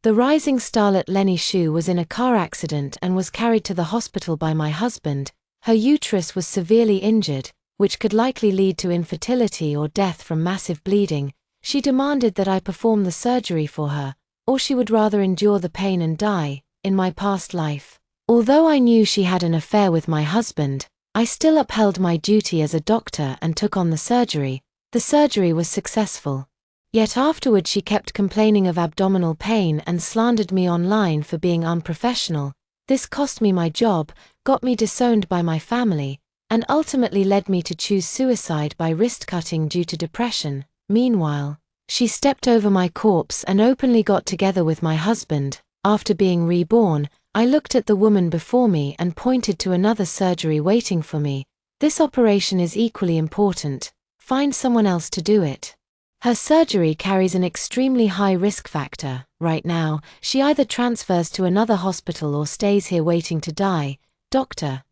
The rising starlet Lenny Xu was in a car accident and was carried to the hospital by my husband. Her uterus was severely injured, which could likely lead to infertility or death from massive bleeding. She demanded that I perform the surgery for her, or she would rather endure the pain and die. In my past life, although I knew she had an affair with my husband, I still upheld my duty as a doctor and took on the surgery. The surgery was successful. Yet afterward she kept complaining of abdominal pain and slandered me online for being unprofessional. This cost me my job, got me disowned by my family, and ultimately led me to choose suicide by wrist cutting due to depression. Meanwhile, she stepped over my corpse and openly got together with my husband. After being reborn, I looked at the woman before me and pointed to another surgery waiting for me. This operation is equally important. Find someone else to do it. Her surgery carries an extremely high risk factor. Right now, she either transfers to another hospital or stays here waiting to die. Doctor,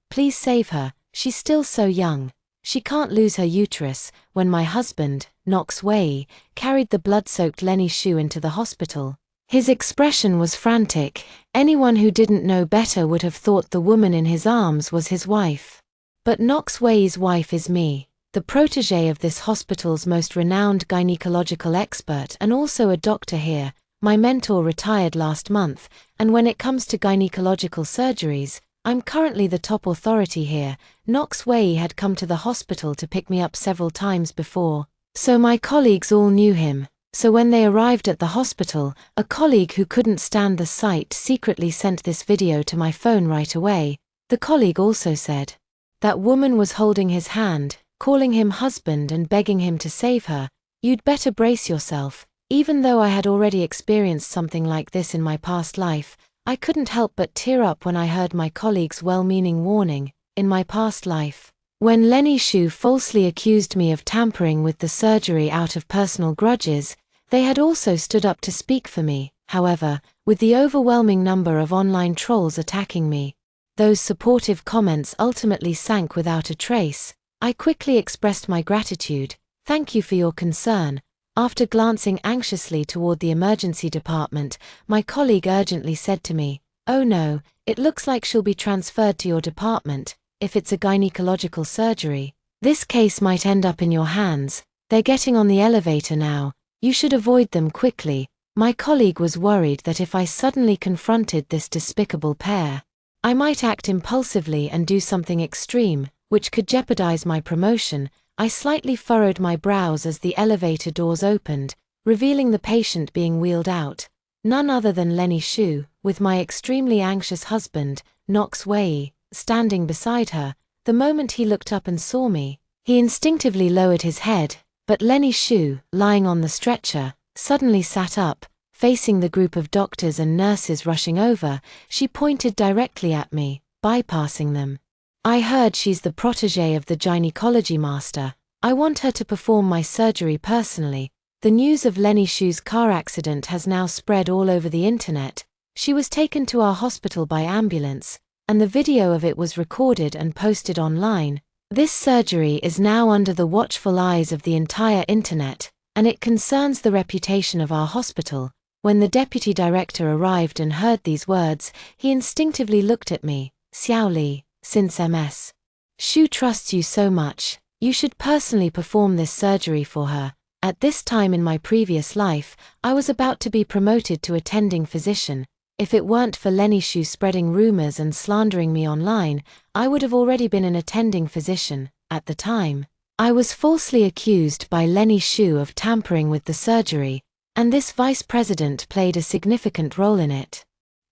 please save her. She's still so young. She can't lose her uterus. When my husband, Knox Wei, carried the blood-soaked Lenny Xu into the hospital, his expression was frantic. Anyone who didn't know better would have thought the woman in his arms was his wife. But Knox Wei's wife is me, the protégé of this hospital's most renowned gynecological expert and also a doctor here. My mentor retired last month, and when it comes to gynecological surgeries, I'm currently the top authority here. Knox Wei had come to the hospital to pick me up several times before, so my colleagues all knew him. So when they arrived at the hospital, a colleague who couldn't stand the sight secretly sent this video to my phone right away. The colleague also said, "That woman was holding his hand, calling him husband and begging him to save her. You'd better brace yourself." Even though I had already experienced something like this in my past life, I couldn't help but tear up when I heard my colleague's well-meaning warning. In my past life, when Lenny Xu falsely accused me of tampering with the surgery out of personal grudges, they had also stood up to speak for me. However, with the overwhelming number of online trolls attacking me, those supportive comments ultimately sank without a trace. I quickly expressed my gratitude. "Thank you for your concern." After glancing anxiously toward the emergency department, my colleague urgently said to me, "Oh no, it looks like she'll be transferred to your department. If it's a gynecological surgery, this case might end up in your hands. They're getting on the elevator now. You should avoid them quickly." My colleague was worried that if I suddenly confronted this despicable pair, I might act impulsively and do something extreme, which could jeopardize my promotion. I slightly furrowed my brows as the elevator doors opened, revealing the patient being wheeled out. None other than Lenny Xu, with my extremely anxious husband, Knox Wei, standing beside her. The moment he looked up and saw me, he instinctively lowered his head, but Lenny Xu, lying on the stretcher, suddenly sat up. Facing the group of doctors and nurses rushing over, she pointed directly at me, bypassing them. "I heard she's the protégé of the gynecology master. I want her to perform my surgery personally." The news of Lenny Xu's car accident has now spread all over the internet. She was taken to our hospital by ambulance, and the video of it was recorded and posted online. This surgery is now under the watchful eyes of the entire internet, and it concerns the reputation of our hospital. When the deputy director arrived and heard these words, he instinctively looked at me. "Xiao Li, since Ms. Xu trusts you so much, you should personally perform this surgery for her." At this time in my previous life, I was about to be promoted to attending physician. If it weren't for Lenny Xu spreading rumors and slandering me online, I would have already been an attending physician. At the time, I was falsely accused by Lenny Xu of tampering with the surgery, and this vice president played a significant role in it.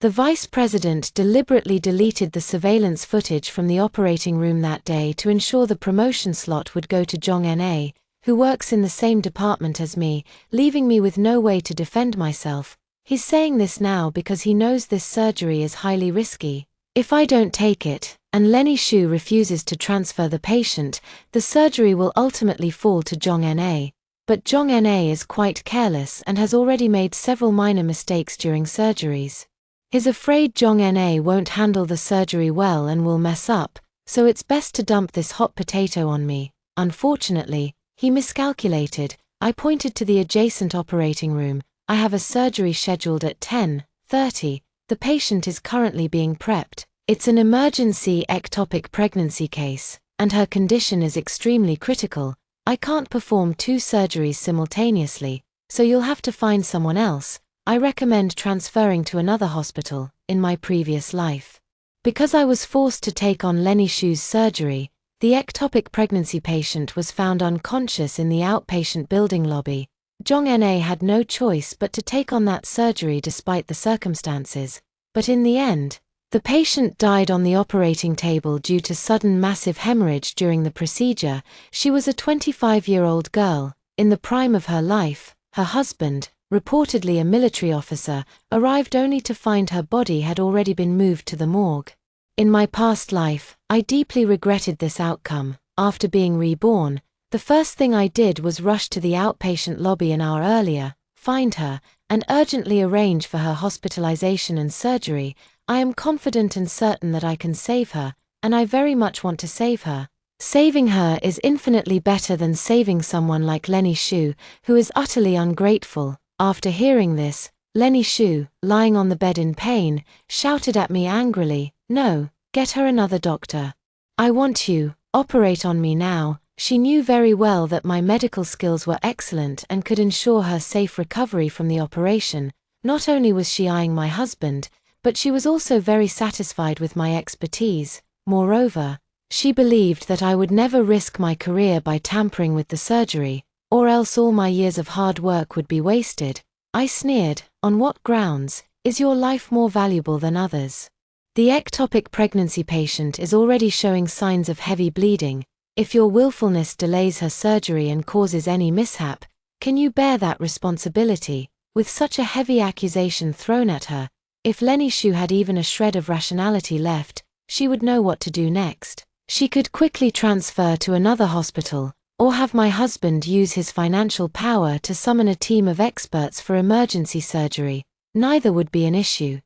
The vice president deliberately deleted the surveillance footage from the operating room that day to ensure the promotion slot would go to Zhong Na, who works in the same department as me, leaving me with no way to defend myself. He's saying this now because he knows this surgery is highly risky. If I don't take it, and Lenny Xu refuses to transfer the patient, the surgery will ultimately fall to Zhong Na. But Zhong Na is quite careless and has already made several minor mistakes during surgeries. He's afraid Zhong Na won't handle the surgery well and will mess up, so it's best to dump this hot potato on me. Unfortunately, he miscalculated. I pointed to the adjacent operating room. I have a surgery scheduled at 10:30. The patient is currently being prepped. It's an emergency ectopic pregnancy case, and her condition is extremely critical. I can't perform 2 surgeries simultaneously, so you'll have to find someone else. I recommend transferring to another hospital. In my previous life, because I was forced to take on Lenny Shu's surgery, the ectopic pregnancy patient was found unconscious in the outpatient building lobby. Jong Na had no choice but to take on that surgery despite the circumstances. But in the end, the patient died on the operating table due to sudden massive hemorrhage during the procedure. She was a 25-year-old girl, in the prime of her life. Her husband, reportedly a military officer, arrived only to find her body had already been moved to the morgue. In my past life, I deeply regretted this outcome. After being reborn, the first thing I did was rush to the outpatient lobby an hour earlier, find her, and urgently arrange for her hospitalization and surgery. I am confident and certain that I can save her, and I very much want to save her. Saving her is infinitely better than saving someone like Lenny Shu, who is utterly ungrateful. After hearing this, Lenny Shu, lying on the bed in pain, shouted at me angrily, "No, get her another doctor. I want you, operate on me now." She knew very well that my medical skills were excellent and could ensure her safe recovery from the operation. Not only was she eyeing my husband, but she was also very satisfied with my expertise. Moreover, she believed that I would never risk my career by tampering with the surgery, or else all my years of hard work would be wasted. I sneered, "On what grounds? Is your life more valuable than others?" The ectopic pregnancy patient is already showing signs of heavy bleeding. If your willfulness delays her surgery and causes any mishap, can you bear that responsibility? With such a heavy accusation thrown at her, if Lenny Shu had even a shred of rationality left, she would know what to do next. She could quickly transfer to another hospital, or have my husband use his financial power to summon a team of experts for emergency surgery. Neither would be an issue.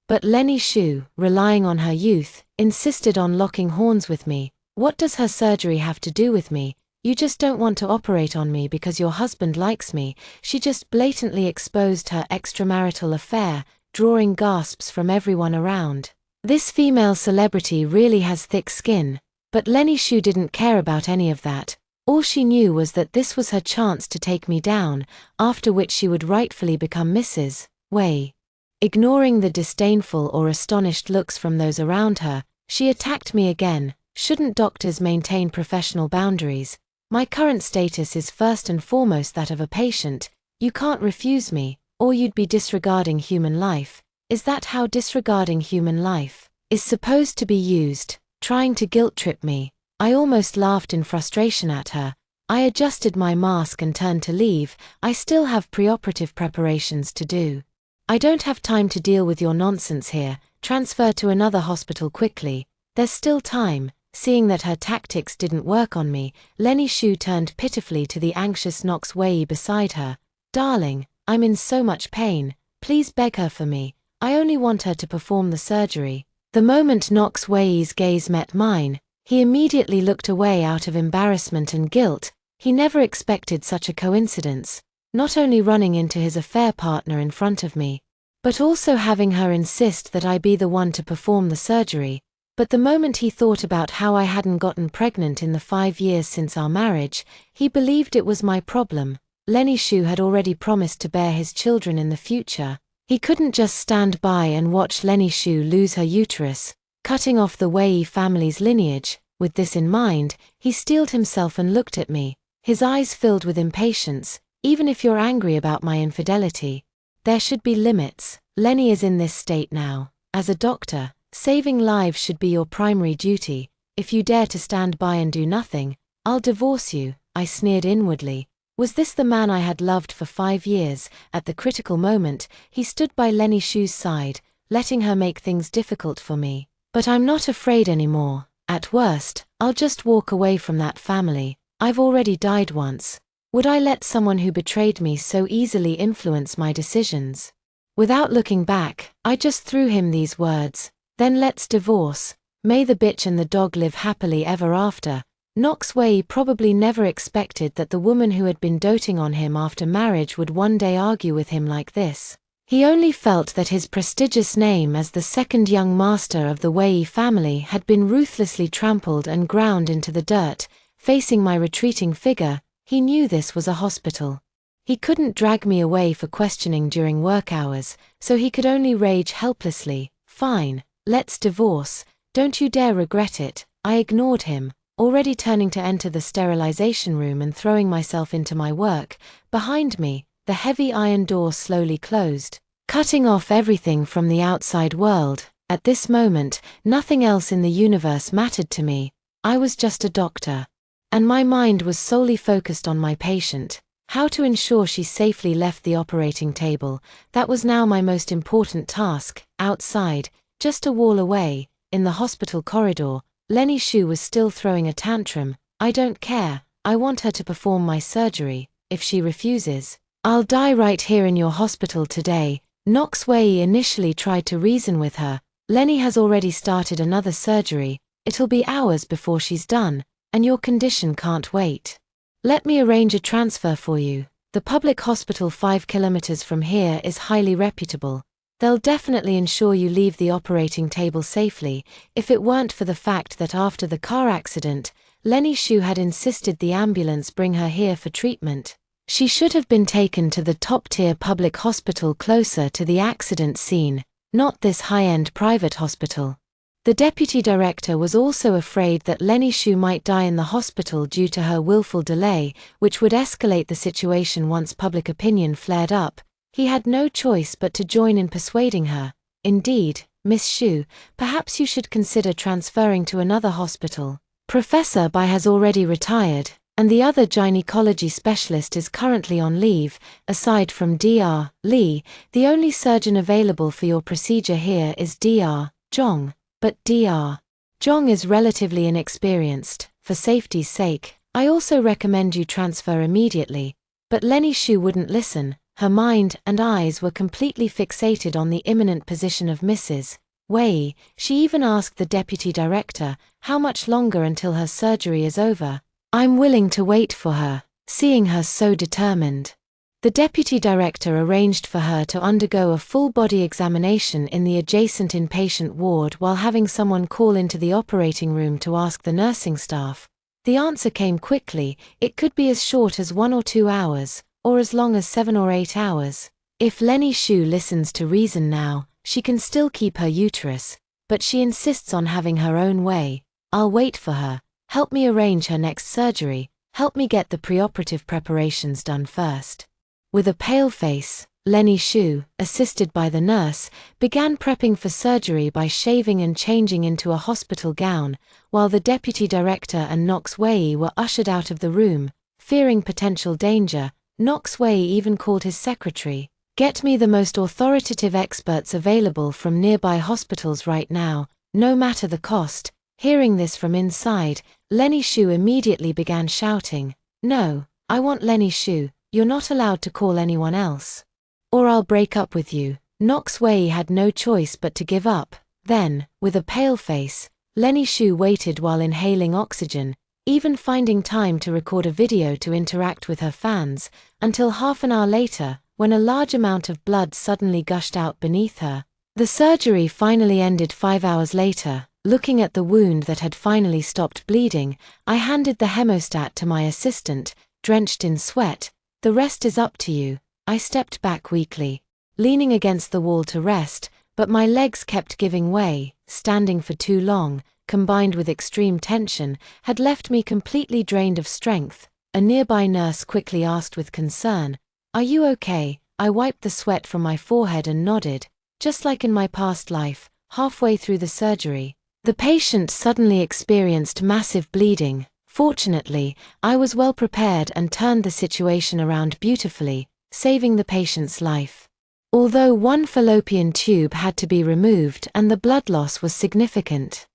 But Lenny Shu, relying on her youth, insisted on locking horns with me. What does her surgery have to do with me? You just don't want to operate on me because your husband likes me. She just blatantly exposed her extramarital affair, drawing gasps from everyone around. This female celebrity really has thick skin, but Lenny Shu didn't care about any of that. All she knew was that this was her chance to take me down, after which she would rightfully become Mrs. Wei. Ignoring the disdainful or astonished looks from those around her, she attacked me again. Shouldn't doctors maintain professional boundaries? My current status is first and foremost that of a patient. You can't refuse me, or you'd be disregarding human life. Is that how disregarding human life is supposed to be used? Trying to guilt-trip me. I almost laughed in frustration at her. I adjusted my mask and turned to leave. I still have preoperative preparations to do. I don't have time to deal with your nonsense here. Transfer to another hospital quickly. There's still time. Seeing that her tactics didn't work on me, Lenny Shu turned pitifully to the anxious Nox Wei beside her. "Darling, I'm in so much pain. Please beg her for me. I only want her to perform the surgery." The moment Nox Wei's gaze met mine, he immediately looked away out of embarrassment and guilt. He never expected such a coincidence, not only running into his affair partner in front of me, but also having her insist that I be the one to perform the surgery. But the moment he thought about how I hadn't gotten pregnant in the 5 years since our marriage, he believed it was my problem. Lenny Shu had already promised to bear his children in the future. He couldn't just stand by and watch Lenny Shu lose her uterus, cutting off the Wei family's lineage. With this in mind, he steeled himself and looked at me, his eyes filled with impatience. "Even if you're angry about my infidelity, there should be limits. Lenny is in this state now. As a doctor, saving lives should be your primary duty. If you dare to stand by and do nothing, I'll divorce you." I sneered inwardly. Was this the man I had loved for 5 years? At the critical moment, he stood by Lenny Shu's side, letting her make things difficult for me. But I'm not afraid anymore. At worst, I'll just walk away from that family. I've already died once. Would I let someone who betrayed me so easily influence my decisions? Without looking back, I just threw him these words. "Then let's divorce. May the bitch and the dog live happily ever after." Knox Wei probably never expected that the woman who had been doting on him after marriage would one day argue with him like this. He only felt that his prestigious name as the second young master of the Wei family had been ruthlessly trampled and ground into the dirt. Facing my retreating figure, he knew this was a hospital. He couldn't drag me away for questioning during work hours, so he could only rage helplessly. Fine, let's divorce, don't you dare regret it. I ignored him, already turning to enter the sterilization room and throwing myself into my work. Behind me, the heavy iron door slowly closed, cutting off everything from the outside world. At this moment, nothing else in the universe mattered to me. I was just a doctor. And my mind was solely focused on my patient. How to ensure she safely left the operating table, that was now my most important task. Outside, just a wall away, in the hospital corridor, Lenny Shu was still throwing a tantrum. I don't care, I want her to perform my surgery. If she refuses, I'll die right here in your hospital today. Knox Wei initially tried to reason with her. Lenny has already started another surgery, it'll be hours before she's done, and your condition can't wait. Let me arrange a transfer for you. The public hospital 5 kilometers from here is highly reputable. They'll definitely ensure you leave the operating table safely. If it weren't for the fact that after the car accident, Lenny Shu had insisted the ambulance bring her here for treatment, she should have been taken to the top-tier public hospital closer to the accident scene, not this high-end private hospital. The deputy director was also afraid that Lenny Shu might die in the hospital due to her willful delay, which would escalate the situation once public opinion flared up. He had no choice but to join in persuading her. Indeed, Miss Shu, perhaps you should consider transferring to another hospital. Professor Bai has already retired, and the other gynecology specialist is currently on leave. Aside from Dr. Li, the only surgeon available for your procedure here is Dr. Zhong. But Dr. Zhong is relatively inexperienced. For safety's sake, I also recommend you transfer immediately. But Lenny Shu wouldn't listen. Her mind and eyes were completely fixated on the imminent position of Mrs. Wei. She even asked the deputy director, how much longer until her surgery is over? I'm willing to wait for her. Seeing her so determined, the deputy director arranged for her to undergo a full-body examination in the adjacent inpatient ward while having someone call into the operating room to ask the nursing staff. The answer came quickly. It could be as short as 1 or 2 hours, or as long as 7 or 8 hours. If Lenny Shu listens to reason now, she can still keep her uterus, but she insists on having her own way. I'll wait for her. Help me arrange her next surgery. Help me get the preoperative preparations done first. With a pale face, Lenny Shu, assisted by the nurse, began prepping for surgery by shaving and changing into a hospital gown, while the deputy director and Knox Wei were ushered out of the room. Fearing potential danger, Knox Wei even called his secretary. Get me the most authoritative experts available from nearby hospitals right now, no matter the cost. Hearing this from inside, Lenny Shu immediately began shouting, No, I want Lenny Shu. You're not allowed to call anyone else. Or I'll break up with you. Knox Wei had no choice but to give up. Then, with a pale face, Lenny Shu waited while inhaling oxygen, even finding time to record a video to interact with her fans, until half an hour later, when a large amount of blood suddenly gushed out beneath her. The surgery finally ended 5 hours later. Looking at the wound that had finally stopped bleeding, I handed the hemostat to my assistant, drenched in sweat. The rest is up to you. I stepped back weakly, leaning against the wall to rest, but my legs kept giving way. Standing for too long, combined with extreme tension, had left me completely drained of strength. A nearby nurse quickly asked with concern, Are you okay? I wiped the sweat from my forehead and nodded. Just like in my past life, halfway through the surgery, the patient suddenly experienced massive bleeding. Fortunately, I was well prepared and turned the situation around beautifully, saving the patient's life. Although one fallopian tube had to be removed and the blood loss was significant.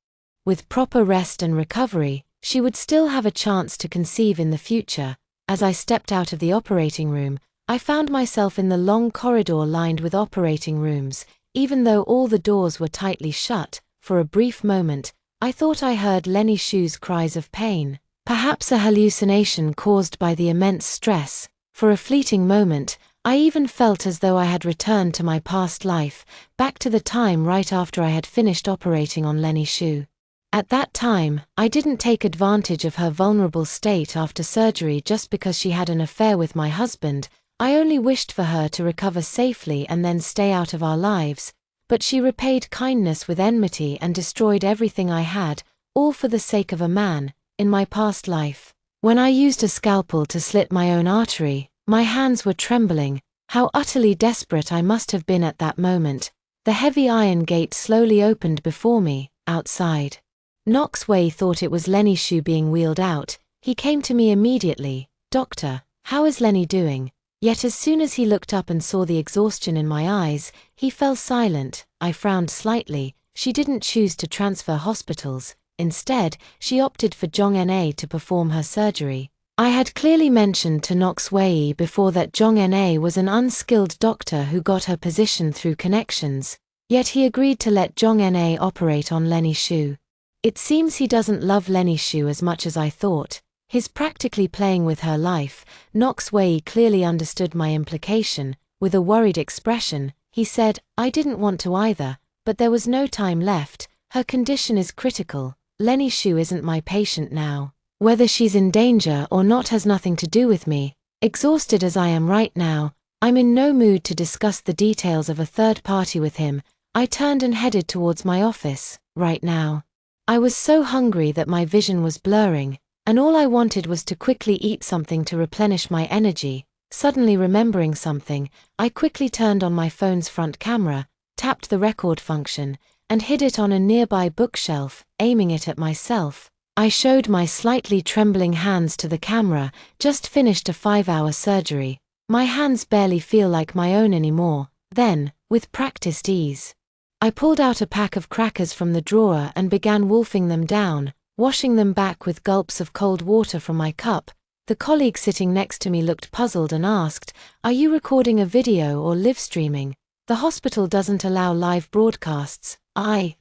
With proper rest and recovery, she would still have a chance to conceive in the future. As I stepped out of the operating room, I found myself in the long corridor lined with operating rooms. Even though all the doors were tightly shut, for a brief moment, I thought I heard Lenny Shu's cries of pain. Perhaps a hallucination caused by the immense stress. For a fleeting moment, I even felt as though I had returned to my past life, back to the time right after I had finished operating on Lenny Shu. At that time, I didn't take advantage of her vulnerable state after surgery just because she had an affair with my husband. I only wished for her to recover safely and then stay out of our lives, but she repaid kindness with enmity and destroyed everything I had, all for the sake of a man, in my past life. When I used a scalpel to slit my own artery, my hands were trembling. How utterly desperate I must have been at that moment. The heavy iron gate slowly opened before me, outside. Knox Wei thought it was Lenny Shu being wheeled out. He came to me immediately. "Doctor, how is Lenny doing?" Yet as soon as he looked up and saw the exhaustion in my eyes, he fell silent. I frowned slightly. She didn't choose to transfer hospitals. Instead, she opted for Zhong Na to perform her surgery. I had clearly mentioned to Knox Wei before that Zhong Na was an unskilled doctor who got her position through connections, yet he agreed to let Zhong Na operate on Lenny Shu. It seems he doesn't love Lenny Shu as much as I thought. He's practically playing with her life. Knox Wei clearly understood my implication. With a worried expression, he said, "I didn't want to either, but there was no time left. Her condition is critical. Lenny Shu isn't my patient now. Whether she's in danger or not has nothing to do with me. Exhausted as I am right now, I'm in no mood to discuss the details of a third party with him." I turned and headed towards my office. Right now, I was so hungry that my vision was blurring, and all I wanted was to quickly eat something to replenish my energy. Suddenly remembering something, I quickly turned on my phone's front camera, tapped the record function, and hid it on a nearby bookshelf. Aiming it at myself, I showed my slightly trembling hands to the camera. "Just finished a 5-hour surgery. My hands barely feel like my own anymore." Then, with practiced ease, I pulled out a pack of crackers from the drawer and began wolfing them down, washing them back with gulps of cold water from my cup. The colleague sitting next to me looked puzzled and asked, "Are you recording a video or live streaming? The hospital doesn't allow live broadcasts."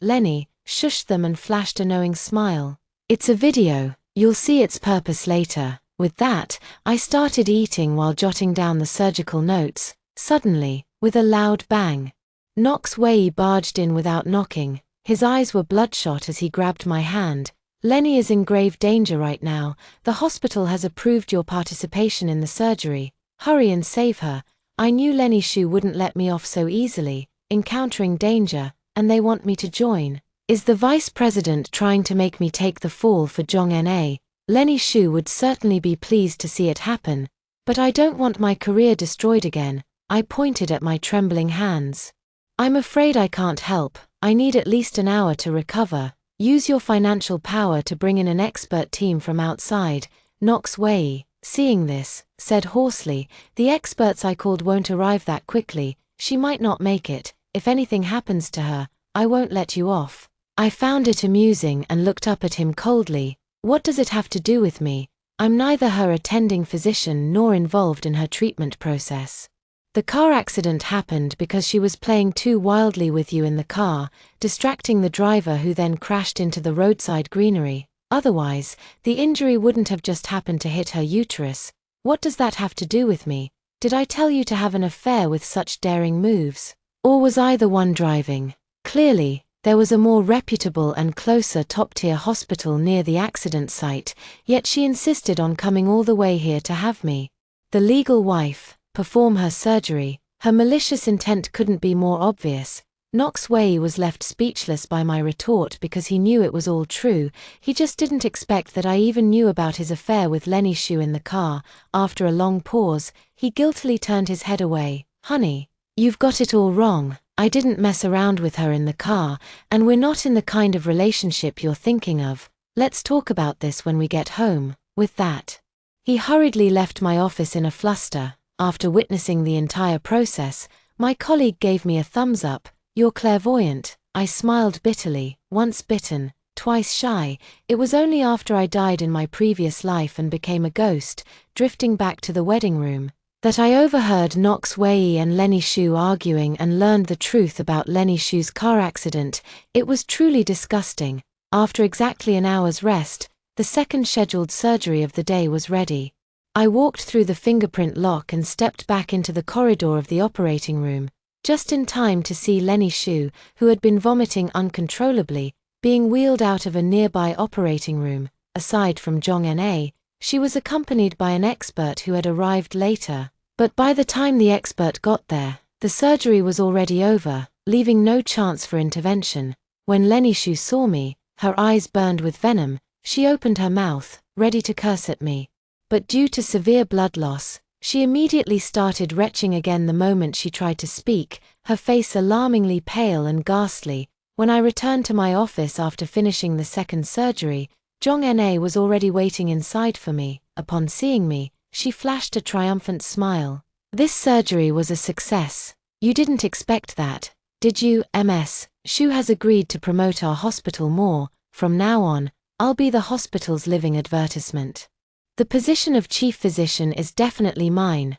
Lenny, shushed them and flashed a knowing smile. "It's a video. You'll see its purpose later." With that, I started eating while jotting down the surgical notes. Suddenly, with a loud bang, Knox Wei barged in without knocking. His eyes were bloodshot as he grabbed my hand. "Lenny is in grave danger right now. The hospital has approved your participation in the surgery. Hurry and save her." I knew Lenny Shu wouldn't let me off so easily. Encountering danger, and they want me to join. Is the vice president trying to make me take the fall for Zhong Na? Lenny Shu would certainly be pleased to see it happen, but I don't want my career destroyed again. I pointed at my trembling hands. "I'm afraid I can't help. I need at least an hour to recover. Use your financial power to bring in an expert team from outside." Knox Wei, seeing this, said hoarsely, "The experts I called won't arrive that quickly. She might not make it. If anything happens to her, I won't let you off." I found it amusing and looked up at him coldly. "What does it have to do with me? I'm neither her attending physician nor involved in her treatment process. The car accident happened because she was playing too wildly with you in the car, distracting the driver who then crashed into the roadside greenery. Otherwise, the injury wouldn't have just happened to hit her uterus. What does that have to do with me? Did I tell you to have an affair with such daring moves? Or was I the one driving?" Clearly, there was a more reputable and closer top-tier hospital near the accident site, yet she insisted on coming all the way here to have me, the legal wife, perform her surgery. Her malicious intent couldn't be more obvious. Knox Wei was left speechless by my retort because he knew it was all true. He just didn't expect that I even knew about his affair with Lenny Shu in the car. After a long pause, he guiltily turned his head away. "Honey, you've got it all wrong. I didn't mess around with her in the car, and we're not in the kind of relationship you're thinking of. Let's talk about this when we get home." With that, he hurriedly left my office in a fluster. After witnessing the entire process, my colleague gave me a thumbs up. "You're clairvoyant." I smiled bitterly. Once bitten, twice shy. It was only after I died in my previous life and became a ghost, drifting back to the wedding room, that I overheard Knox Wei and Lenny Shu arguing and learned the truth about Lenny Shu's car accident. It was truly disgusting. After exactly an hour's rest, The second scheduled surgery of the day was ready. I walked through the fingerprint lock and stepped back into the corridor of the operating room, just in time to see Lenny Xu, who had been vomiting uncontrollably, being wheeled out of a nearby operating room. Aside from Zhong Na, she was accompanied by an expert who had arrived later. But by the time the expert got there, the surgery was already over, leaving no chance for intervention. When Lenny Xu saw me, her eyes burned with venom, she opened her mouth, ready to curse at me. But due to severe blood loss, she immediately started retching again the moment she tried to speak, her face alarmingly pale and ghastly. When I returned to my office after finishing the second surgery, Zhong Na was already waiting inside for me. Upon seeing me, she flashed a triumphant smile. "This surgery was a success. You didn't expect that, did you, Ms. Xu has agreed to promote our hospital more. From now on, I'll be the hospital's living advertisement. The position of chief physician is definitely mine."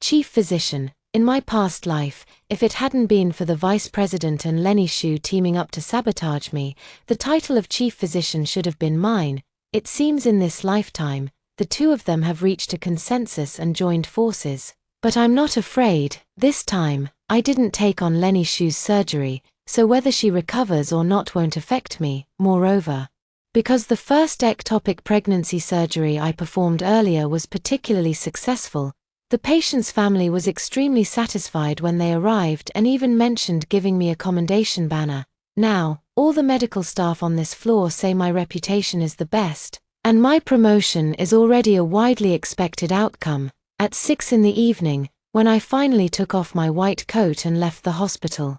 Chief physician. In my past life, if it hadn't been for the vice president and Lenny Xu teaming up to sabotage me, the title of chief physician should have been mine. It seems in this lifetime, the two of them have reached a consensus and joined forces. But I'm not afraid. This time, I didn't take on Lenny Xu's surgery, so whether she recovers or not won't affect me. Moreover, because the first ectopic pregnancy surgery I performed earlier was particularly successful, the patient's family was extremely satisfied when they arrived and even mentioned giving me a commendation banner. Now, all the medical staff on this floor say my reputation is the best, and my promotion is already a widely expected outcome. At 6 in the evening, when I finally took off my white coat and left the hospital,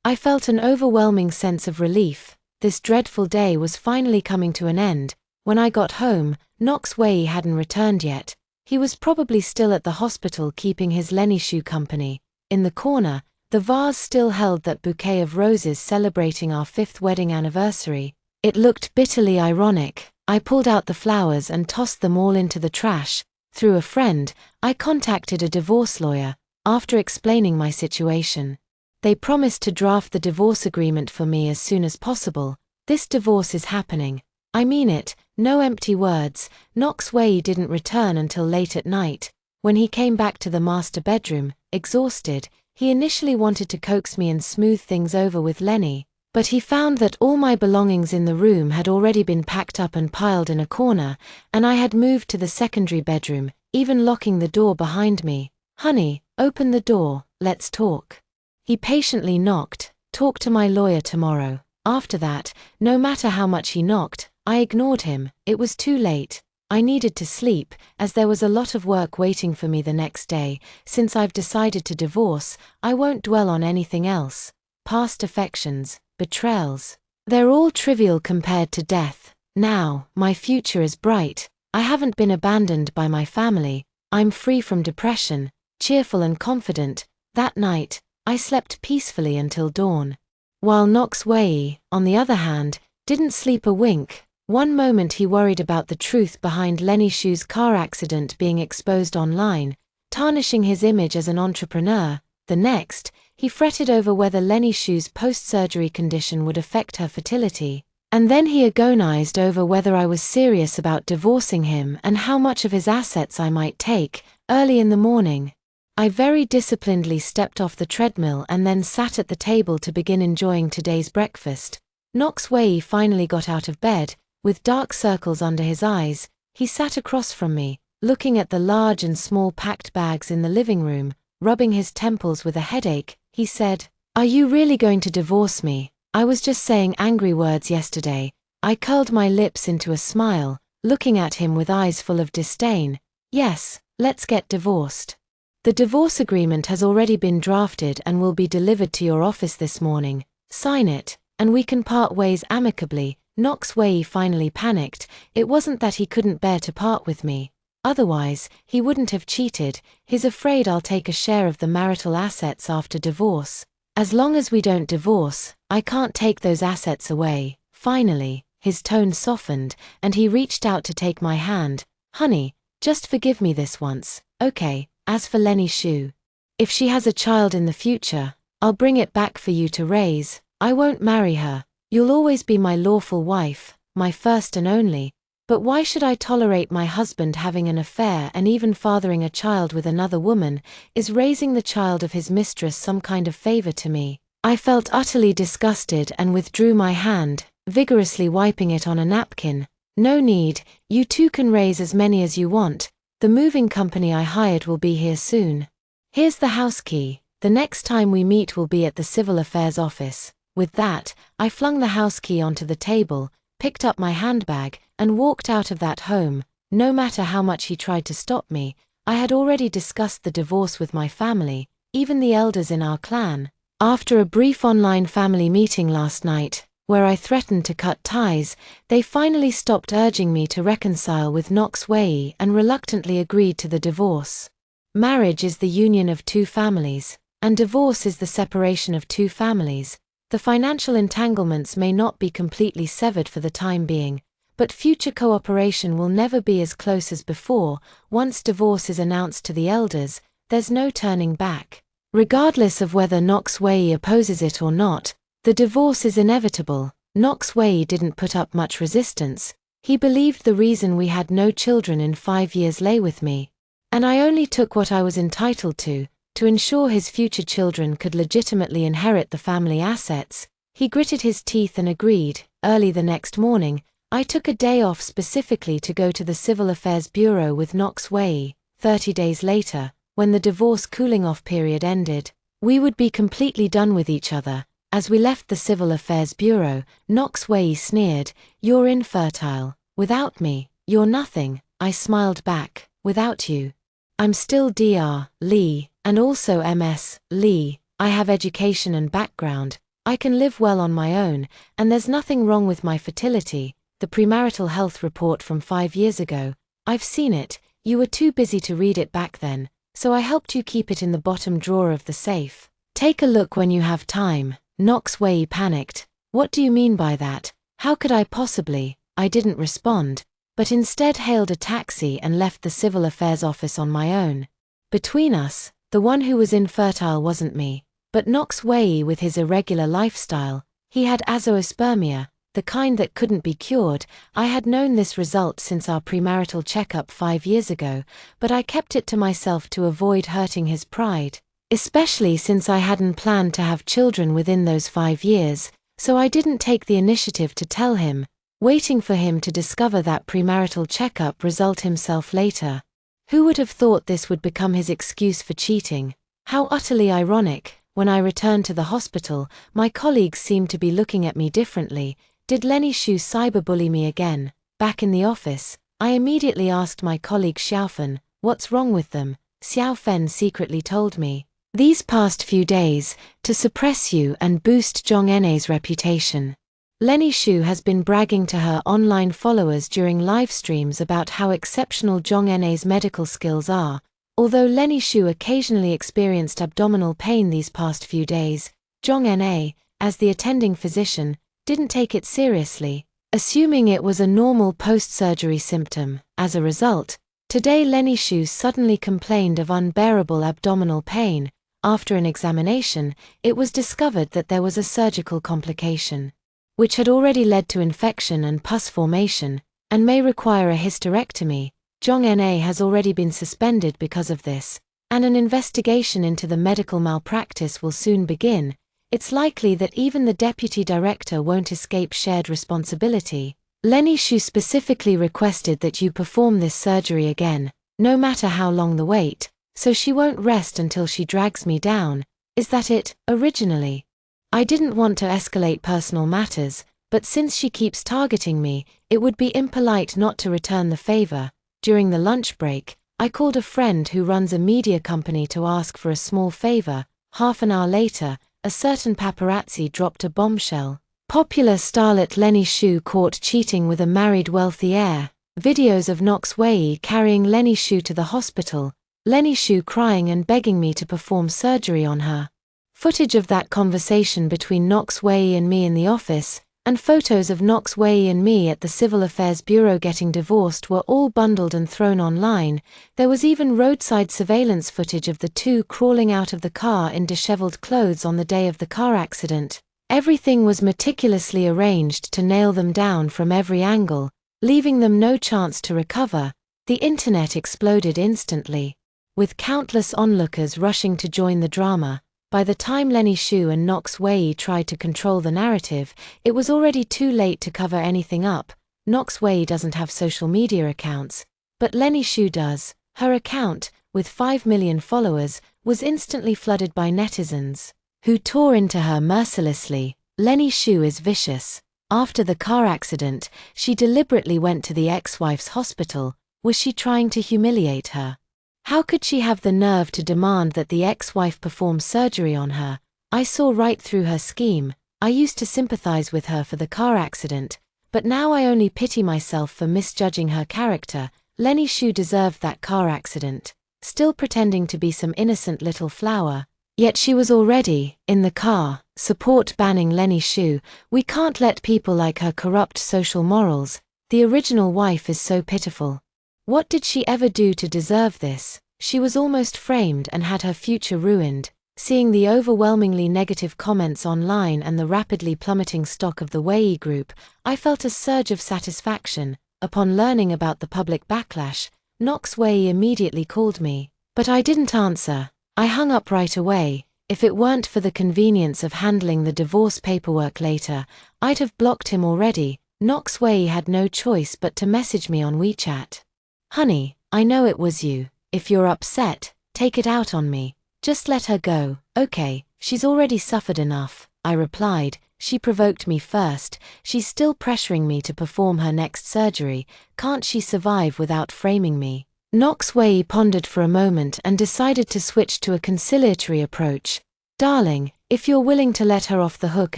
I felt an overwhelming sense of relief. This dreadful day was finally coming to an end. When I got home, Knox Wei hadn't returned yet. He was probably still at the hospital keeping his Lenny Xu company. In the corner, the vase still held that bouquet of roses celebrating our 5th wedding anniversary. It looked bitterly ironic. I pulled out the flowers and tossed them all into the trash. Through a friend, I contacted a divorce lawyer. After explaining my situation, they promised to draft the divorce agreement for me as soon as possible. This divorce is happening. I mean it, no empty words. Knox Wei didn't return until late at night. When he came back to the master bedroom, exhausted, he initially wanted to coax me and smooth things over with Lenny, but he found that all my belongings in the room had already been packed up and piled in a corner, and I had moved to the secondary bedroom, even locking the door behind me. "Honey, open the door, let's talk." He patiently knocked. "Talk to my lawyer tomorrow." After that, no matter how much he knocked, I ignored him. It was too late. I needed to sleep, as there was a lot of work waiting for me the next day. Since I've decided to divorce, I won't dwell on anything else. Past affections, betrayals, they're all trivial compared to death. Now, my future is bright. I haven't been abandoned by my family. I'm free from depression, cheerful and confident. That night, I slept peacefully until dawn. While Knox Wei, on the other hand, didn't sleep a wink. One moment he worried about the truth behind Lenny Xu's car accident being exposed online, tarnishing his image as an entrepreneur. The next, he fretted over whether Lenny Xu's post-surgery condition would affect her fertility. And then he agonized over whether I was serious about divorcing him and how much of his assets I might take. Early in the morning, I very disciplinedly stepped off the treadmill and then sat at the table to begin enjoying today's breakfast. Knox Wei finally got out of bed. With dark circles under his eyes, he sat across from me, looking at the large and small packed bags in the living room. Rubbing his temples with a headache, he said, "Are you really going to divorce me? I was just saying angry words yesterday." I curled my lips into a smile, looking at him with eyes full of disdain. "Yes, let's get divorced. The divorce agreement has already been drafted and will be delivered to your office this morning. Sign it, and we can part ways amicably." Knox Wei finally panicked. It wasn't that he couldn't bear to part with me. Otherwise, he wouldn't have cheated. He's afraid I'll take a share of the marital assets after divorce. As long as we don't divorce, I can't take those assets away. Finally, his tone softened, and he reached out to take my hand. "Honey, just forgive me this once, okay? As for Lenny Xu, if she has a child in the future, I'll bring it back for you to raise. I won't marry her. You'll always be my lawful wife, my first and only." But why should I tolerate my husband having an affair and even fathering a child with another woman? Is raising the child of his mistress some kind of favor to me? I felt utterly disgusted and withdrew my hand, vigorously wiping it on a napkin. No need, you two can raise as many as you want. The moving company I hired will be here soon. Here's the house key. The next time we meet will be at the Civil Affairs office. With that, I flung the house key onto the table, picked up my handbag, and walked out of that home. No matter how much he tried to stop me, I had already discussed the divorce with my family, even the elders in our clan. After a brief online family meeting last night, where I threatened to cut ties, they finally stopped urging me to reconcile with Knox Wei and reluctantly agreed to the divorce. Marriage is the union of two families, and divorce is the separation of two families. The financial entanglements may not be completely severed for the time being, but future cooperation will never be as close as before. Once divorce is announced to the elders, there's no turning back. Regardless of whether Knox Wei opposes it or not, the divorce is inevitable. Knox Wei didn't put up much resistance. He believed the reason we had no children in 5 years lay with me. And I only took what I was entitled to ensure his future children could legitimately inherit the family assets. He gritted his teeth and agreed. Early the next morning, I took a day off specifically to go to the Civil Affairs Bureau with Knox Wei. 30 days later, when the divorce cooling-off period ended, we would be completely done with each other. As we left the Civil Affairs Bureau, Knox Wei sneered, "You're infertile. Without me, you're nothing." I smiled back, "Without you, I'm still Dr. Lee, and also Ms. Lee. I have education and background. I can live well on my own, and there's nothing wrong with my fertility." The premarital health report from 5 years ago. I've seen it. You were too busy to read it back then, so I helped you keep it in the bottom drawer of the safe. Take a look when you have time. Knox Wei panicked. "What do you mean by that? How could I possibly?" I didn't respond, but instead hailed a taxi and left the Civil Affairs office on my own. Between us, the one who was infertile wasn't me, but Knox Wei with his irregular lifestyle. He had azoospermia, the kind that couldn't be cured. I had known this result since our premarital checkup 5 years ago, but I kept it to myself to avoid hurting his pride, especially since I hadn't planned to have children within those 5 years, so I didn't take the initiative to tell him, waiting for him to discover that premarital checkup result himself later. Who would have thought this would become his excuse for cheating? How utterly ironic. When I returned to the hospital, my colleagues seemed to be looking at me differently. Did Lenny Shu cyberbully me again? Back in the office, I immediately asked my colleague Xiaofen, "What's wrong with them?" Xiaofen secretly told me, "These past few days, to suppress you and boost Zhong En's reputation." Lenny Shu has been bragging to her online followers during live streams about how exceptional Zhong En's medical skills are. Although Lenny Shu occasionally experienced abdominal pain these past few days, Zhong En, as the attending physician, didn't take it seriously, assuming it was a normal post-surgery symptom. As a result, today Lenny Shu suddenly complained of unbearable abdominal pain. After an examination, it was discovered that there was a surgical complication, which had already led to infection and pus formation, and may require a hysterectomy. Zhong En has already been suspended because of this, and an investigation into the medical malpractice will soon begin. It's likely that even the deputy director won't escape shared responsibility. Lenny Shu specifically requested that you perform this surgery again, no matter how long the wait, so she won't rest until she drags me down. Is that it? Originally, I didn't want to escalate personal matters, but since she keeps targeting me, it would be impolite not to return the favor. During the lunch break, I called a friend who runs a media company to ask for a small favor. Half an hour later, a certain paparazzi dropped a bombshell. Popular starlet Lenny Shu caught cheating with a married wealthy heir. Videos of Knox Wei carrying Lenny Shu to the hospital, Lenny Shu crying and begging me to perform surgery on her. Footage of that conversation between Knox Wei and me in the office, and photos of Knox Wei and me at the Civil Affairs Bureau getting divorced were all bundled and thrown online. There was even roadside surveillance footage of the two crawling out of the car in disheveled clothes on the day of the car accident. Everything was meticulously arranged to nail them down from every angle. leaving them no chance to recover. The internet exploded instantly, with countless onlookers rushing to join the drama. By the time Lenny Xu and Knox Wei tried to control the narrative, it was already too late to cover anything up. Knox Wei doesn't have social media accounts, but Lenny Xu does. Her account, with 5 million followers, was instantly flooded by netizens, who tore into her mercilessly. Lenny Xu is vicious. After the car accident, she deliberately went to the ex-wife's hospital. Was she trying to humiliate her? How could she have the nerve to demand that the ex-wife perform surgery on her? I saw right through her scheme. I used to sympathize with her for the car accident, but now I only pity myself for misjudging her character. Lenny Xu deserved that car accident, still pretending to be some innocent little flower. Yet she was already in the car. Support banning Lenny Xu. We can't let people like her corrupt social morals. The original wife is so pitiful. What did she ever do to deserve this? She was almost framed and had her future ruined. Seeing the overwhelmingly negative comments online and the rapidly plummeting stock of the Wei group, I felt a surge of satisfaction. Upon learning about the public backlash, Knox Wei immediately called me, but I didn't answer. I hung up right away. If it weren't for the convenience of handling the divorce paperwork later, I'd have blocked him already. Knox Wei had no choice but to message me on WeChat. "Honey, I know it was you. If you're upset, take it out on me. Just let her go." "Okay, she's already suffered enough," I replied. "She provoked me first. She's still pressuring me to perform her next surgery. Can't she survive without framing me?" Knox Wei pondered for a moment and decided to switch to a conciliatory approach. "Darling, if you're willing to let her off the hook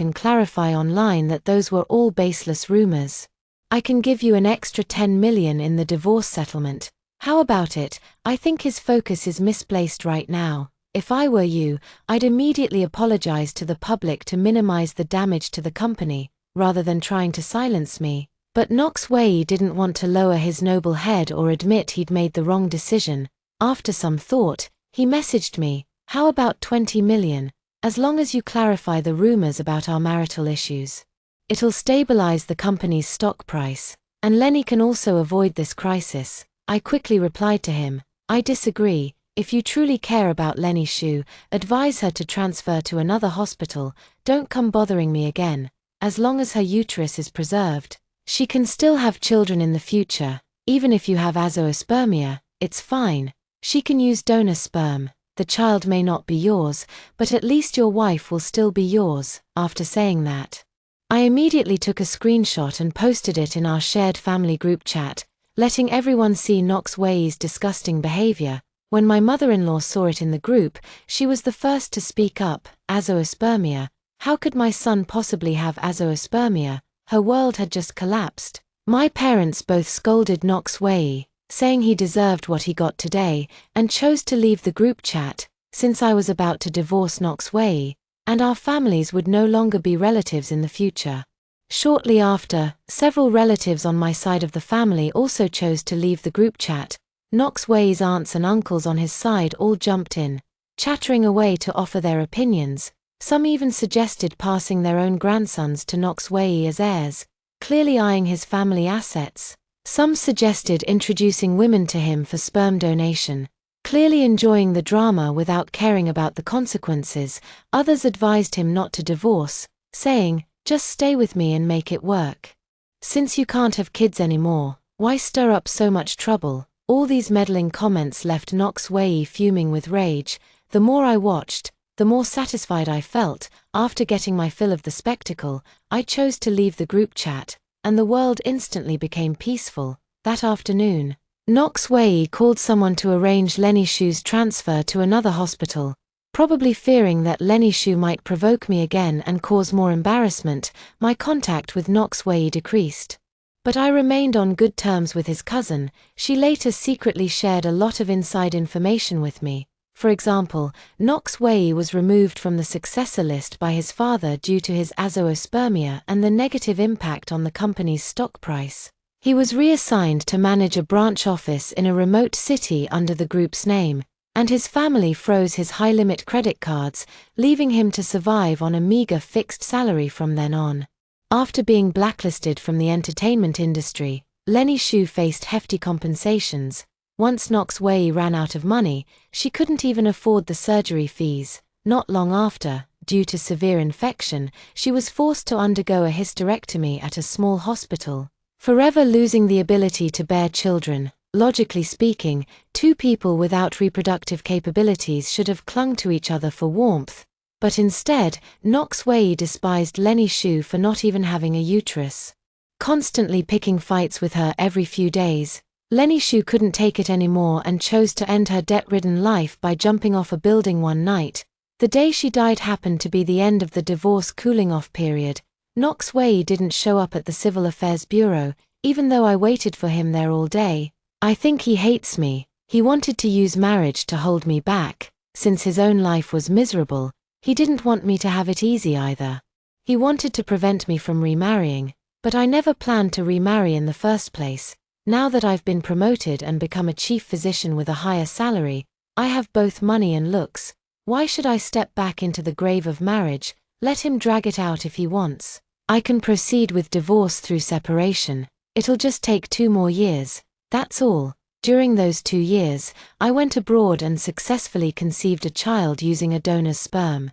and clarify online that those were all baseless rumors, I can give you an extra 10 million in the divorce settlement. How about it?" I think his focus is misplaced right now. If I were you, I'd immediately apologize to the public to minimize the damage to the company, rather than trying to silence me. But Knox Wei didn't want to lower his noble head or admit he'd made the wrong decision. After some thought, he messaged me, "How about 20 million? As long as you clarify the rumors about our marital issues. It'll stabilize the company's stock price, and Lenny can also avoid this crisis." I quickly replied to him, "I disagree. If you truly care about Lenny Xu, advise her to transfer to another hospital. Don't come bothering me again. As long as her uterus is preserved, she can still have children in the future. Even if you have azoospermia, it's fine. She can use donor sperm. The child may not be yours, but at least your wife will still be yours." After saying that, I immediately took a screenshot and posted it in our shared family group chat, letting everyone see Knox Wei's disgusting behavior. When my mother-in-law saw it in the group, she was the first to speak up. "Azoospermia? How could my son possibly have azoospermia?" Her world had just collapsed. My parents both scolded Knox Wei, saying he deserved what he got today, and chose to leave the group chat, since I was about to divorce Knox Wei, and our families would no longer be relatives in the future. Shortly after, several relatives on my side of the family also chose to leave the group chat. Knox Wei's aunts and uncles on his side all jumped in, chattering away to offer their opinions. Some even suggested passing their own grandsons to Knox Wei as heirs, clearly eyeing his family assets. Some suggested introducing women to him for sperm donation, clearly enjoying the drama without caring about the consequences. Others advised him not to divorce, saying, "Just stay with me and make it work. Since you can't have kids anymore, why stir up so much trouble?" All these meddling comments left Knox Wei fuming with rage. The more I watched, the more satisfied I felt. After getting my fill of the spectacle, I chose to leave the group chat, and the world instantly became peaceful. That afternoon, Knox Wei called someone to arrange Lenny Xu's transfer to another hospital. Probably fearing that Lenny Xu might provoke me again and cause more embarrassment, my contact with Knox Wei decreased. But I remained on good terms with his cousin. She later secretly shared a lot of inside information with me. For example, Knox Wei was removed from the successor list by his father due to his azoospermia and the negative impact on the company's stock price. He was reassigned to manage a branch office in a remote city under the group's name, and his family froze his high-limit credit cards, leaving him to survive on a meager fixed salary from then on. After being blacklisted from the entertainment industry, Lenny Shu faced hefty compensations. Once Knox Wei ran out of money, she couldn't even afford the surgery fees. Not long after, due to severe infection, she was forced to undergo a hysterectomy at a small hospital, forever losing the ability to bear children. Logically speaking, two people without reproductive capabilities should have clung to each other for warmth, but instead, Knox Wei despised Lenny Shu for not even having a uterus. Constantly picking fights with her every few days, Lenny Shu couldn't take it anymore and chose to end her debt-ridden life by jumping off a building one night. The day she died happened to be the end of the divorce cooling-off period. Knox Wei didn't show up at the Civil Affairs Bureau, even though I waited for him there all day. I think he hates me. He wanted to use marriage to hold me back. Since his own life was miserable, he didn't want me to have it easy either. He wanted to prevent me from remarrying, but I never planned to remarry in the first place. Now that I've been promoted and become a chief physician with a higher salary, I have both money and looks. Why should I step back into the grave of marriage? Let him drag it out if he wants. I can proceed with divorce through separation. It'll just take 2 more years. That's all. During those 2 years, I went abroad and successfully conceived a child using a donor's sperm,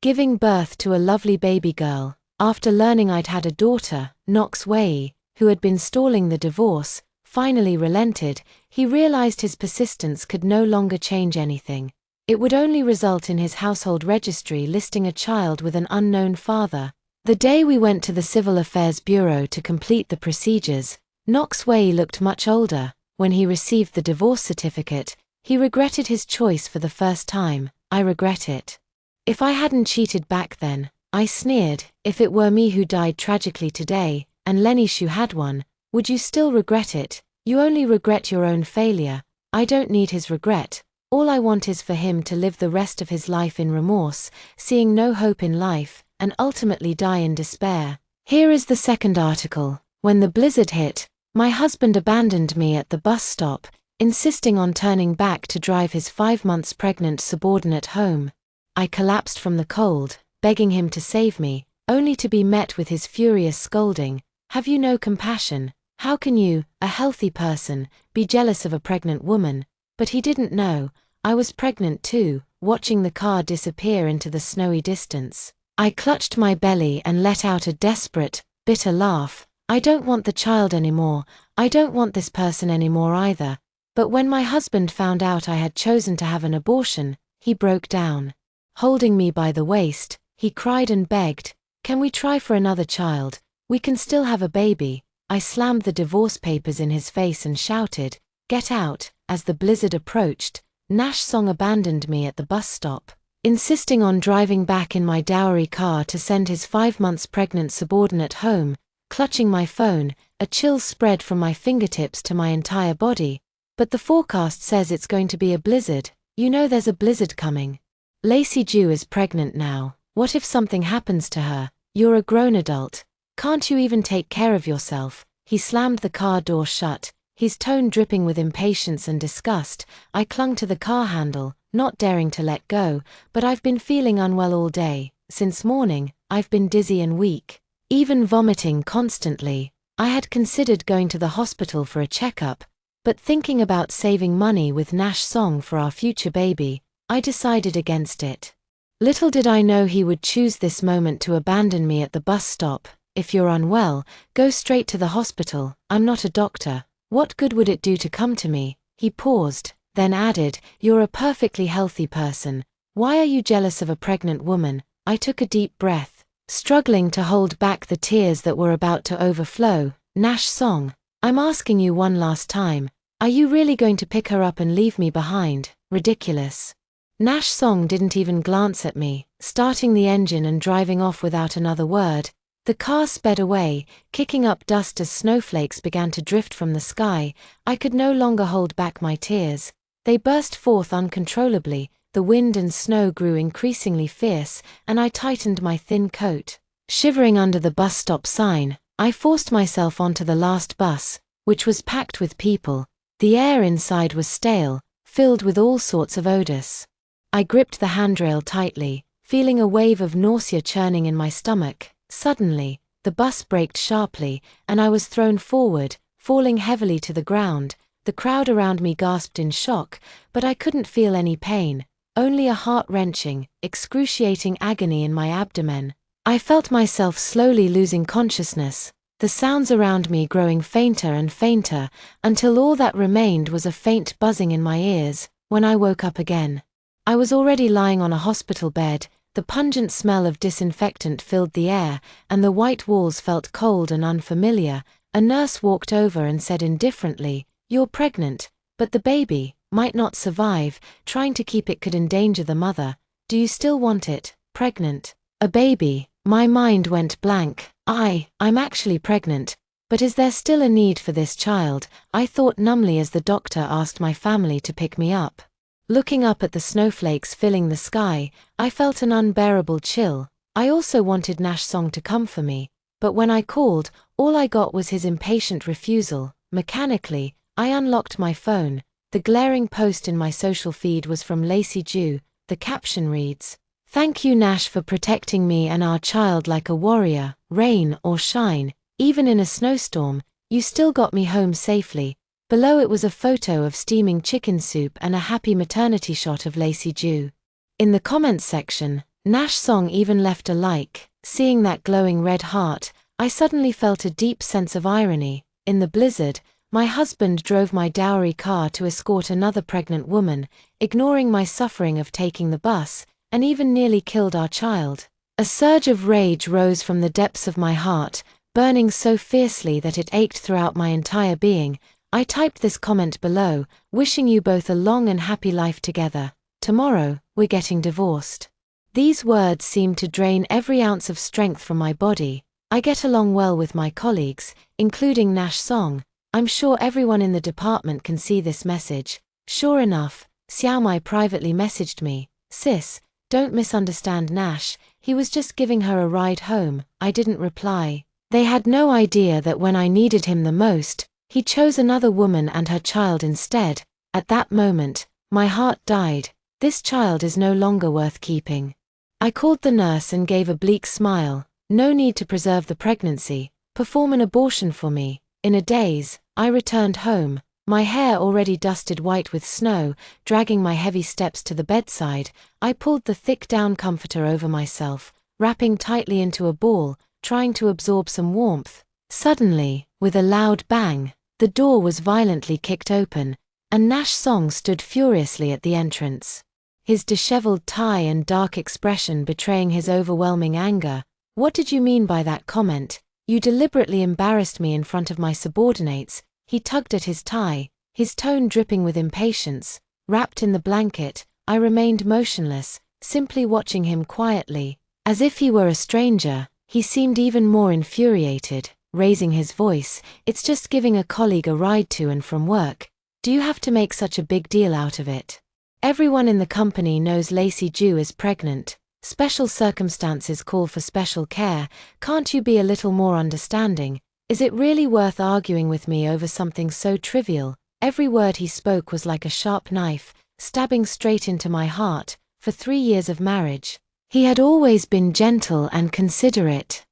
giving birth to a lovely baby girl. After learning I'd had a daughter, Knox Wei, who had been stalling the divorce, finally relented. He realized his persistence could no longer change anything. It would only result in his household registry listing a child with an unknown father. The day we went to the Civil Affairs Bureau to complete the procedures, Knox Wei looked much older. When he received the divorce certificate, he regretted his choice for the first time. I regret it. If I hadn't cheated back then, I sneered, if it were me who died tragically today, and Lenny Shu had one, would you still regret it? You only regret your own failure. I don't need his regret. All I want is for him to live the rest of his life in remorse, seeing no hope in life, and ultimately die in despair. Here is the second article. When the blizzard hit, my husband abandoned me at the bus stop, insisting on turning back to drive his 5 months pregnant subordinate home. I collapsed from the cold, begging him to save me, only to be met with his furious scolding. Have you no compassion? How can you, a healthy person, be jealous of a pregnant woman? But he didn't know, I was pregnant too. Watching the car disappear into the snowy distance, I clutched my belly and let out a desperate, bitter laugh. I don't want the child anymore. I don't want this person anymore either. But when my husband found out I had chosen to have an abortion, he broke down. Holding me by the waist, he cried and begged, "Can we try for another child? We can still have a baby." I slammed the divorce papers in his face and shouted, "Get out!" As the blizzard approached, Nash Song abandoned me at the bus stop, insisting on driving back in my dowry car to send his 5 months pregnant subordinate home. Clutching my phone, a chill spread from my fingertips to my entire body. But the forecast says it's going to be a blizzard. You know there's a blizzard coming. Lacey Jew is pregnant now. What if something happens to her? You're a grown adult. Can't you even take care of yourself? He slammed the car door shut, his tone dripping with impatience and disgust. I clung to the car handle, not daring to let go, but I've been feeling unwell all day. Since morning, I've been dizzy and weak, even vomiting constantly. I had considered going to the hospital for a checkup, but thinking about saving money with Nash Song for our future baby, I decided against it. Little did I know he would choose this moment to abandon me at the bus stop. If you're unwell, go straight to the hospital. I'm not a doctor. What good would it do to come to me? He paused, then added, "You're a perfectly healthy person. Why are you jealous of a pregnant woman?" I took a deep breath, struggling to hold back the tears that were about to overflow. Nash Song, I'm asking you one last time. Are you really going to pick her up and leave me behind? Ridiculous. Nash Song didn't even glance at me, starting the engine and driving off without another word. The car sped away, kicking up dust as snowflakes began to drift from the sky. I could no longer hold back my tears. They burst forth uncontrollably. The wind and snow grew increasingly fierce, and I tightened my thin coat. Shivering under the bus stop sign, I forced myself onto the last bus, which was packed with people. The air inside was stale, filled with all sorts of odors. I gripped the handrail tightly, feeling a wave of nausea churning in my stomach. Suddenly, the bus braked sharply, and I was thrown forward, falling heavily to the ground. The crowd around me gasped in shock, but I couldn't feel any pain, only a heart-wrenching, excruciating agony in my abdomen. I felt myself slowly losing consciousness, the sounds around me growing fainter and fainter, until all that remained was a faint buzzing in my ears. When I woke up again, I was already lying on a hospital bed. The pungent smell of disinfectant filled the air, and the white walls felt cold and unfamiliar. A nurse walked over and said indifferently, "You're pregnant, but the baby might not survive. Trying to keep it could endanger the mother. Do you still want it? Pregnant? A baby?" My mind went blank. I'm actually pregnant. But is there still a need for this child? I thought numbly as the doctor asked my family to pick me up. Looking up at the snowflakes filling the sky, I felt an unbearable chill. I also wanted Nash Song to come for me, but when I called, all I got was his impatient refusal. Mechanically, I unlocked my phone. The glaring post in my social feed was from Lacey Jew. The caption reads, "Thank you Nash for protecting me and our child like a warrior. Rain or shine, even in a snowstorm, you still got me home safely." Below it was a photo of steaming chicken soup and a happy maternity shot of Lacey Jew. In the comments section, Nash Song even left a like. Seeing that glowing red heart, I suddenly felt a deep sense of irony. In the blizzard, my husband drove my dowry car to escort another pregnant woman, ignoring my suffering of taking the bus, and even nearly killed our child. A surge of rage rose from the depths of my heart, burning so fiercely that it ached throughout my entire being. I typed this comment below, wishing you both a long and happy life together. Tomorrow, we're getting divorced. These words seemed to drain every ounce of strength from my body. I get along well with my colleagues, including Nash Song. I'm sure everyone in the department can see this message. Sure enough, Xiaomai privately messaged me, "Sis, don't misunderstand Nash, he was just giving her a ride home." I didn't reply. They had no idea that when I needed him the most, he chose another woman and her child instead. At that moment, my heart died. This child is no longer worth keeping. I called the nurse and gave a bleak smile. No need to preserve the pregnancy. Perform an abortion for me. In a daze, I returned home, my hair already dusted white with snow, dragging my heavy steps to the bedside. I pulled the thick down comforter over myself, wrapping tightly into a ball, trying to absorb some warmth. Suddenly, with a loud bang, the door was violently kicked open, and Nash Song stood furiously at the entrance, his disheveled tie and dark expression betraying his overwhelming anger. "What did you mean by that comment? You deliberately embarrassed me in front of my subordinates." He tugged at his tie, his tone dripping with impatience. Wrapped in the blanket, I remained motionless, simply watching him quietly. As if he were a stranger, he seemed even more infuriated, raising his voice, "It's just giving a colleague a ride to and from work. Do you have to make such a big deal out of it? Everyone in the company knows Lacey Jew is pregnant. Special circumstances call for special care. Can't you be a little more understanding? Is it really worth arguing with me over something so trivial?" Every word he spoke was like a sharp knife, stabbing straight into my heart. For 3 years of marriage, he had always been gentle and considerate,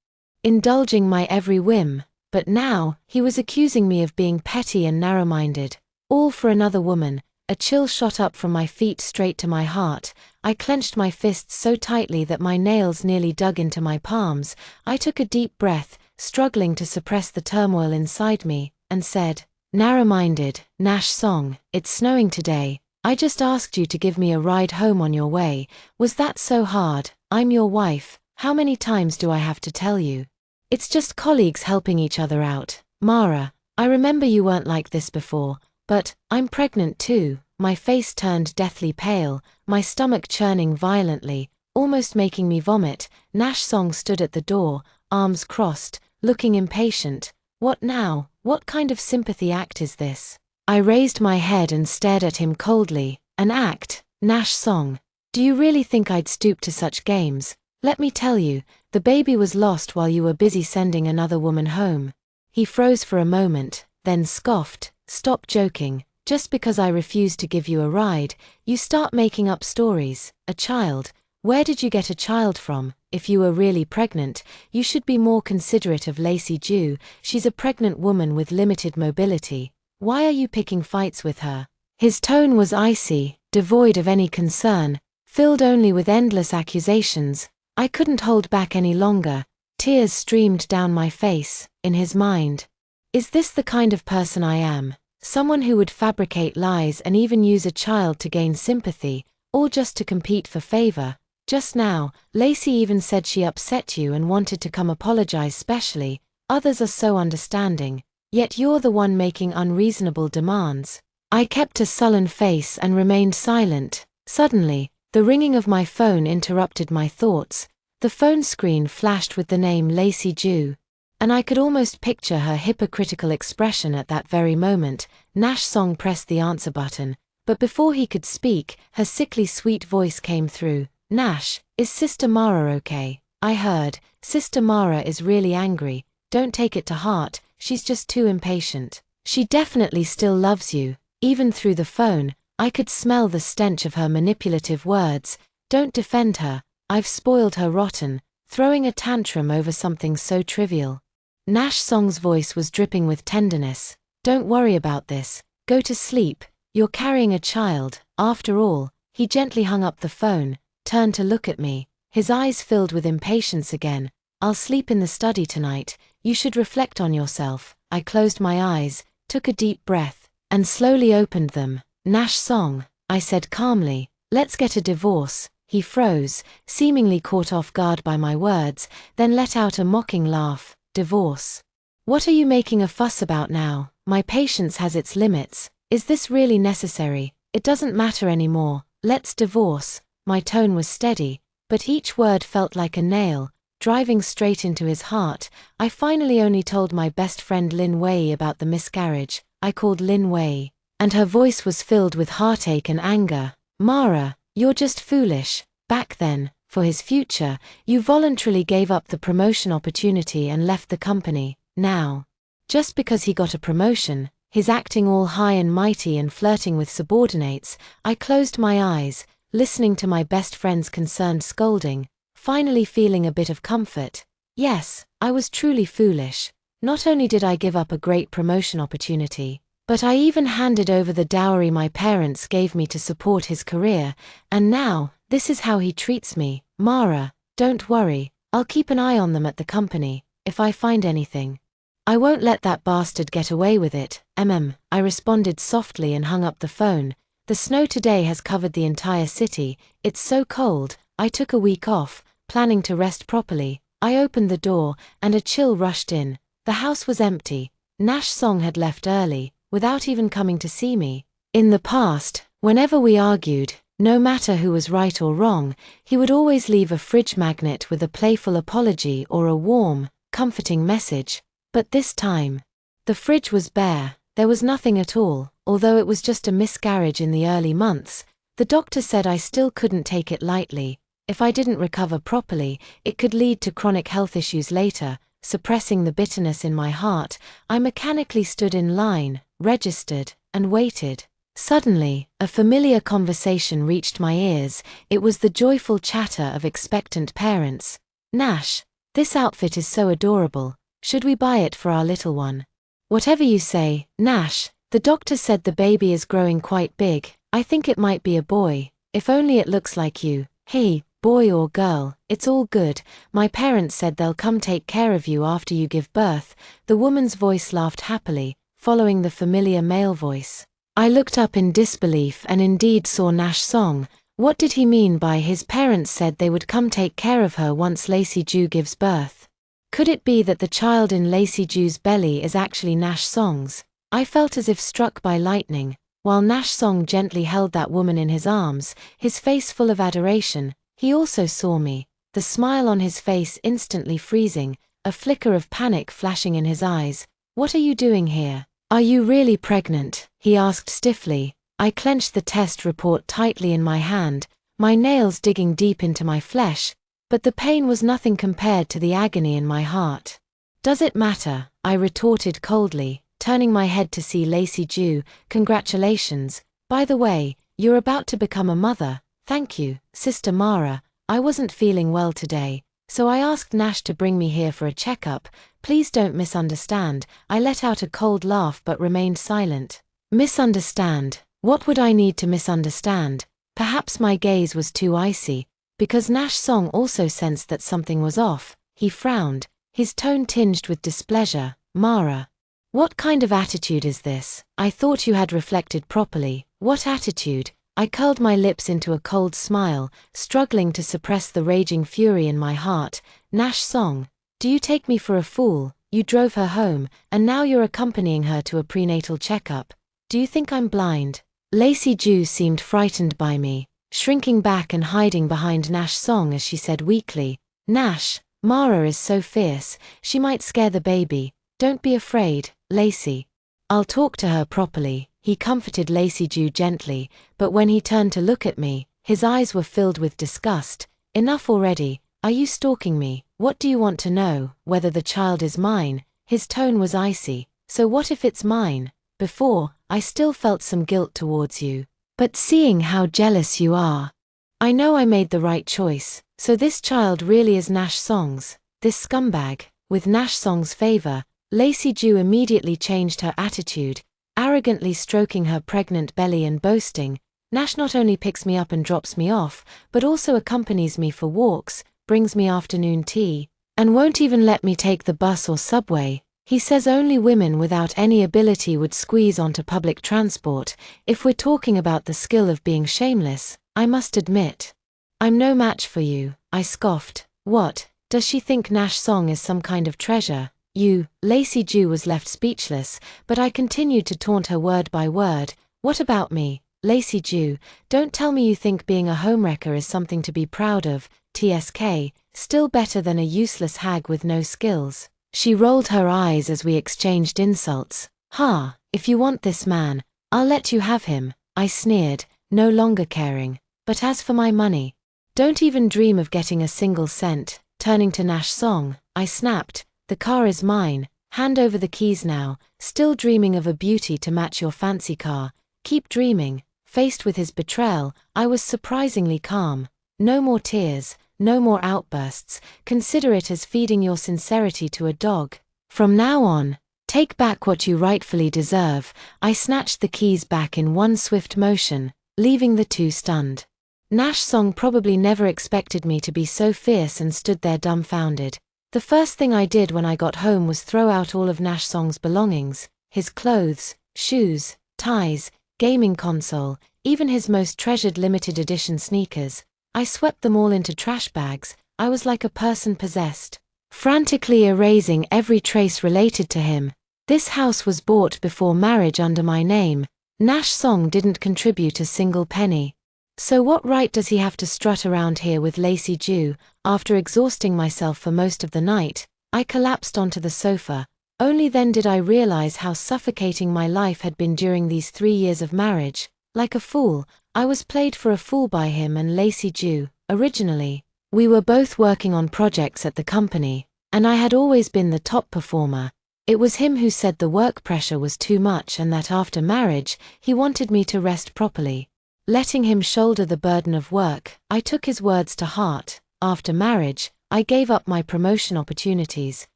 indulging my every whim, but now, he was accusing me of being petty and narrow-minded, all for another woman. A chill shot up from my feet straight to my heart. I clenched my fists so tightly that my nails nearly dug into my palms. I took a deep breath, struggling to suppress the turmoil inside me, and said, "Narrow-minded, Nash Song, it's snowing today. I just asked you to give me a ride home on your way. Was that so hard? I'm your wife. How many times do I have to tell you? It's just colleagues helping each other out. Mara, I remember you weren't like this before, but I'm pregnant too." My face turned deathly pale, my stomach churning violently, almost making me vomit. Nash Song stood at the door, arms crossed, looking impatient. "What now? What kind of sympathy act is this?" I raised my head and stared at him coldly. "An act? Nash Song? Do you really think I'd stoop to such games? Let me tell you, the baby was lost while you were busy sending another woman home." He froze for a moment, then scoffed, "Stop joking. Just because I refuse to give you a ride, you start making up stories. A child? Where did you get a child from? if you were really pregnant, you should be more considerate of Lacey Jew. She's a pregnant woman with limited mobility. Why are you picking fights with her?" His tone was icy, devoid of any concern, filled only with endless accusations. I couldn't hold back any longer. Tears streamed down my face. In his mind, is this the kind of person I am? Someone who would fabricate lies and even use a child to gain sympathy, all just to compete for favor? Just now, Lacey even said she upset you and wanted to come apologize specially. Others are so understanding, yet you're the one making unreasonable demands. I kept a sullen face and remained silent. Suddenly, the ringing of my phone interrupted my thoughts. The phone screen flashed with the name Lacey Jew, and I could almost picture her hypocritical expression at that very moment. Nash Song pressed the answer button, but before he could speak, her sickly sweet voice came through. "Nash, is Sister Mara okay?" I heard. "Sister Mara is really angry. Don't take it to heart, she's just too impatient. She definitely still loves you." Even through the phone, I could smell the stench of her manipulative words. "Don't defend her. I've spoiled her rotten, throwing a tantrum over something so trivial." Nash Song's voice was dripping with tenderness. "Don't worry about this. Go to sleep. You're carrying a child, after all." He gently hung up the phone, turned to look at me, his eyes filled with impatience again. "I'll sleep in the study tonight. You should reflect on yourself." I closed my eyes, took a deep breath, and slowly opened them. "Nash Song," I said calmly, "let's get a divorce." He froze, seemingly caught off guard by my words, then let out a mocking laugh. "Divorce? What are you making a fuss about now? My patience has its limits. Is this really necessary? It doesn't matter anymore. Let's divorce." My tone was steady, but each word felt like a nail, driving straight into his heart. I finally only told my best friend Lin Wei about the miscarriage. I called Lin Wei, and her voice was filled with heartache and anger. "Mara, you're just foolish. Back then, for his future, you voluntarily gave up the promotion opportunity and left the company. Now, just because he got a promotion, he's acting all high and mighty and flirting with subordinates." I closed my eyes, listening to my best friend's concerned scolding, finally feeling a bit of comfort. Yes, I was truly foolish. Not only did I give up a great promotion opportunity, but I even handed over the dowry my parents gave me to support his career, and now, this is how he treats me. "Mara, don't worry, I'll keep an eye on them at the company. If I find anything, I won't let that bastard get away with it." I responded softly and hung up the phone. "The snow today has covered the entire city. It's so cold. I took a week off, planning to rest properly." I opened the door, and a chill rushed in. The house was empty. Nash Song had left early, without even coming to see me. In the past, whenever we argued, no matter who was right or wrong, he would always leave a fridge magnet with a playful apology or a warm, comforting message. But this time, the fridge was bare. There was nothing at all. Although it was just a miscarriage in the early months, the doctor said I still couldn't take it lightly. If I didn't recover properly, it could lead to chronic health issues later. Suppressing the bitterness in my heart, I mechanically stood in line, registered, and waited. Suddenly, a familiar conversation reached my ears. It was the joyful chatter of expectant parents. "Nash, this outfit is so adorable. Should we buy it for our little one?" "Whatever you say, Nash. The doctor said the baby is growing quite big. I think it might be a boy. If only it looks like you." "Hey, boy or girl, it's all good. My parents said they'll come take care of you after you give birth." The woman's voice laughed happily, following the familiar male voice. I looked up in disbelief and indeed saw Nash Song. What did he mean by his parents said they would come take care of her once Lacey Jew gives birth? Could it be that the child in Lacey Jew's belly is actually Nash Song's? I felt as if struck by lightning. While Nash Song gently held that woman in his arms, his face full of adoration, he also saw me, the smile on his face instantly freezing, a flicker of panic flashing in his eyes. "What are you doing here? Are you really pregnant?" he asked stiffly. I clenched the test report tightly in my hand, my nails digging deep into my flesh, but the pain was nothing compared to the agony in my heart. "Does it matter?" I retorted coldly, turning my head to see Lacey Jew. "Congratulations. By the way, you're about to become a mother." "Thank you, Sister Mara. I wasn't feeling well today." So I asked Nash to bring me here for a checkup. Please don't misunderstand. I let out a cold laugh but remained silent. Misunderstand? What would I need to misunderstand? Perhaps my gaze was too icy. Because Nash Song also sensed that something was off, he frowned, his tone tinged with displeasure. Mara. What kind of attitude is this? I thought you had reflected properly. What attitude? I curled my lips into a cold smile, struggling to suppress the raging fury in my heart. Nash Song. Do you take me for a fool? You drove her home, and now you're accompanying her to a prenatal checkup. Do you think I'm blind? Lacey Jew seemed frightened by me, shrinking back and hiding behind Nash Song as she said weakly, Nash, Mara is so fierce, she might scare the baby. Don't be afraid, Lacey. I'll talk to her properly. He comforted Lacey Jew gently, but when he turned to look at me, his eyes were filled with disgust. Enough already. Are you stalking me? What do you want to know? Whether the child is mine? His tone was icy. So what if it's mine? Before, I still felt some guilt towards you. But seeing how jealous you are, I know I made the right choice. So this child really is Nash Song's. This scumbag. With Nash Song's favor, Lacey Jew immediately changed her attitude, arrogantly stroking her pregnant belly and boasting, Nash not only picks me up and drops me off, but also accompanies me for walks, brings me afternoon tea, and won't even let me take the bus or subway. He says only women without any ability would squeeze onto public transport. If we're talking about the skill of being shameless, I must admit, I'm no match for you, I scoffed. What, does she think Nash Song is some kind of treasure? You, Lacey Jew was left speechless, but I continued to taunt her word by word. What about me, Lacey Jew? Don't tell me you think being a homewrecker is something to be proud of. TSK, still better than a useless hag with no skills. She rolled her eyes as we exchanged insults. Ha, if you want this man, I'll let you have him, I sneered, no longer caring. But as for my money, don't even dream of getting a single cent. Turning to Nash Song, I snapped, the car is mine, hand over the keys now. Still dreaming of a beauty to match your fancy car? Keep dreaming. Faced with his betrayal, I was surprisingly calm. No more tears, no more outbursts. Consider it as feeding your sincerity to a dog. From now on, take back what you rightfully deserve. I snatched the keys back in one swift motion, leaving the two stunned. Nash Song probably never expected me to be so fierce and stood there dumbfounded. The first thing I did when I got home was throw out all of Nash Song's belongings, his clothes, shoes, ties, gaming console, even his most treasured limited edition sneakers. I swept them all into trash bags. I was like a person possessed, frantically erasing every trace related to him. This house was bought before marriage under my name. Nash Song didn't contribute a single penny. So what right does he have to strut around here with Lacey Jew? After exhausting myself for most of the night, I collapsed onto the sofa. Only then did I realize how suffocating my life had been during these 3 years of marriage. Like a fool, I was played for a fool by him and Lacey Jew. Originally, we were both working on projects at the company, and I had always been the top performer. It was him who said the work pressure was too much and that after marriage, he wanted me to rest properly. Letting him shoulder the burden of work, I took his words to heart. After marriage, I gave up my promotion opportunities,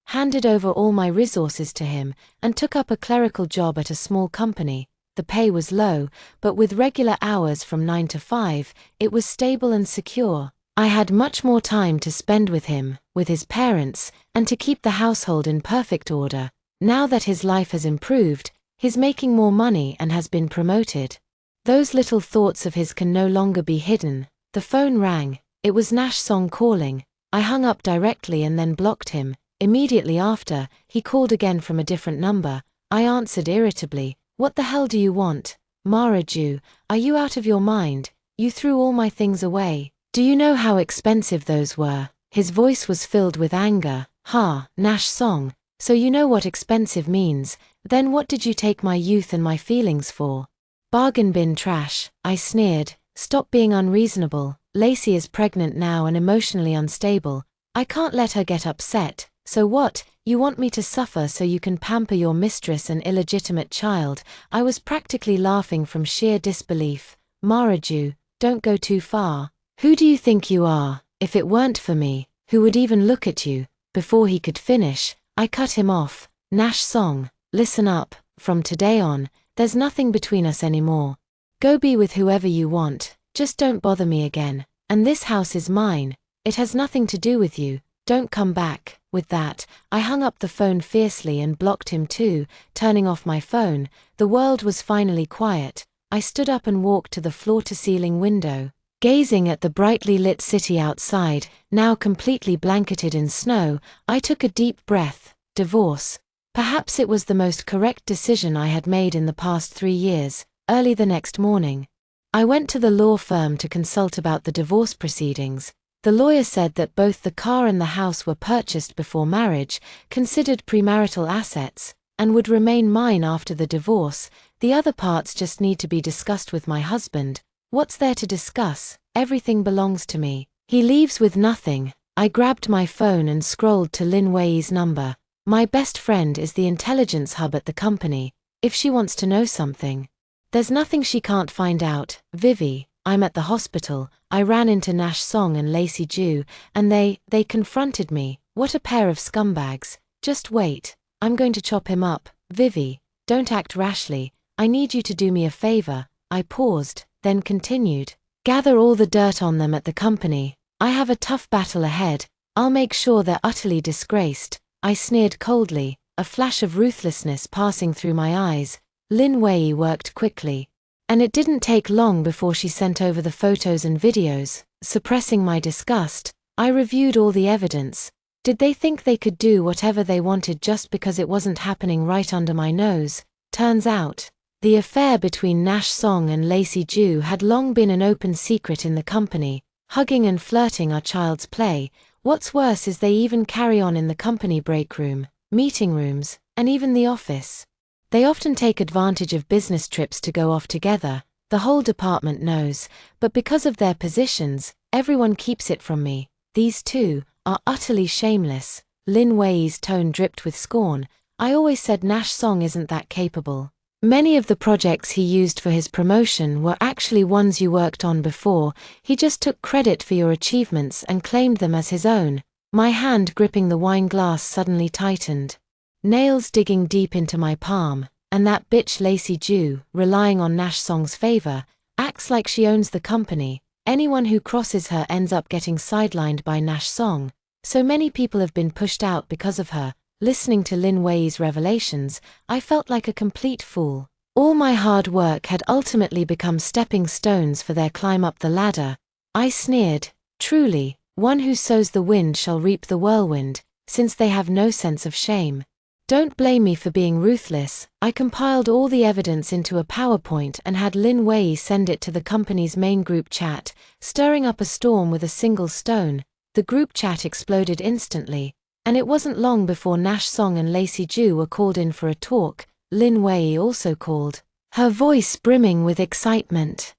handed over all my resources to him, and took up a clerical job at a small company. The pay was low, but with regular hours from 9 to 5, it was stable and secure. I had much more time to spend with him, with his parents, and to keep the household in perfect order. Now that his life has improved, he's making more money and has been promoted. Those little thoughts of his can no longer be hidden. The phone rang. It was Nash Song calling. I hung up directly and then blocked him. Immediately after, he called again from a different number. I answered irritably. What the hell do you want? Mara Jew, are you out of your mind? You threw all my things away. Do you know how expensive those were? His voice was filled with anger. Ha, Nash Song. So you know what expensive means. Then what did you take my youth and my feelings for? Bargain bin trash, I sneered. Stop being unreasonable. Lacey is pregnant now and emotionally unstable. I can't let her get upset. So what, you want me to suffer so you can pamper your mistress and illegitimate child? I was practically laughing from sheer disbelief. Mara Jew, don't go too far. Who do you think you are? If it weren't for me, Who would even look at you?" Before he could finish, I cut him off. "Nash Song, listen up. From today on, there's nothing between us anymore. Go be with whoever you want, just don't bother me again. And this house is mine. It has nothing to do with you. Don't come back." With that, I hung up the phone fiercely and blocked him too, turning off my phone. The world was finally quiet. I stood up and walked to the floor-to-ceiling window. Gazing at the brightly lit city outside, now completely blanketed in snow, I took a deep breath. Divorce. Perhaps it was the most correct decision I had made in the past 3 years. Early the next morning, I went to the law firm to consult about the divorce proceedings. The lawyer said that both the car and the house were purchased before marriage, considered premarital assets, and would remain mine after the divorce. The other parts just need to be discussed with my husband. What's there to discuss? Everything belongs to me. He leaves with nothing. I grabbed my phone and scrolled to Lin Wei's number. My best friend is the intelligence hub at the company. If she wants to know something, there's nothing she can't find out. Vivi, I'm at the hospital. I ran into Nash Song and Lacey Jew, and they confronted me. What a pair of scumbags. Just wait. I'm going to chop him up. Vivi, don't act rashly. I need you to do me a favor. I paused, then continued. Gather all the dirt on them at the company. I have a tough battle ahead. I'll make sure they're utterly disgraced. I sneered coldly, a flash of ruthlessness passing through my eyes. Lin Wei worked quickly. And it didn't take long before she sent over the photos and videos. Suppressing my disgust, I reviewed all the evidence. Did they think they could do whatever they wanted just because it wasn't happening right under my nose? Turns out, the affair between Nash Song and Lacey Jew had long been an open secret in the company. Hugging and flirting are child's play. What's worse is they even carry on in the company break room, meeting rooms, and even the office. They often take advantage of business trips to go off together. The whole department knows, but because of their positions, everyone keeps it from me. These two are utterly shameless. Lin Wei's tone dripped with scorn. I always said Nash Song isn't that capable. Many of the projects he used for his promotion were actually ones you worked on before. He just took credit for your achievements and claimed them as his own. My hand gripping the wine glass suddenly tightened, nails digging deep into my palm. And that bitch Lacey Jew, relying on Nash Song's favor, acts like she owns the company. Anyone who crosses her ends up getting sidelined by Nash Song. So many people have been pushed out because of her. Listening to Lin Wei's revelations, I felt like a complete fool. All my hard work had ultimately become stepping stones for their climb up the ladder. I sneered. Truly, one who sows the wind shall reap the whirlwind, since they have no sense of shame. Don't blame me for being ruthless. I compiled all the evidence into a PowerPoint and had Lin Wei send it to the company's main group chat, stirring up a storm with a single stone. The group chat exploded instantly. And it wasn't long before Nash Song and Lacey Jew were called in for a talk. Lin Wei also called, her voice brimming with excitement.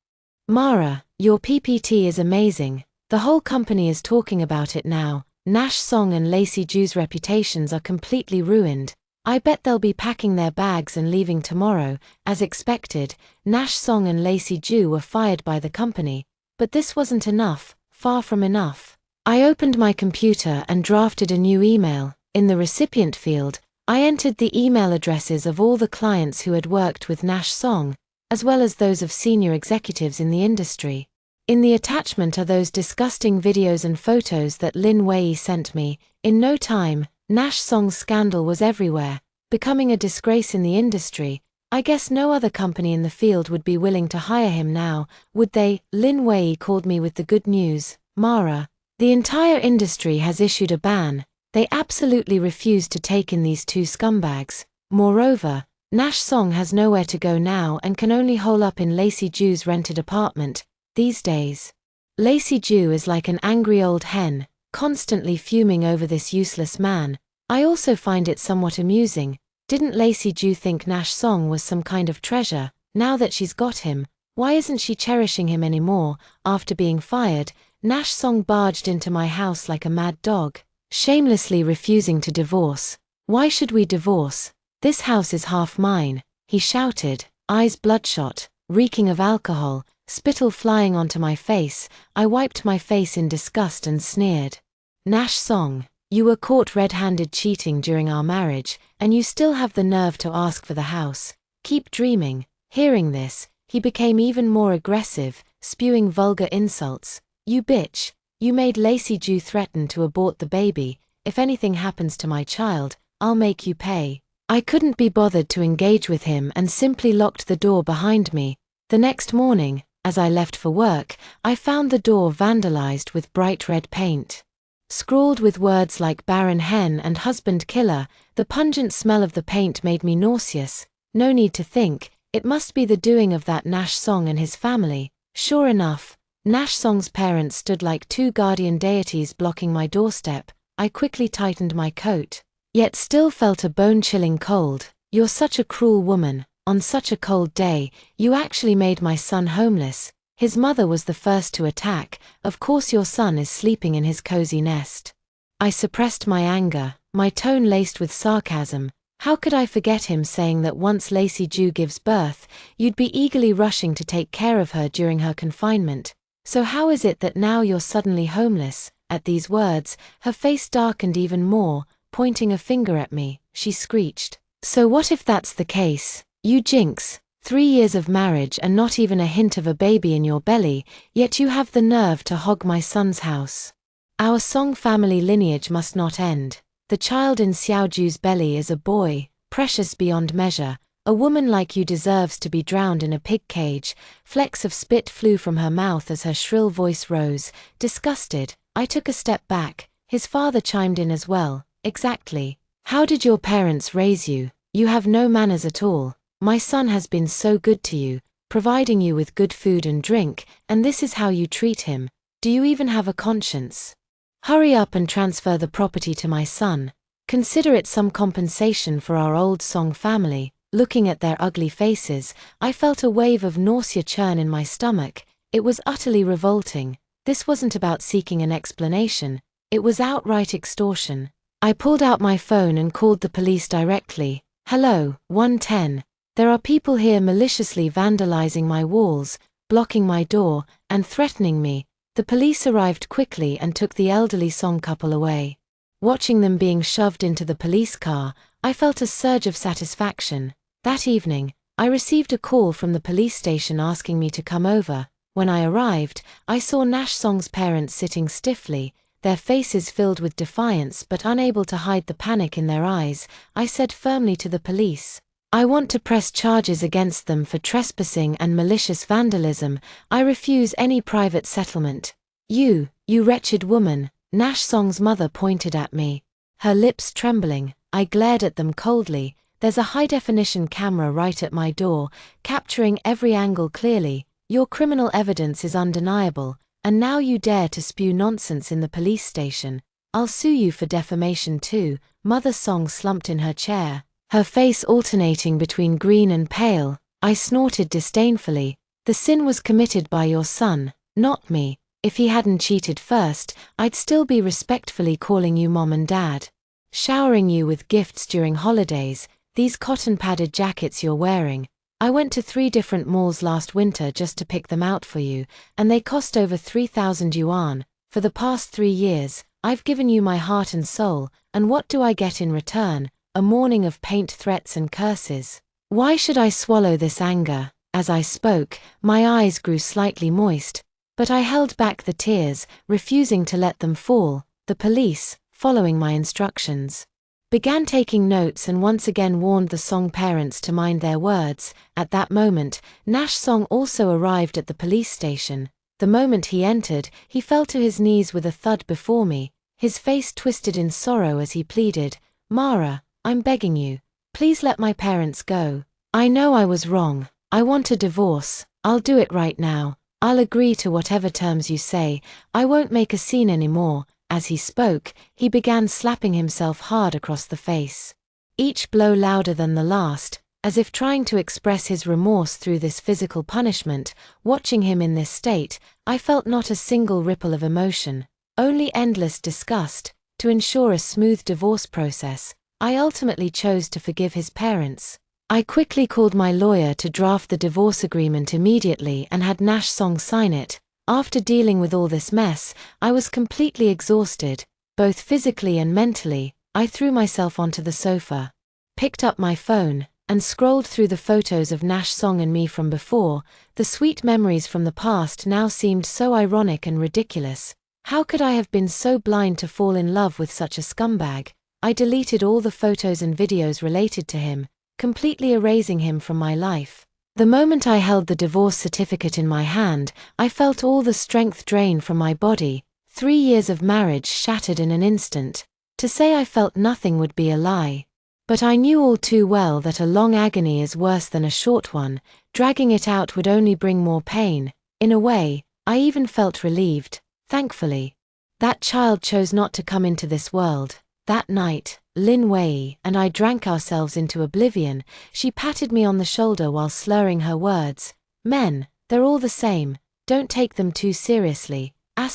Mara, your PPT is amazing. The whole company is talking about it now. Nash Song and Lacey Jew's reputations are completely ruined. I bet they'll be packing their bags and leaving tomorrow. As expected, Nash Song and Lacey Jew were fired by the company. But this wasn't enough, far from enough. I opened my computer and drafted a new email. In the recipient field, I entered the email addresses of all the clients who had worked with Nash Song, as well as those of senior executives in the industry. In the attachment are those disgusting videos and photos that Lin Wei sent me. In no time, Nash Song's scandal was everywhere, becoming a disgrace in the industry. I guess no other company in the field would be willing to hire him now, would they? Lin Wei called me with the good news. Mara, the entire industry has issued a ban. They absolutely refuse to take in these two scumbags. Moreover, Nash Song has nowhere to go now and can only hole up in Lacey Jew's rented apartment. These days, Lacey Jew is like an angry old hen, constantly fuming over this useless man. I also find it somewhat amusing. Didn't Lacey Jew think Nash Song was some kind of treasure? Now that she's got him, why isn't she cherishing him anymore? After being fired, Nash Song barged into my house like a mad dog, shamelessly refusing to divorce. Why should we divorce? This house is half mine, he shouted, eyes bloodshot, reeking of alcohol, spittle flying onto my face. I wiped my face in disgust and sneered. Nash Song, you were caught red-handed cheating during our marriage, and you still have the nerve to ask for the house. Keep dreaming. Hearing this, he became even more aggressive, spewing vulgar insults. You bitch. You made Lacey Jew threaten to abort the baby. If anything happens to my child, I'll make you pay. I couldn't be bothered to engage with him and simply locked the door behind me. The next morning, as I left for work, I found the door vandalized with bright red paint. Scrawled with words like barren hen and husband killer, the pungent smell of the paint made me nauseous. No need to think, it must be the doing of that Nash Song and his family. Sure enough, Nash Song's parents stood like two guardian deities blocking my doorstep. I quickly tightened my coat, yet still felt a bone-chilling cold. You're such a cruel woman. On such a cold day, you actually made my son homeless. His mother was the first to attack. Of course your son is sleeping in his cozy nest. I suppressed my anger, my tone laced with sarcasm. How could I forget him saying that once Lacey Jew gives birth, you'd be eagerly rushing to take care of her during her confinement. So how is it that now you're suddenly homeless? At these words, her face darkened even more. Pointing a finger at me, she screeched, "So what if that's the case? You jinx, 3 years of marriage and not even a hint of a baby in your belly, yet you have the nerve to hog my son's house. Our Song family lineage must not end. The child in Xiaoju's belly is a boy, precious beyond measure. A woman like you deserves to be drowned in a pig cage." Flecks of spit flew from her mouth as her shrill voice rose. Disgusted, I took a step back. His father chimed in as well. "Exactly. How did your parents raise you? You have no manners at all. My son has been so good to you, providing you with good food and drink, and this is how you treat him. Do you even have a conscience? Hurry up and transfer the property to my son. Consider it some compensation for our old Song family." Looking at their ugly faces, I felt a wave of nausea churn in my stomach. It was utterly revolting. This wasn't about seeking an explanation. It was outright extortion. I pulled out my phone and called the police directly. "Hello, 110. There are people here maliciously vandalizing my walls, blocking my door, and threatening me." The police arrived quickly and took the elderly Song couple away. Watching them being shoved into the police car, I felt a surge of satisfaction. That evening, I received a call from the police station asking me to come over. When I arrived, I saw Nash Song's parents sitting stiffly, their faces filled with defiance but unable to hide the panic in their eyes. I said firmly to the police, "I want to press charges against them for trespassing and malicious vandalism. I refuse any private settlement." You wretched woman," Nash Song's mother pointed at me. Her lips trembling, I glared at them coldly. There's a high-definition camera right at my door, capturing every angle clearly. Your criminal evidence is undeniable, and now you dare to spew nonsense in the police station. I'll sue you for defamation too. Mother Song slumped in her chair, her face alternating between green and pale. I snorted disdainfully. "The sin was committed by your son, not me. If he hadn't cheated first, I'd still be respectfully calling you mom and dad. Showering you with gifts during holidays, these cotton-padded jackets you're wearing. I went to 3 different malls last winter just to pick them out for you, and they cost over 3,000 yuan. For the past 3 years, I've given you my heart and soul, and what do I get in return? A morning of paint threats and curses. Why should I swallow this anger?" As I spoke, my eyes grew slightly moist, but I held back the tears, refusing to let them fall. The police, following my instructions, began taking notes and once again warned the Song parents to mind their words. At that moment, Nash Song also arrived at the police station. The moment he entered, he fell to his knees with a thud before me, his face twisted in sorrow as he pleaded, "Mara, I'm begging you, please let my parents go. I know I was wrong. I want a divorce. I'll do it right now. I'll agree to whatever terms you say. I won't make a scene anymore." As he spoke, he began slapping himself hard across the face, each blow louder than the last, as if trying to express his remorse through this physical punishment. Watching him in this state, I felt not a single ripple of emotion, only endless disgust. To ensure a smooth divorce process, I ultimately chose to forgive his parents. I quickly called my lawyer to draft the divorce agreement immediately and had Nash Song sign it. After dealing with all this mess, I was completely exhausted. both physically and mentally. I threw myself onto the sofa, picked up my phone, and scrolled through the photos of Nash Song and me from before. The sweet memories from the past now seemed so ironic and ridiculous. How could I have been so blind to fall in love with such a scumbag? I deleted all the photos and videos related to him, completely erasing him from my life. The moment I held the divorce certificate in my hand, I felt all the strength drain from my body. 3 years of marriage shattered in an instant. To say I felt nothing would be a lie. But I knew all too well that a long agony is worse than a short one. Dragging it out would only bring more pain. In a way, I even felt relieved. Thankfully, that child chose not to come into this world. That night, Lin Wei and I drank ourselves into oblivion. She patted me on the shoulder while slurring her words. Men, they're all the same. Don't take them too seriously. ***.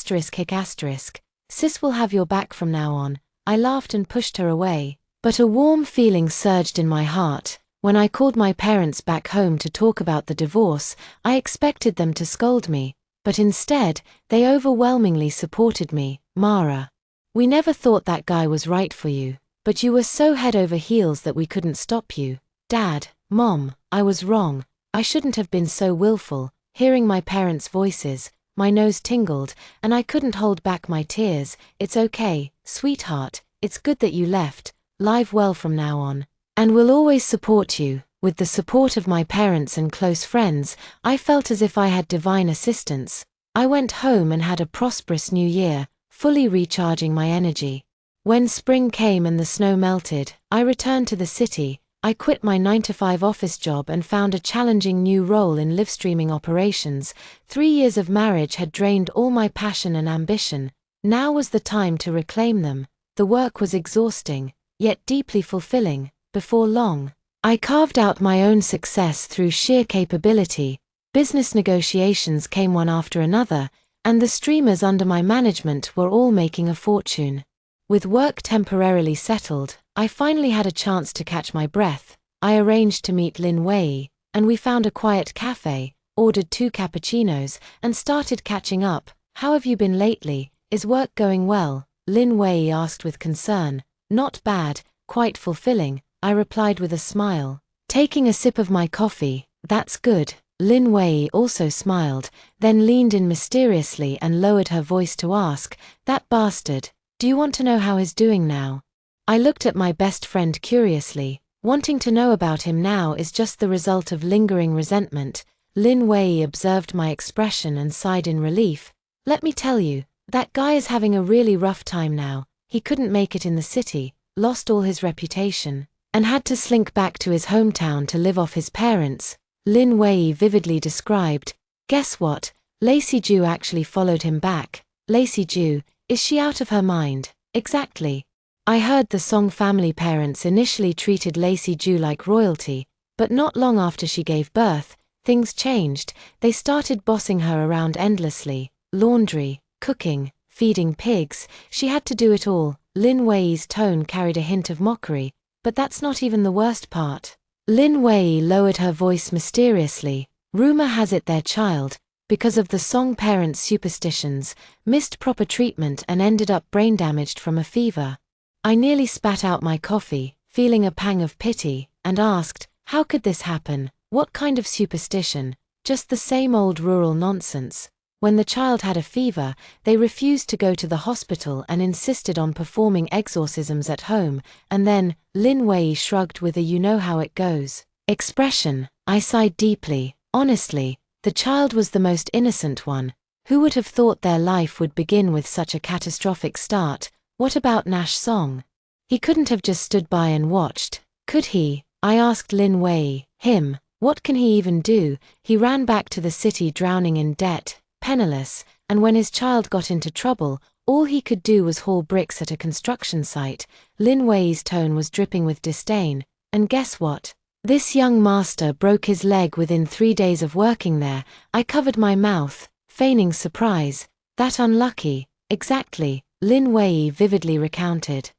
Sis will have your back from now on. I laughed and pushed her away. But a warm feeling surged in my heart. When I called my parents back home to talk about the divorce, I expected them to scold me. But instead, they overwhelmingly supported me. Mara, we never thought that guy was right for you, but you were so head over heels that we couldn't stop you. Dad, Mom, I was wrong. I shouldn't have been so willful. Hearing my parents' voices, my nose tingled, and I couldn't hold back my tears. It's okay, sweetheart, it's good that you left. Live well from now on. And we'll always support you. With the support of my parents and close friends, I felt as if I had divine assistance. I went home and had a prosperous new year, fully recharging my energy. When spring came and the snow melted, I returned to the city. I quit my 9-to-5 office job and found a challenging new role in live streaming operations. 3 years of marriage had drained all my passion and ambition. Now was the time to reclaim them. The work was exhausting, yet deeply fulfilling. Before long, I carved out my own success through sheer capability. Business negotiations came one after another, and the streamers under my management were all making a fortune. With work temporarily settled, I finally had a chance to catch my breath. I arranged to meet Lin Wei, and we found a quiet cafe, ordered 2 cappuccinos, and started catching up. How have you been lately? Is work going well? Lin Wei asked with concern. Not bad, quite fulfilling, I replied with a smile. Taking a sip of my coffee, that's good. Lin Wei also smiled, then leaned in mysteriously and lowered her voice to ask, that bastard, do you want to know how he's doing now? I looked at my best friend curiously. Wanting to know about him now is just the result of lingering resentment. Lin Wei observed my expression and sighed in relief. Let me tell you, that guy is having a really rough time now. He couldn't make it in the city, lost all his reputation, and had to slink back to his hometown to live off his parents. Lin Wei vividly described. Guess what? Lacey Ju actually followed him back. Lacey Ju, is she out of her mind? Exactly. I heard the Song family parents initially treated Lacey Ju like royalty, but not long after she gave birth, things changed. They started bossing her around endlessly. Laundry, cooking, feeding pigs, she had to do it all. Lin Wei's tone carried a hint of mockery, but that's not even the worst part. Lin Wei lowered her voice mysteriously. Rumor has it their child, because of the Song parents' superstitions, missed proper treatment and ended up brain damaged from a fever. I nearly spat out my coffee, feeling a pang of pity, and asked, how could this happen? What kind of superstition? Just the same old rural nonsense. When the child had a fever, they refused to go to the hospital and insisted on performing exorcisms at home, and then, Lin Wei shrugged with a you know how it goes expression. I sighed deeply. Honestly, the child was the most innocent one. Who would have thought their life would begin with such a catastrophic start? What about Nash Song? He couldn't have just stood by and watched, could he? I asked Lin Wei. Him, what can he even do? He ran back to the city drowning in debt, penniless, and when his child got into trouble, all he could do was haul bricks at a construction site. Lin Wei's tone was dripping with disdain. And guess what? This young master broke his leg within 3 days of working there. I covered my mouth, feigning surprise. That unlucky? Exactly, Lin Wei vividly recounted.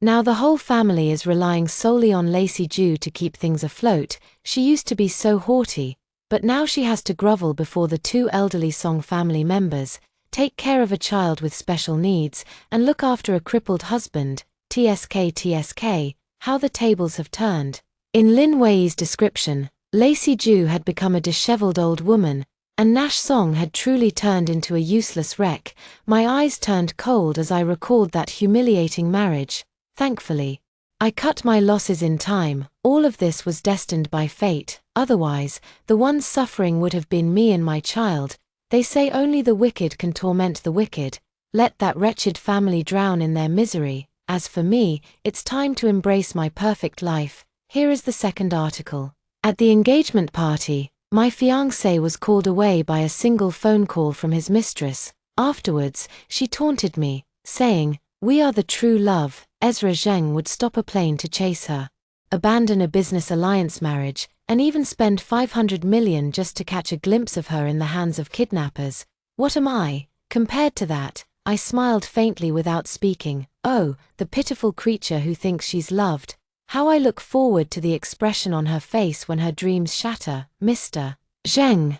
Now the whole family is relying solely on Lacey Ju to keep things afloat. She used to be so haughty, but now she has to grovel before the 2 elderly Song family members. take care of a child with special needs, and look after a crippled husband. TSK, how the tables have turned. In Lin Wei's description, Lacey Jew had become a disheveled old woman, and Nash Song had truly turned into a useless wreck. My eyes turned cold as I recalled that humiliating marriage. Thankfully, I cut my losses in time. All of this was destined by fate, otherwise, the ones suffering would have been me and my child. They say only the wicked can torment the wicked. Let that wretched family drown in their misery. As for me, it's time to embrace my perfect life. Here is the second article. At the engagement party, my fiancé was called away by a single phone call from his mistress. Afterwards, she taunted me, saying, "We are the true love." Ezra Zheng would stop a plane to chase her, abandon a business alliance marriage, and even spend 500 million just to catch a glimpse of her in the hands of kidnappers. What am I, compared to that? I smiled faintly without speaking. Oh, the pitiful creature who thinks she's loved. How I look forward to the expression on her face when her dreams shatter. Mr. Zheng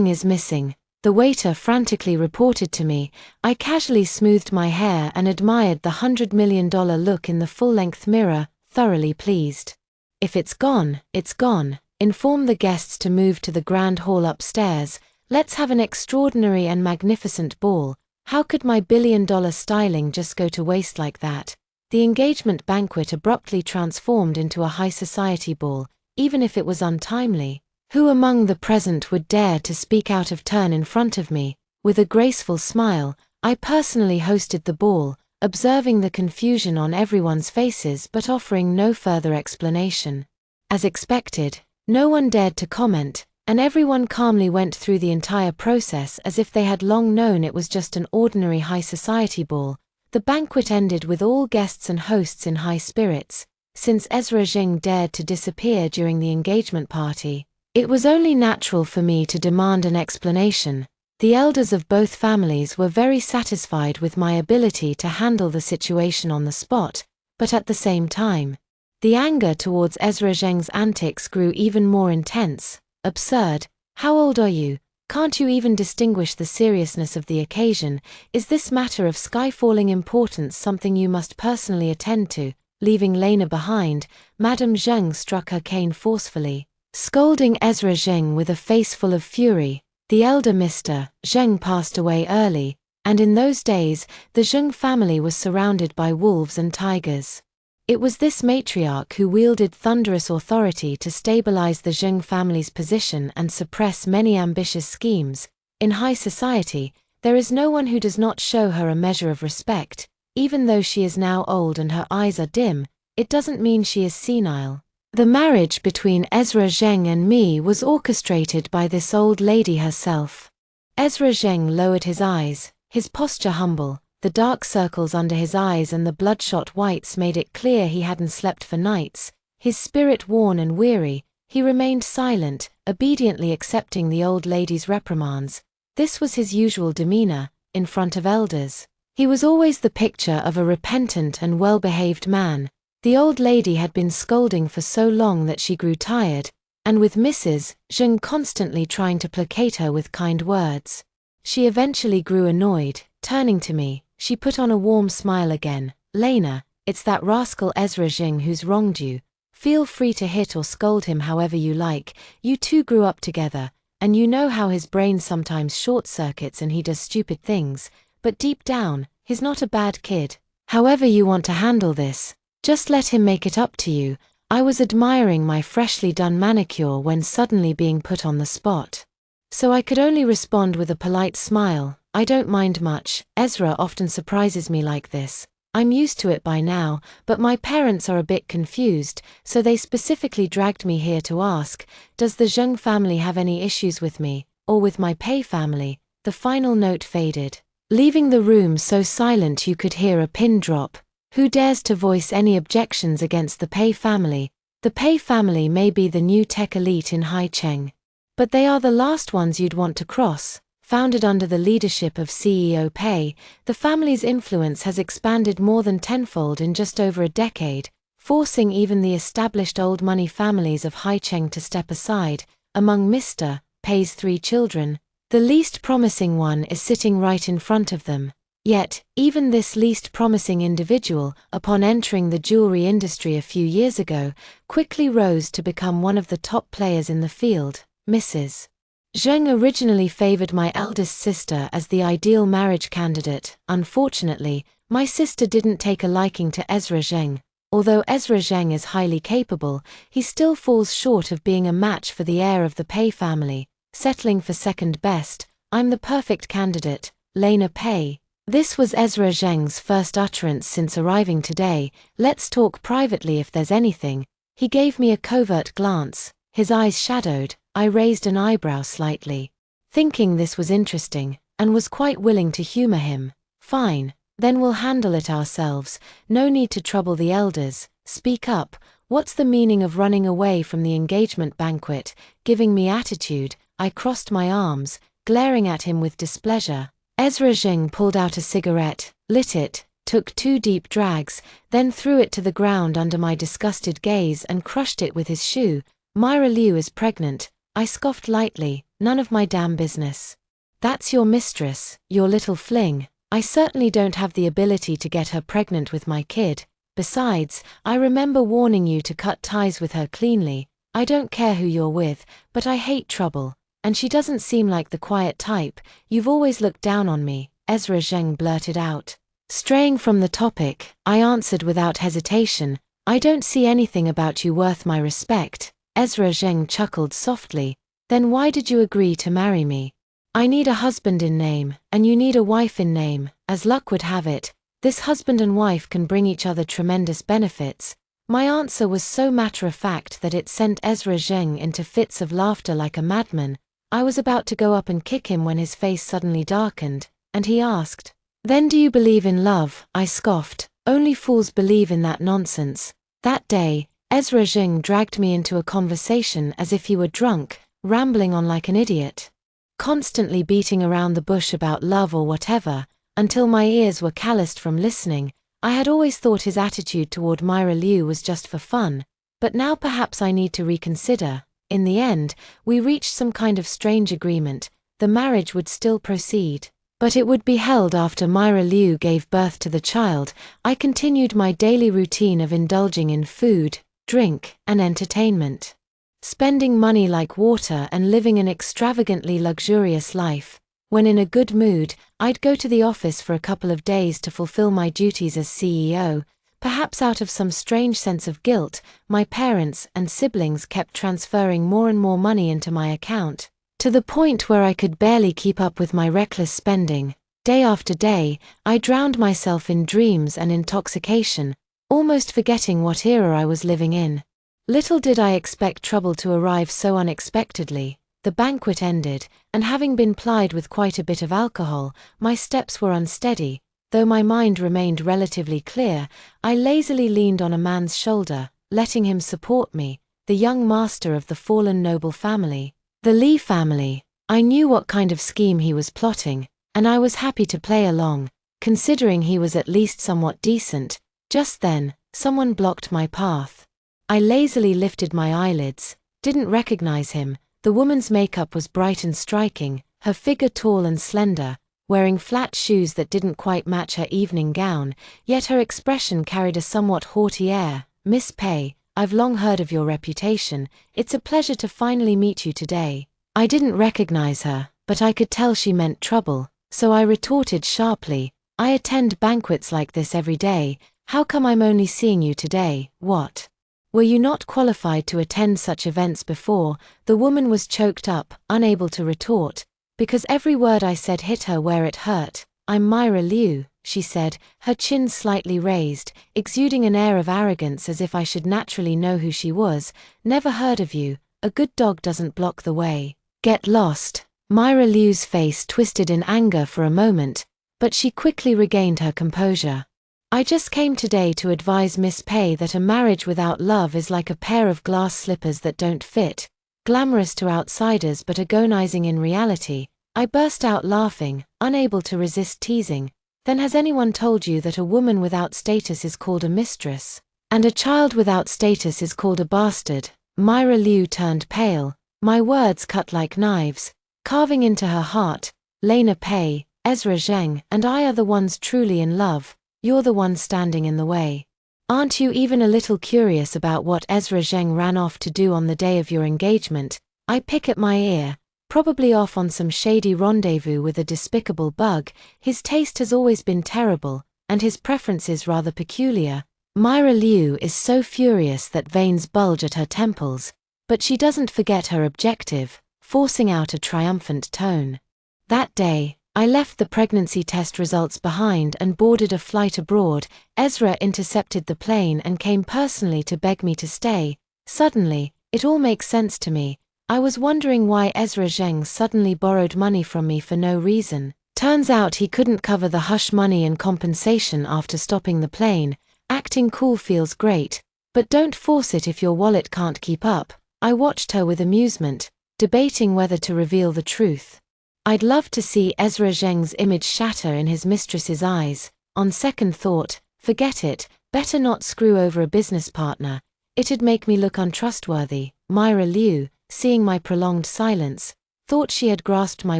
is missing. The waiter frantically reported to me. I casually smoothed my hair and admired the $100 million look in the full-length mirror, thoroughly pleased. If it's gone, it's gone. Inform the guests to move to the grand hall upstairs. Let's have an extraordinary and magnificent ball. How could my billion-dollar styling just go to waste like that? The engagement banquet abruptly transformed into a high society ball, even if it was untimely. Who among the present would dare to speak out of turn in front of me? With a graceful smile, I personally hosted the ball, observing the confusion on everyone's faces but offering no further explanation. As expected, no one dared to comment, and everyone calmly went through the entire process as if they had long known it was just an ordinary high society ball. The banquet ended with all guests and hosts in high spirits. Since Ezra Zheng dared to disappear during the engagement party, it was only natural for me to demand an explanation. The elders of both families were very satisfied with my ability to handle the situation on the spot, but at the same time, the anger towards Ezra Zheng's antics grew even more intense. Absurd. How old are you? Can't you even distinguish the seriousness of the occasion? Is this matter of sky-falling importance something you must personally attend to? Leaving Lena behind, Madame Zheng struck her cane forcefully, scolding Ezra Zheng with a face full of fury. The elder Mr. Zheng passed away early, and in those days, the Zheng family was surrounded by wolves and tigers. It was this matriarch who wielded thunderous authority to stabilize the Zheng family's position and suppress many ambitious schemes. In high society, there is no one who does not show her a measure of respect. Even though she is now old and her eyes are dim, it doesn't mean she is senile. The marriage between Ezra Zheng and me was orchestrated by this old lady herself. Ezra Zheng lowered his eyes, his posture humble. The dark circles under his eyes and the bloodshot whites made it clear he hadn't slept for nights. His spirit worn and weary, he remained silent, obediently accepting the old lady's reprimands. This was his usual demeanor, in front of elders. He was always the picture of a repentant and well-behaved man. The old lady had been scolding for so long that she grew tired, and with Mrs. Zheng constantly trying to placate her with kind words, she eventually grew annoyed. Turning to me, she put on a warm smile again. "Lena, it's that rascal Ezra Zheng who's wronged you. Feel free to hit or scold him however you like. You two grew up together, and you know how his brain sometimes short-circuits and he does stupid things, but deep down, he's not a bad kid. However you want to handle this, just let him make it up to you." I was admiring my freshly done manicure when suddenly being put on the spot, so I could only respond with a polite smile. "I don't mind much. Ezra often surprises me like this. I'm used to it by now, but my parents are a bit confused, so they specifically dragged me here to ask, does the Zheng family have any issues with me, or with my Pei family?" The final note faded, leaving the room so silent you could hear a pin drop. Who dares to voice any objections against the Pei family? The Pei family may be the new tech elite in Haicheng, but they are the last ones you'd want to cross. Founded under the leadership of CEO Pei, the family's influence has expanded more than tenfold in just over a decade, forcing even the established old money families of Haicheng to step aside. Among Mr. Pei's 3 children, The least promising one is sitting right in front of them. Yet, even this least promising individual, upon entering the jewelry industry a few years ago, quickly rose to become one of the top players in the field. Mrs. Zheng originally favored my eldest sister as the ideal marriage candidate. Unfortunately, my sister didn't take a liking to Ezra Zheng. Although Ezra Zheng is highly capable, he still falls short of being a match for the heir of the Pei family. Settling for second best, I'm the perfect candidate, Lena Pei. This was Ezra Zheng's first utterance since arriving today. Let's talk privately if there's anything. He gave me a covert glance, his eyes shadowed. I raised an eyebrow slightly, thinking this was interesting, and was quite willing to humor him. Fine, then we'll handle it ourselves, no need to trouble the elders. Speak up, what's the meaning of running away from the engagement banquet, giving me attitude? I crossed my arms, glaring at him with displeasure. Ezra Zheng pulled out a cigarette, lit it, took 2 deep drags, then threw it to the ground under my disgusted gaze and crushed it with his shoe. Myra Liu is pregnant, I scoffed lightly, none of my damn business. That's your mistress, your little fling. I certainly don't have the ability to get her pregnant with my kid. Besides, I remember warning you to cut ties with her cleanly. I don't care who you're with, but I hate trouble. And she doesn't seem like the quiet type. You've always looked down on me, Ezra Zheng blurted out. Straying from the topic, I answered without hesitation, I don't see anything about you worth my respect. Ezra Zheng chuckled softly. Then why did you agree to marry me? I need a husband in name, and you need a wife in name. As luck would have it, this husband and wife can bring each other tremendous benefits. My answer was so matter-of-fact that it sent Ezra Zheng into fits of laughter like a madman. I was about to go up and kick him when his face suddenly darkened, and he asked, Then do you believe in love? I scoffed. Only fools believe in that nonsense. That day, Ezra Zheng dragged me into a conversation as if he were drunk, rambling on like an idiot, constantly beating around the bush about love or whatever, until my ears were calloused from listening. I had always thought his attitude toward Myra Liu was just for fun, but now perhaps I need to reconsider. In the end, we reached some kind of strange agreement. The marriage would still proceed, but it would be held after Myra Liu gave birth to the child. I continued my daily routine of indulging in food, drink, and entertainment, spending money like water and living an extravagantly luxurious life. When in a good mood, I'd go to the office for a couple of days to fulfill my duties as CEO. Perhaps out of some strange sense of guilt, my parents and siblings kept transferring more and more money into my account, to the point where I could barely keep up with my reckless spending. Day after day, I drowned myself in dreams and intoxication, almost forgetting what era I was living in. Little did I expect trouble to arrive so unexpectedly. The banquet ended, and having been plied with quite a bit of alcohol, my steps were unsteady. Though my mind remained relatively clear, I lazily leaned on a man's shoulder, letting him support me, the young master of the fallen noble family, the Li family. I knew what kind of scheme he was plotting, and I was happy to play along, considering he was at least somewhat decent. Just then, someone blocked my path. I lazily lifted my eyelids, didn't recognize him. The woman's makeup was bright and striking, her figure tall and slender, wearing flat shoes that didn't quite match her evening gown, yet her expression carried a somewhat haughty air. Miss Pei, I've long heard of your reputation. It's a pleasure to finally meet you today. I didn't recognize her, but I could tell she meant trouble, so I retorted sharply, I attend banquets like this every day. How come I'm only seeing you today? What? Were you not qualified to attend such events before? The woman was choked up, unable to retort, because every word I said hit her where it hurt. I'm Myra Liu, she said, her chin slightly raised, exuding an air of arrogance as if I should naturally know who she was. Never heard of you. A good dog doesn't block the way. Get lost. Myra Liu's face twisted in anger for a moment, but she quickly regained her composure. I just came today to advise Miss Pei that a marriage without love is like a pair of glass slippers that don't fit, glamorous to outsiders but agonizing in reality. I burst out laughing, unable to resist teasing. Then has anyone told you that a woman without status is called a mistress, and a child without status is called a bastard? Myra Liu turned pale. My words cut like knives. carving into her heart, Lena Pei, Ezra Zheng and I are the ones truly in love, you're the one standing in the way. Aren't you even a little curious about what Ezra Zheng ran off to do on the day of your engagement? I pick at my ear, probably off on some shady rendezvous with a despicable bug. His taste has always been terrible, and his preferences rather peculiar. Myra Liu is so furious that veins bulge at her temples, but she doesn't forget her objective, forcing out a triumphant tone. That day, I left the pregnancy test results behind and boarded a flight abroad. Ezra intercepted the plane and came personally to beg me to stay. Suddenly, it all makes sense to me. I was wondering why Ezra Zheng suddenly borrowed money from me for no reason. Turns out he couldn't cover the hush money and compensation after stopping the plane. Acting cool feels great, but don't force it if your wallet can't keep up. I watched her with amusement, debating whether to reveal the truth. I'd love to see Ezra Zheng's image shatter in his mistress's eyes. On second thought, forget it, better not screw over a business partner. It'd make me look untrustworthy. Myra Liu, seeing my prolonged silence, thought she had grasped my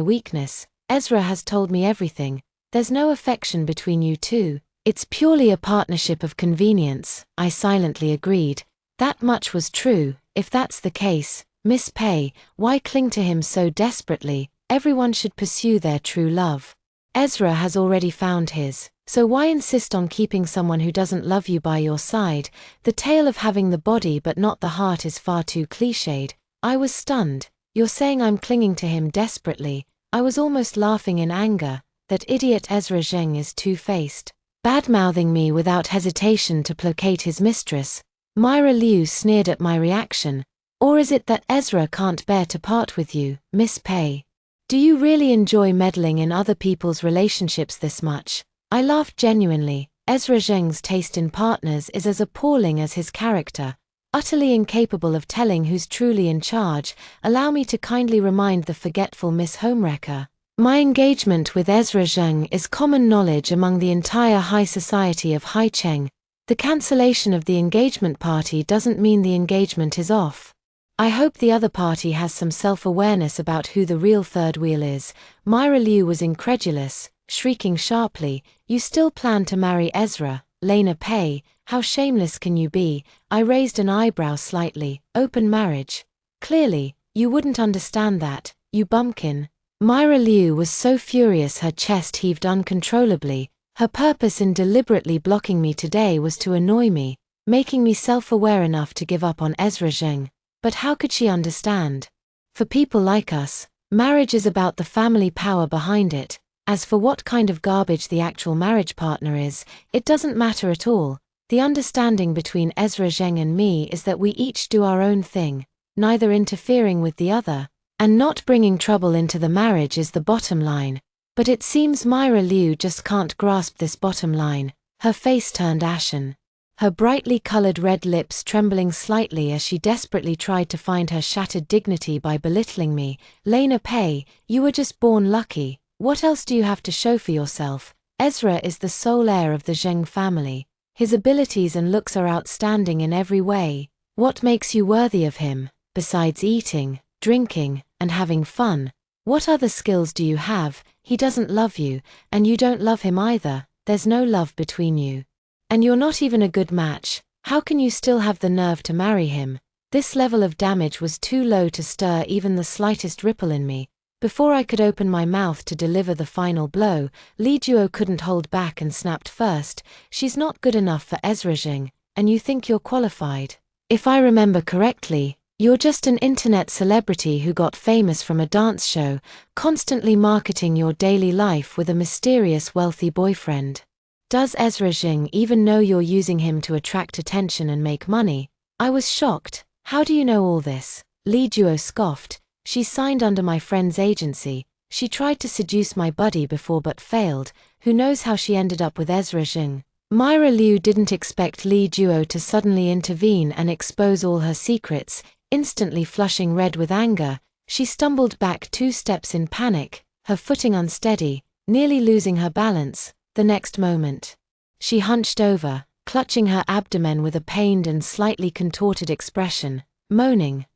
weakness. Ezra has told me everything. There's no affection between you two. It's purely a partnership of convenience, I silently agreed. That much was true. If that's the case, Miss Pei, why cling to him so desperately? Everyone should pursue their true love. Ezra has already found his, so why insist on keeping someone who doesn't love you by your side? The tale of having the body but not the heart is far too cliched. I was stunned. You're saying I'm clinging to him desperately? I was almost laughing in anger. That idiot Ezra Zheng is two-faced, bad-mouthing me without hesitation to placate his mistress. Myra Liu sneered at my reaction. Or is it that Ezra can't bear to part with you, Miss Pei? Do you really enjoy meddling in other people's relationships this much? I laughed genuinely. Ezra Zheng's taste in partners is as appalling as his character. Utterly incapable of telling who's truly in charge. Allow me to kindly remind the forgetful Miss Homewrecker. My engagement with Ezra Zheng is common knowledge among the entire high society of Haicheng. The cancellation of the engagement party doesn't mean the engagement is off. I hope the other party has some self-awareness about who the real third wheel is. Myra Liu was incredulous, shrieking sharply, "You still plan to marry Ezra, Lena Pei? How shameless can you be?" I raised an eyebrow slightly. Open marriage? Clearly, you wouldn't understand that, you bumpkin. Myra Liu was so furious her chest heaved uncontrollably. Her purpose in deliberately blocking me today was to annoy me, making me self-aware enough to give up on Ezra Zheng. But how could she understand? For people like us, marriage is about the family power behind it. As for what kind of garbage the actual marriage partner is, it doesn't matter at all. The understanding between Ezra Zheng and me is that we each do our own thing, neither interfering with the other, and not bringing trouble into the marriage is the bottom line. But it seems Myra Liu just can't grasp this bottom line. Her face turned ashen, her brightly colored red lips trembling slightly as she desperately tried to find her shattered dignity by belittling me. Lena Pei, you were just born lucky. What else do you have to show for yourself? Ezra is the sole heir of the Zheng family. His abilities and looks are outstanding in every way. What makes you worthy of him, besides eating, drinking, and having fun? What other skills do you have? He doesn't love you, and you don't love him either. There's no love between you. And you're not even a good match. How can you still have the nerve to marry him? This level of damage was too low to stir even the slightest ripple in me. Before I could open my mouth to deliver the final blow, Li Duo couldn't hold back and snapped first. She's not good enough for Ezra Zheng, and you think you're qualified. If I remember correctly, you're just an internet celebrity who got famous from a dance show, constantly marketing your daily life with a mysterious wealthy boyfriend. Does Ezra Zheng even know you're using him to attract attention and make money? I was shocked. How do you know all this? Li Duo scoffed. She signed under my friend's agency. She tried to seduce my buddy before but failed. Who knows how she ended up with Ezra Zheng? Myra Liu didn't expect Li Duo to suddenly intervene and expose all her secrets. Instantly flushing red with anger, she stumbled back 2 steps in panic, her footing unsteady, nearly losing her balance. The next moment, she hunched over, clutching her abdomen with a pained and slightly contorted expression, moaning,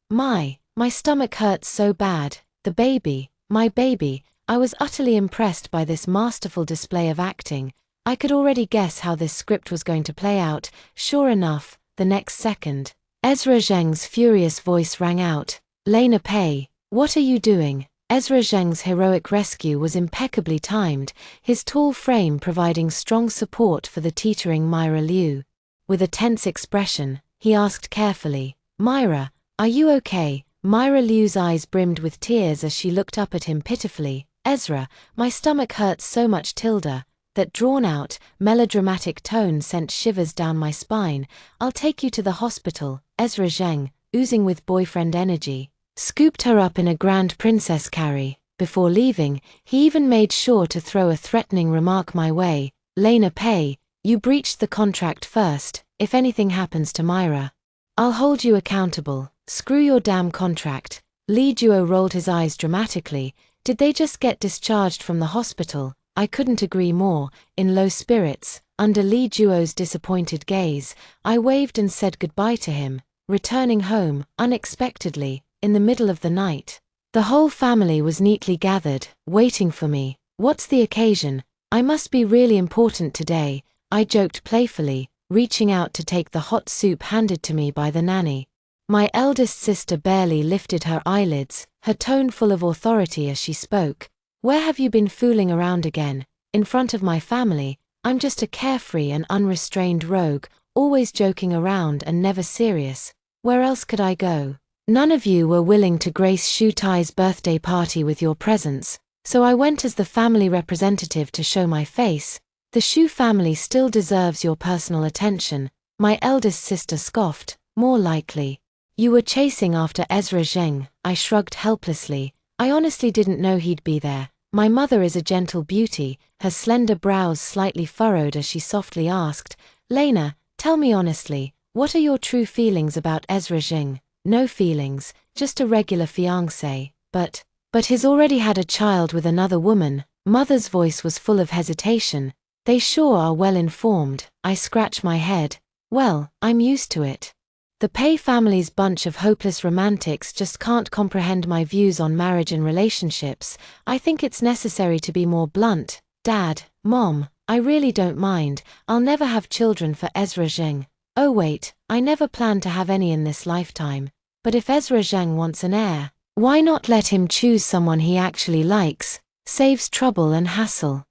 My stomach hurts so bad, the baby, My baby, I was utterly impressed by this masterful display of acting. I could already guess how this script was going to play out. Sure enough, the next second, Ezra Zheng's furious voice rang out. Lena Pei, what are you doing? Ezra Zheng's heroic rescue was impeccably timed, his tall frame providing strong support for the teetering Myra Liu. With a tense expression, he asked carefully, Myra, are you okay? Myra Liu's eyes brimmed with tears as she looked up at him pitifully. Ezra, my stomach hurts so much. That drawn-out, melodramatic tone sent shivers down my spine. I'll take you to the hospital. Ezra Zheng, oozing with boyfriend energy, scooped her up in a grand princess carry. Before leaving, he even made sure to throw a threatening remark my way. Lena Pei, you breached the contract first. If anything happens to Myra, I'll hold you accountable. Screw your damn contract. Li Duo rolled his eyes dramatically. Did they just get discharged from the hospital? I couldn't agree more. In low spirits, under Li Duo's disappointed gaze, I waved and said goodbye to him, returning home, unexpectedly, in the middle of the night. The whole family was neatly gathered, waiting for me. What's the occasion? I must be really important today, I joked playfully, reaching out to take the hot soup handed to me by the nanny. My eldest sister barely lifted her eyelids, her tone full of authority as she spoke. Where have you been fooling around again? In front of my family, I'm just a carefree and unrestrained rogue, always joking around and never serious. Where else could I go? None of you were willing to grace Shu Tai's birthday party with your presence, so I went as the family representative to show my face. The Shu family still deserves your personal attention, my eldest sister scoffed. More likely. You were chasing after Ezra Zheng. I shrugged helplessly. I honestly didn't know he'd be there. My mother is a gentle beauty, her slender brows slightly furrowed as she softly asked, Lena, tell me honestly, what are your true feelings about Ezra Zheng? No feelings, just a regular fiancé. But he's already had a child with another woman. Mother's voice was full of hesitation. They sure are well informed. I scratch my head. Well, I'm used to it. The Pei family's bunch of hopeless romantics just can't comprehend my views on marriage and relationships. I think it's necessary to be more blunt. Dad, Mom, I really don't mind. I'll never have children for Ezra Zheng. Oh wait, I never planned to have any in this lifetime. But if Ezra Zheng wants an heir, why not let him choose someone he actually likes? Saves trouble and hassle.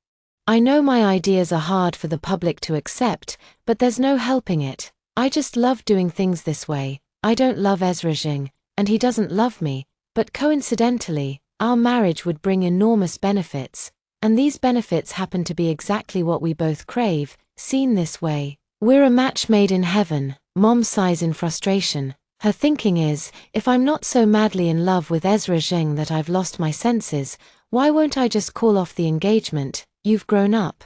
I know my ideas are hard for the public to accept, but there's no helping it. I just love doing things this way. I don't love Ezra Zheng, and he doesn't love me, but coincidentally, our marriage would bring enormous benefits, and these benefits happen to be exactly what we both crave. Seen this way, we're a match made in heaven. Mom sighs in frustration. Her thinking is, if I'm not so madly in love with Ezra Zheng that I've lost my senses, why won't I just call off the engagement? You've grown up.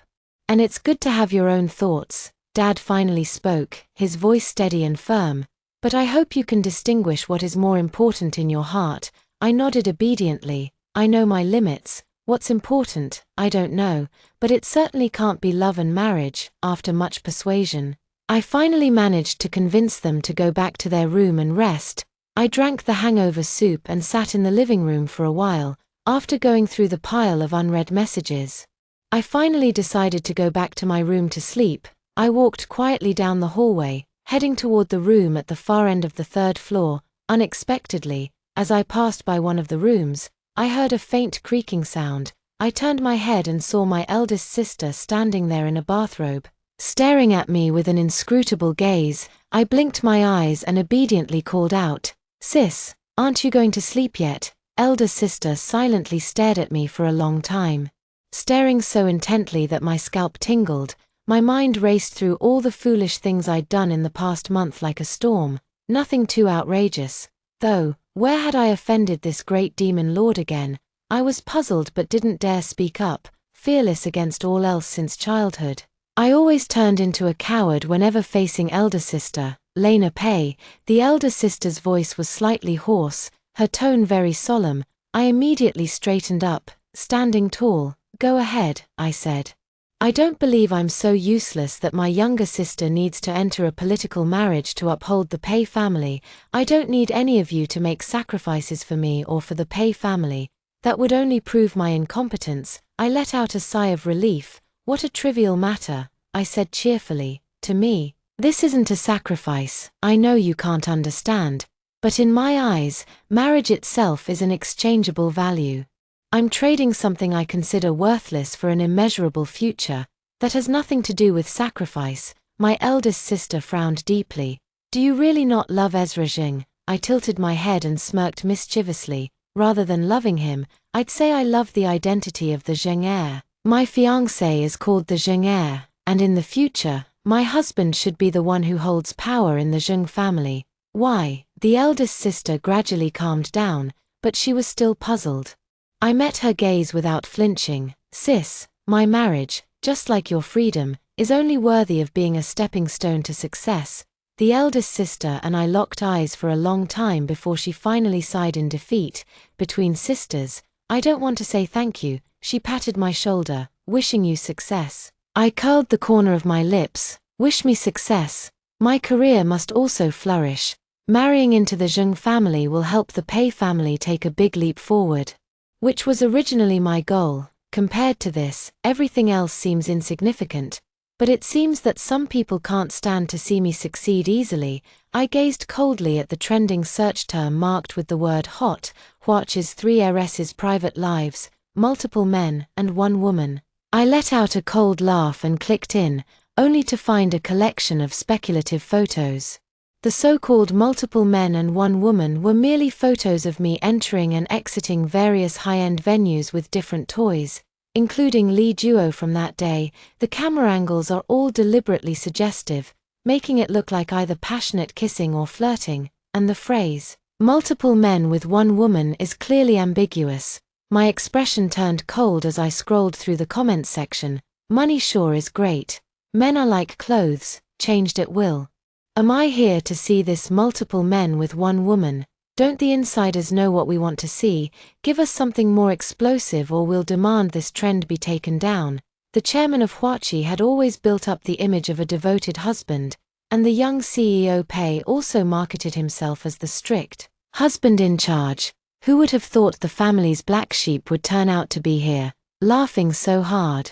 And it's good to have your own thoughts. Dad finally spoke, his voice steady and firm. But I hope you can distinguish what is more important in your heart. I nodded obediently. I know my limits. What's important, I don't know, but it certainly can't be love and marriage. After much persuasion, I finally managed to convince them to go back to their room and rest. I drank the hangover soup and sat in the living room for a while, after going through the pile of unread messages. I finally decided to go back to my room to sleep. I walked quietly down the hallway, heading toward the room at the far end of the third floor. Unexpectedly, as I passed by one of the rooms, I heard a faint creaking sound. I turned my head and saw my eldest sister standing there in a bathrobe, staring at me with an inscrutable gaze. I blinked my eyes and obediently called out, "Sis, aren't you going to sleep yet?" Elder sister silently stared at me for a long time, staring so intently that my scalp tingled. My mind raced through all the foolish things I'd done in the past month like a storm. Nothing too outrageous, though. Where had I offended this great demon lord again? I was puzzled but didn't dare speak up, fearless against all else since childhood. I always turned into a coward whenever facing elder sister, Lena Pei. The elder sister's voice was slightly hoarse, her tone very solemn. I immediately straightened up, standing tall. "Go ahead," I said. "I don't believe I'm so useless that my younger sister needs to enter a political marriage to uphold the Pei family. I don't need any of you to make sacrifices for me or for the Pei family. That would only prove my incompetence. I let out a sigh of relief. What a trivial matter, I said cheerfully. To me, this isn't a sacrifice. I know you can't understand. But in my eyes, marriage itself is an exchangeable value. I'm trading something I consider worthless for an immeasurable future. That has nothing to do with sacrifice. My eldest sister frowned deeply. Do you really not love Ezra Jing? I tilted my head and smirked mischievously. Rather than loving him, I'd say I love the identity of the Jing heir. My fiancé is called the Jing heir, and in the future, my husband should be the one who holds power in the Jing family. Why? The eldest sister gradually calmed down, but she was still puzzled. I met her gaze without flinching. Sis, my marriage, just like your freedom, is only worthy of being a stepping stone to success. The eldest sister and I locked eyes for a long time before she finally sighed in defeat. Between sisters, I don't want to say thank you. She patted my shoulder. Wishing you success. I curled the corner of my lips. Wish me success. My career must also flourish. Marrying into the Jung family will help the Pei family take a big leap forward. Which was originally my goal. Compared to this, everything else seems insignificant. But it seems that some people can't stand to see me succeed easily. I gazed coldly at the trending search term marked with the word hot, Huachi's 3 heiresses' private lives, multiple men and 1 woman. I let out a cold laugh and clicked in, only to find a collection of speculative photos. The so-called multiple men and 1 woman were merely photos of me entering and exiting various high-end venues with different toys, including Lee Duo from that day. The camera angles are all deliberately suggestive, making it look like either passionate kissing or flirting, and the phrase, multiple men with 1 woman is clearly ambiguous. My expression turned cold as I scrolled through the comments section. Money sure is great. Men are like clothes, changed at will. Am I here to see this multiple men with 1 woman? Don't the insiders know what we want to see? Give us something more explosive or we'll demand this trend be taken down. The chairman of Huachi had always built up the image of a devoted husband, and the young CEO Pei also marketed himself as the strict husband in charge. Who would have thought the family's black sheep would turn out to be here, laughing so hard?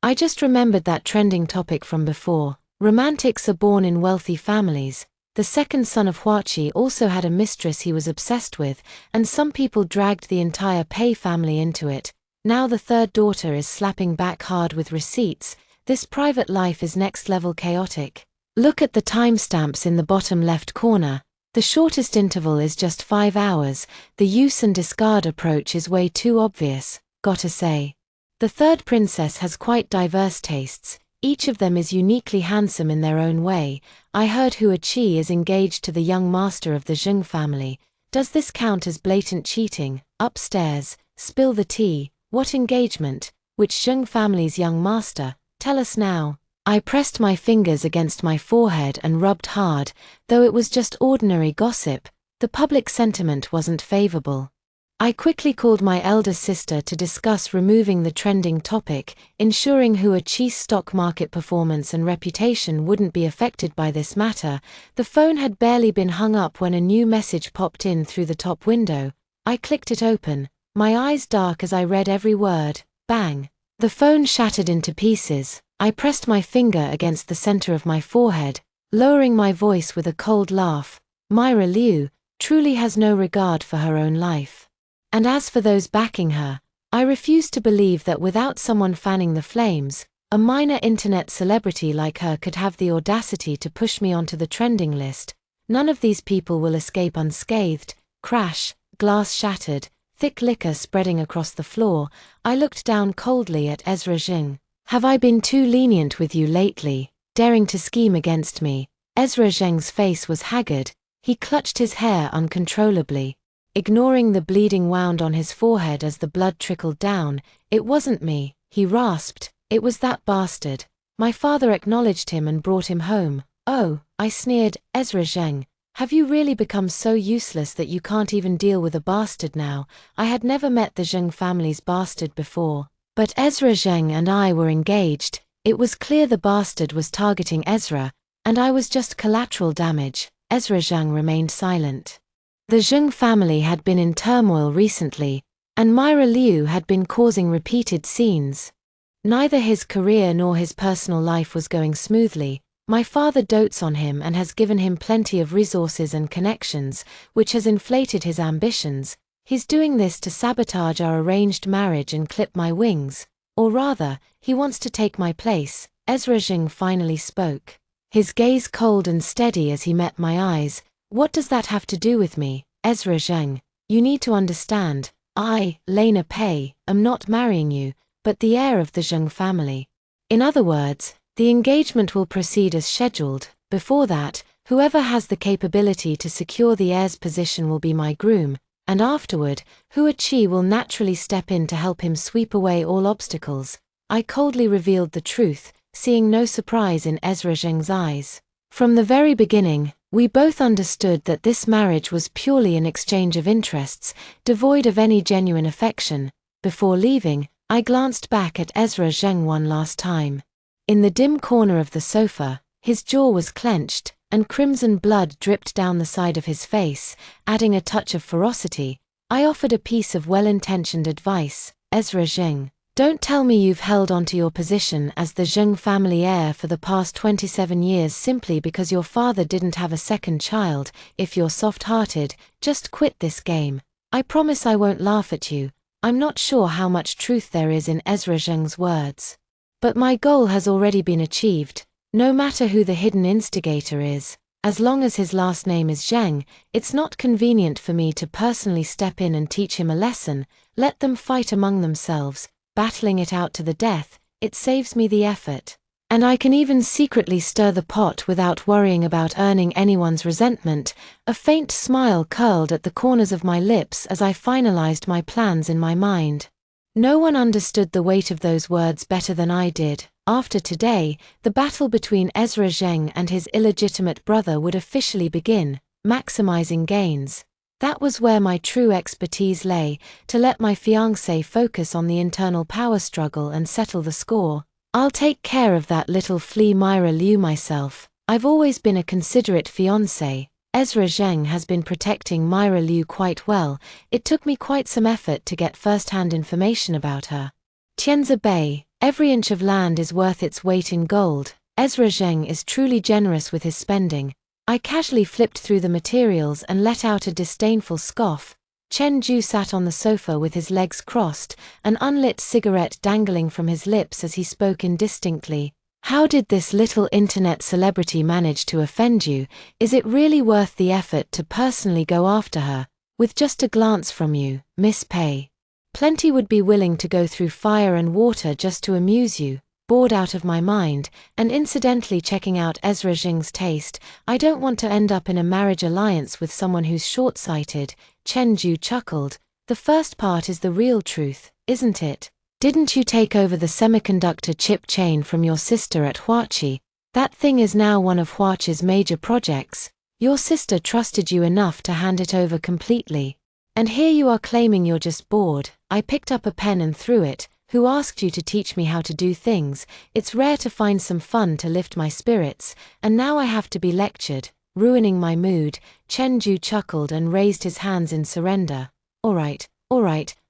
I just remembered that trending topic from before. Romantics are born in wealthy families. The second son of Huachi also had a mistress he was obsessed with, and some people dragged the entire Pei family into it. Now the third daughter is slapping back hard with receipts. This private life is next-level chaotic. Look at the timestamps in the bottom left corner. The shortest interval is just 5 hours. The use and discard approach is way too obvious, gotta say. The third princess has quite diverse tastes. Each of them is uniquely handsome in their own way. I heard Hua Qi is engaged to the young master of the Jing family. Does this count as blatant cheating? Upstairs, spill the tea. What engagement? Which Jing family's young master? Tell us now. I pressed my fingers against my forehead and rubbed hard. Though it was just ordinary gossip, the public sentiment wasn't favorable. I quickly called my elder sister to discuss removing the trending topic, ensuring Hua Qi's stock market performance and reputation wouldn't be affected by this matter. The phone had barely been hung up when a new message popped in through the top window. I clicked it open, my eyes dark as I read every word. Bang! The phone shattered into pieces. I pressed my finger against the center of my forehead, lowering my voice with a cold laugh. Myra Liu truly has no regard for her own life. And as for those backing her, I refuse to believe that without someone fanning the flames, a minor internet celebrity like her could have the audacity to push me onto the trending list. None of these people will escape unscathed. Crash, glass shattered, thick liquor spreading across the floor. I looked down coldly at Ezra Jing. Have I been too lenient with you lately, daring to scheme against me? Ezra Zheng's face was haggard. He clutched his hair uncontrollably, ignoring the bleeding wound on his forehead as the blood trickled down. It wasn't me, he rasped. It was that bastard. My father acknowledged him and brought him home. Oh, I sneered. Ezra Zheng, have you really become so useless that you can't even deal with a bastard now? I had never met the Zheng family's bastard before. But Ezra Zheng and I were engaged. It was clear the bastard was targeting Ezra, and I was just collateral damage. Ezra Zheng remained silent. The Zheng family had been in turmoil recently. And Myra Liu had been causing repeated scenes. Neither his career nor his personal life was going smoothly. My father dotes on him and has given him plenty of resources and connections, which has inflated his ambitions. He's doing this to sabotage our arranged marriage and clip my wings. Or rather, he wants to take my place. Ezra Zheng finally spoke. His gaze cold and steady as he met my eyes. What does that have to do with me, Ezra Zheng? You need to understand. I, Lena Pei, am not marrying you, but the heir of the Zheng family. In other words, the engagement will proceed as scheduled. Before that, whoever has the capability to secure the heir's position will be my groom, and afterward, Hua Qi will naturally step in to help him sweep away all obstacles. I coldly revealed the truth, seeing no surprise in Ezra Zheng's eyes. From the very beginning, we both understood that this marriage was purely an exchange of interests, devoid of any genuine affection. Before leaving, I glanced back at Ezra Zheng one last time. In the dim corner of the sofa, his jaw was clenched, and crimson blood dripped down the side of his face, adding a touch of ferocity. I offered a piece of well-intentioned advice. Ezra Zheng, don't tell me you've held onto your position as the Zheng family heir for the past 27 years simply because your father didn't have a second child. If you're soft-hearted, just quit this game. I promise I won't laugh at you. I'm not sure how much truth there is in Ezra Zheng's words. But my goal has already been achieved. No matter who the hidden instigator is, as long as his last name is Zheng, it's not convenient for me to personally step in and teach him a lesson. Let them fight among themselves, battling it out to the death. It saves me the effort. And I can even secretly stir the pot without worrying about earning anyone's resentment. A faint smile curled at the corners of my lips as I finalized my plans in my mind. No one understood the weight of those words better than I did. After today, the battle between Ezra Zheng and his illegitimate brother would officially begin, maximizing gains. That was where my true expertise lay, to let my fiancé focus on the internal power struggle and settle the score. I'll take care of that little flea Myra Liu myself. I've always been a considerate fiancé. Ezra Zheng has been protecting Myra Liu quite well. It took me quite some effort to get first-hand information about her. Tianzi Bay, every inch of land is worth its weight in gold. Ezra Zheng is truly generous with his spending. I casually flipped through the materials and let out a disdainful scoff. Chen Ju sat on the sofa with his legs crossed, an unlit cigarette dangling from his lips as he spoke indistinctly. How did this little internet celebrity manage to offend you? Is it really worth the effort to personally go after her? With just a glance from you, Miss Pei. Plenty would be willing to go through fire and water just to amuse you. Bored out of my mind, and incidentally checking out Ezra Zheng's taste, I don't want to end up in a marriage alliance with someone who's short-sighted. Chen Ju chuckled. The first part is the real truth, isn't it? Didn't you take over the semiconductor chip chain from your sister at Hua Qi? That thing is now one of Hua Qi's major projects. Your sister trusted you enough to hand it over completely. And here you are claiming you're just bored. I picked up a pen and threw it. Who asked you to teach me how to do things? It's rare to find some fun to lift my spirits, and now I have to be lectured, ruining my mood. Chen Ju chuckled and raised his hands in surrender. All right,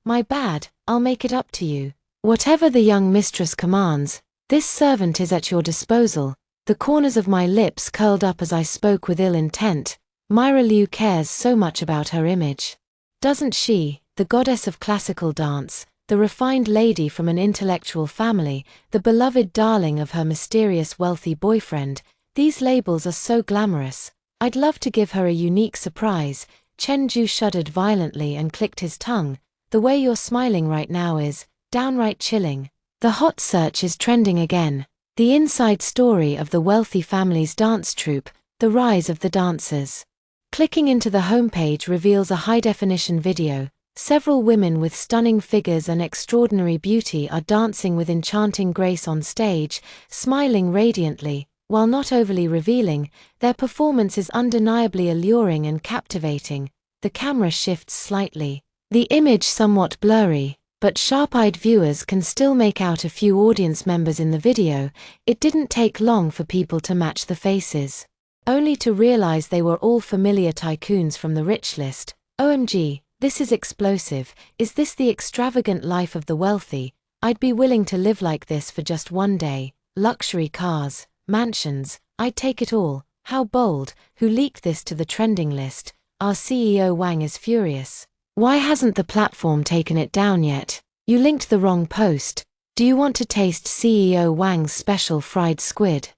my bad, I'll make it up to you. Whatever the young mistress commands, this servant is at your disposal. The corners of my lips curled up as I spoke with ill intent. Myra Liu cares so much about her image. Doesn't she, the goddess of classical dance? The refined lady from an intellectual family, the beloved darling of her mysterious wealthy boyfriend. These labels are so glamorous. I'd love to give her a unique surprise. Chen Ju shuddered violently and clicked his tongue. The way you're smiling right now is downright chilling. The hot search is trending again. The inside story of the wealthy family's dance troupe, the rise of the dancers. Clicking into the homepage reveals a high-definition video. Several women with stunning figures and extraordinary beauty are dancing with enchanting grace on stage, smiling radiantly. While not overly revealing, their performance is undeniably alluring and captivating. The camera shifts slightly. The image somewhat blurry, but sharp-eyed viewers can still make out a few audience members in the video. It didn't take long for people to match the faces, only to realize they were all familiar tycoons from the rich list. OMG, This is explosive. Is this the extravagant life of the wealthy? I'd be willing to live like this for just one day. Luxury cars, mansions, I'd take it all. How bold. Who leaked this to the trending list? Our CEO Wang is furious. Why hasn't the platform taken it down yet? You linked the wrong post. Do you want to taste CEO Wang's special fried squid?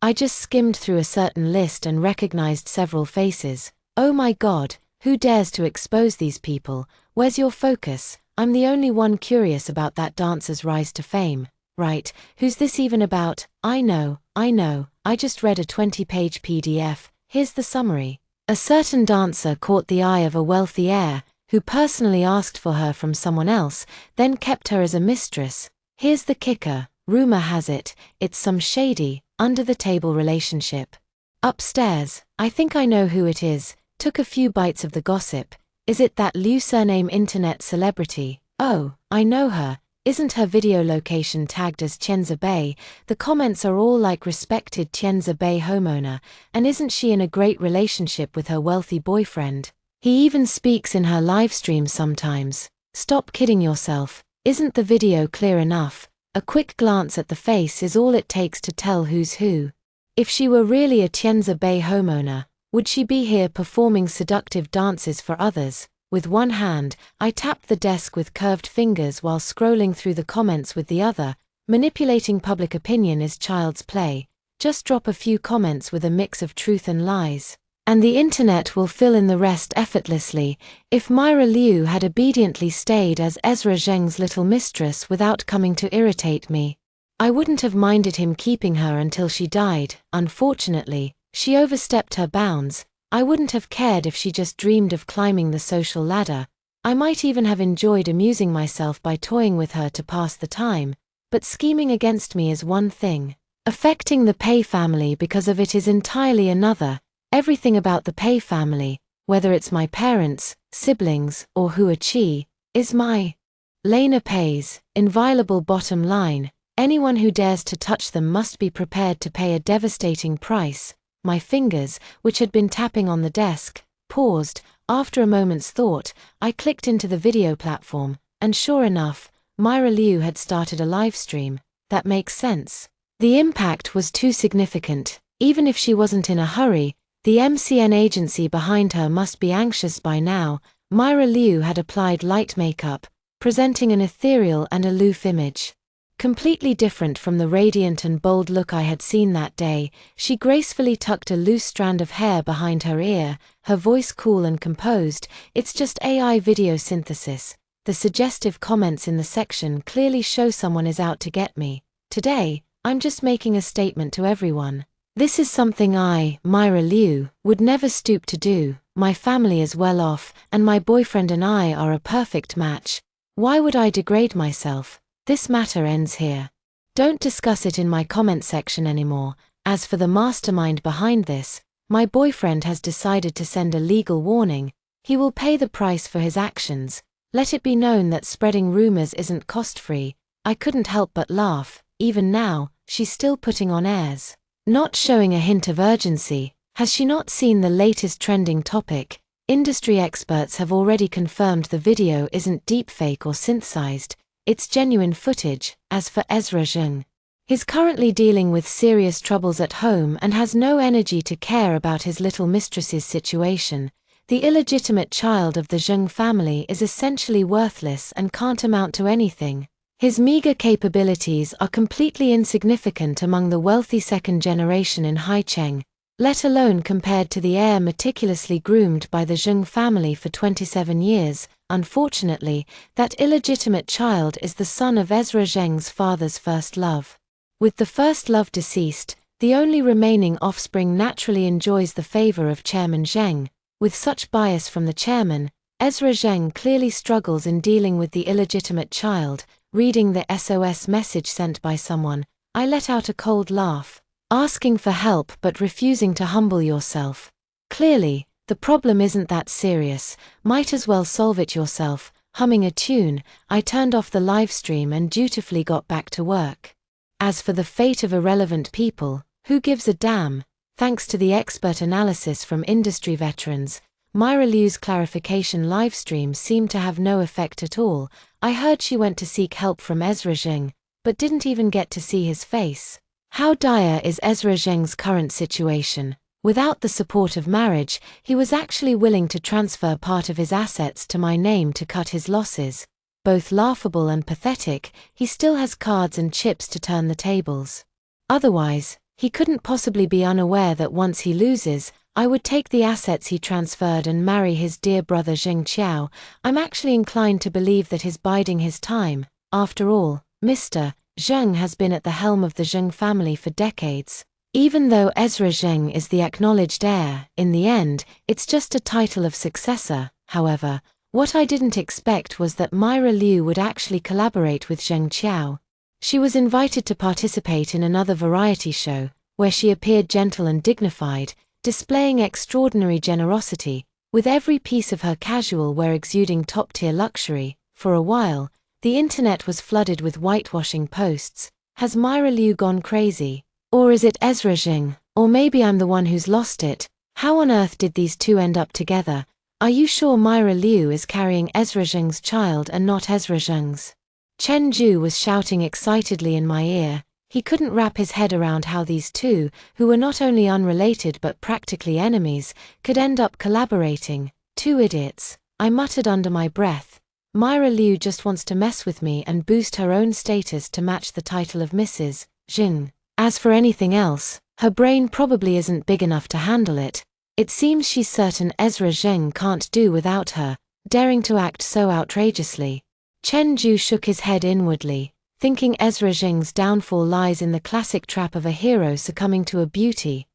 I just skimmed through a certain list and recognized several faces. Oh my God, who dares to expose these people? Where's your focus? I'm the only one curious about that dancer's rise to fame. Right, who's this even about? I know, I just read a 20-page PDF. Here's the summary. A certain dancer caught the eye of a wealthy heir, who personally asked for her from someone else, then kept her as a mistress. Here's the kicker. Rumor has it, it's some shady, under-the-table relationship. Upstairs, I think I know who it is. Took a few bites of the gossip. Is it that Liu surname internet celebrity? Oh, I know her. Isn't her video location tagged as Tianzi Bay? The comments are all like respected Tianzi Bay homeowner, and isn't she in a great relationship with her wealthy boyfriend? He even speaks in her live streams sometimes. Stop kidding yourself. Isn't the video clear enough? A quick glance at the face is all it takes to tell who's who. If she were really a Tianzi Bay homeowner, would she be here performing seductive dances for others? With one hand, I tapped the desk with curved fingers while scrolling through the comments with the other. Manipulating public opinion is child's play. Just drop a few comments with a mix of truth and lies, and the internet will fill in the rest effortlessly. If Myra Liu had obediently stayed as Ezra Zheng's little mistress without coming to irritate me, I wouldn't have minded him keeping her until she died. Unfortunately, she overstepped her bounds. I wouldn't have cared if she just dreamed of climbing the social ladder. I might even have enjoyed amusing myself by toying with her to pass the time. But scheming against me is one thing. Affecting the Pei family because of it is entirely another. Everything about the Pei family, whether it's my parents, siblings, or Hua Qi, is my Lena Pei's inviolable bottom line. Anyone who dares to touch them must be prepared to pay a devastating price. My fingers, which had been tapping on the desk, paused. After a moment's thought, I clicked into the video platform, and sure enough, Myra Liu had started a live stream. That makes sense. The impact was too significant. Even if she wasn't in a hurry, the MCN agency behind her must be anxious by now. Myra Liu had applied light makeup, presenting an ethereal and aloof image. Completely different from the radiant and bold look I had seen that day. She gracefully tucked a loose strand of hair behind her ear, her voice cool and composed. It's just AI video synthesis. The suggestive comments in the section clearly show someone is out to get me. Today, I'm just making a statement to everyone. This is something I, Myra Liu, would never stoop to do. My family is well off, and my boyfriend and I are a perfect match. Why would I degrade myself? This matter ends here. Don't discuss it in my comment section anymore. As for the mastermind behind this, my boyfriend has decided to send a legal warning. He will pay the price for his actions. Let it be known that spreading rumors isn't cost-free. I couldn't help but laugh. Even now, she's still putting on airs, not showing a hint of urgency. Has she not seen the latest trending topic? Industry experts have already confirmed the video isn't deepfake or synthesized. It's genuine footage. As for Ezra Zheng, he's currently dealing with serious troubles at home and has no energy to care about his little mistress's situation. The illegitimate child of the Zheng family is essentially worthless and can't amount to anything. His meager capabilities are completely insignificant among the wealthy second generation in Haicheng, let alone compared to the heir meticulously groomed by the Zheng family for 27 years. Unfortunately, that illegitimate child is the son of Ezra Zheng's father's first love. With the first love deceased, the only remaining offspring naturally enjoys the favor of Chairman Zheng. With such bias from the chairman, Ezra Zheng clearly struggles in dealing with the illegitimate child. Reading the SOS message sent by someone, I let out a cold laugh. Asking for help but refusing to humble yourself. Clearly, the problem isn't that serious. Might as well solve it yourself. Humming a tune, I turned off the live stream and dutifully got back to work. As for the fate of irrelevant people, who gives a damn? Thanks to the expert analysis from industry veterans, Myra Liu's clarification livestream seemed to have no effect at all. I heard she went to seek help from Ezra Zheng, but didn't even get to see his face. How dire is Ezra Zheng's current situation? Without the support of marriage, he was actually willing to transfer part of his assets to my name to cut his losses. Both laughable and pathetic, he still has cards and chips to turn the tables. Otherwise, he couldn't possibly be unaware that once he loses, I would take the assets he transferred and marry his dear brother Zheng Qiao. I'm actually inclined to believe that he's biding his time. After all, Mr. Zheng has been at the helm of the Zheng family for decades. Even though Ezra Zheng is the acknowledged heir, in the end, it's just a title of successor. However, what I didn't expect was that Myra Liu would actually collaborate with Zheng Qiao. She was invited to participate in another variety show, where she appeared gentle and dignified, displaying extraordinary generosity, with every piece of her casual wear exuding top-tier luxury. For a while, the internet was flooded with whitewashing posts. Has Myra Liu gone crazy? Or is it Ezra Zheng? Or maybe I'm the one who's lost it. How on earth did these two end up together? Are you sure Myra Liu is carrying Ezra Zheng's child and not Ezra Zheng's? Chen Ju was shouting excitedly in my ear. He couldn't wrap his head around how these two, who were not only unrelated but practically enemies, could end up collaborating. Two idiots, I muttered under my breath. Myra Liu just wants to mess with me and boost her own status to match the title of Mrs. Zheng. As for anything else, her brain probably isn't big enough to handle it. It seems she's certain Ezra Zheng can't do without her, daring to act so outrageously. Chen Ju shook his head inwardly, thinking Ezra Zheng's downfall lies in the classic trap of a hero succumbing to a beauty.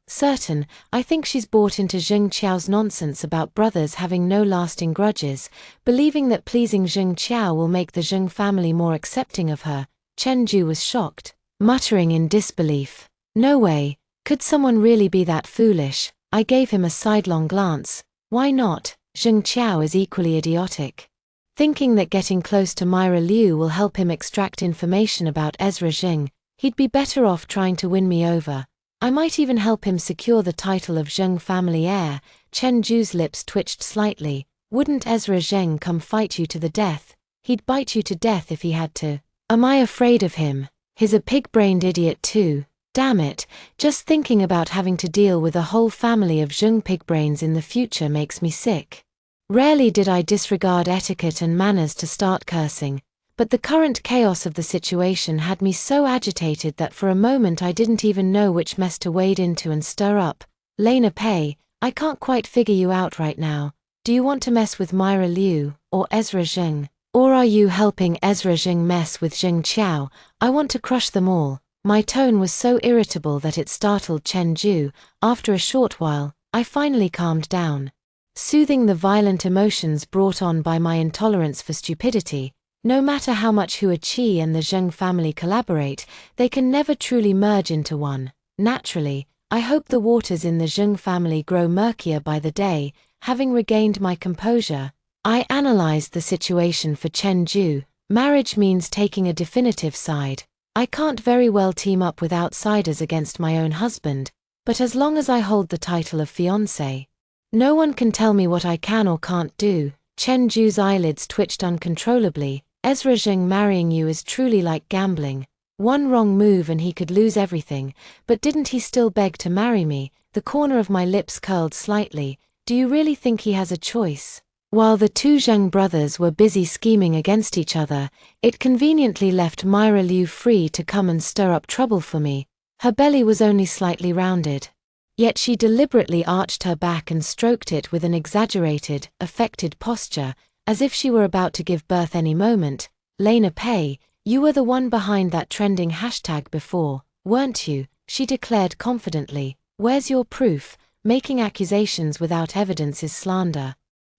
Certain, I think she's bought into Zheng Qiao's nonsense about brothers having no lasting grudges, believing that pleasing Zheng Qiao will make the Zheng family more accepting of her. Chen Ju was shocked, muttering in disbelief. No way, could someone really be that foolish? I gave him a sidelong glance. Why not? Zheng Qiao is equally idiotic. Thinking that getting close to Myra Liu will help him extract information about Ezra Zheng, he'd be better off trying to win me over. I might even help him secure the title of Zheng family heir. Chen Ju's lips twitched slightly. Wouldn't Ezra Zheng come fight you to the death? He'd bite you to death if he had to. Am I afraid of him? He's a pig-brained idiot too. Damn it, just thinking about having to deal with a whole family of Zheng pigbrains in the future makes me sick. Rarely did I disregard etiquette and manners to start cursing, but the current chaos of the situation had me so agitated that for a moment I didn't even know which mess to wade into and stir up. Lena Pei, I can't quite figure you out right now. Do you want to mess with Myra Liu, or Ezra Zheng? Or are you helping Ezra Zheng mess with Zheng Qiao? I want to crush them all. My tone was so irritable that it startled Chen Ju. After a short while, I finally calmed down. Soothing the violent emotions brought on by my intolerance for stupidity, no matter how much Hua Qi and the Zheng family collaborate, they can never truly merge into one. Naturally, I hope the waters in the Zheng family grow murkier by the day. Having regained my composure, I analyzed the situation for Chen Ju. Marriage means taking a definitive side. I can't very well team up with outsiders against my own husband, but as long as I hold the title of fiancé, no one can tell me what I can or can't do. Chen Ju's eyelids twitched uncontrollably. Ezra Zheng marrying you is truly like gambling. One wrong move and he could lose everything, but didn't he still beg to marry me? The corner of my lips curled slightly. Do you really think he has a choice? While the two Zheng brothers were busy scheming against each other, it conveniently left Myra Liu free to come and stir up trouble for me. Her belly was only slightly rounded. Yet she deliberately arched her back and stroked it with an exaggerated, affected posture, as if she were about to give birth any moment. Lena Pei, you were the one behind that trending hashtag before, weren't you? She declared confidently. Where's your proof? Making accusations without evidence is slander.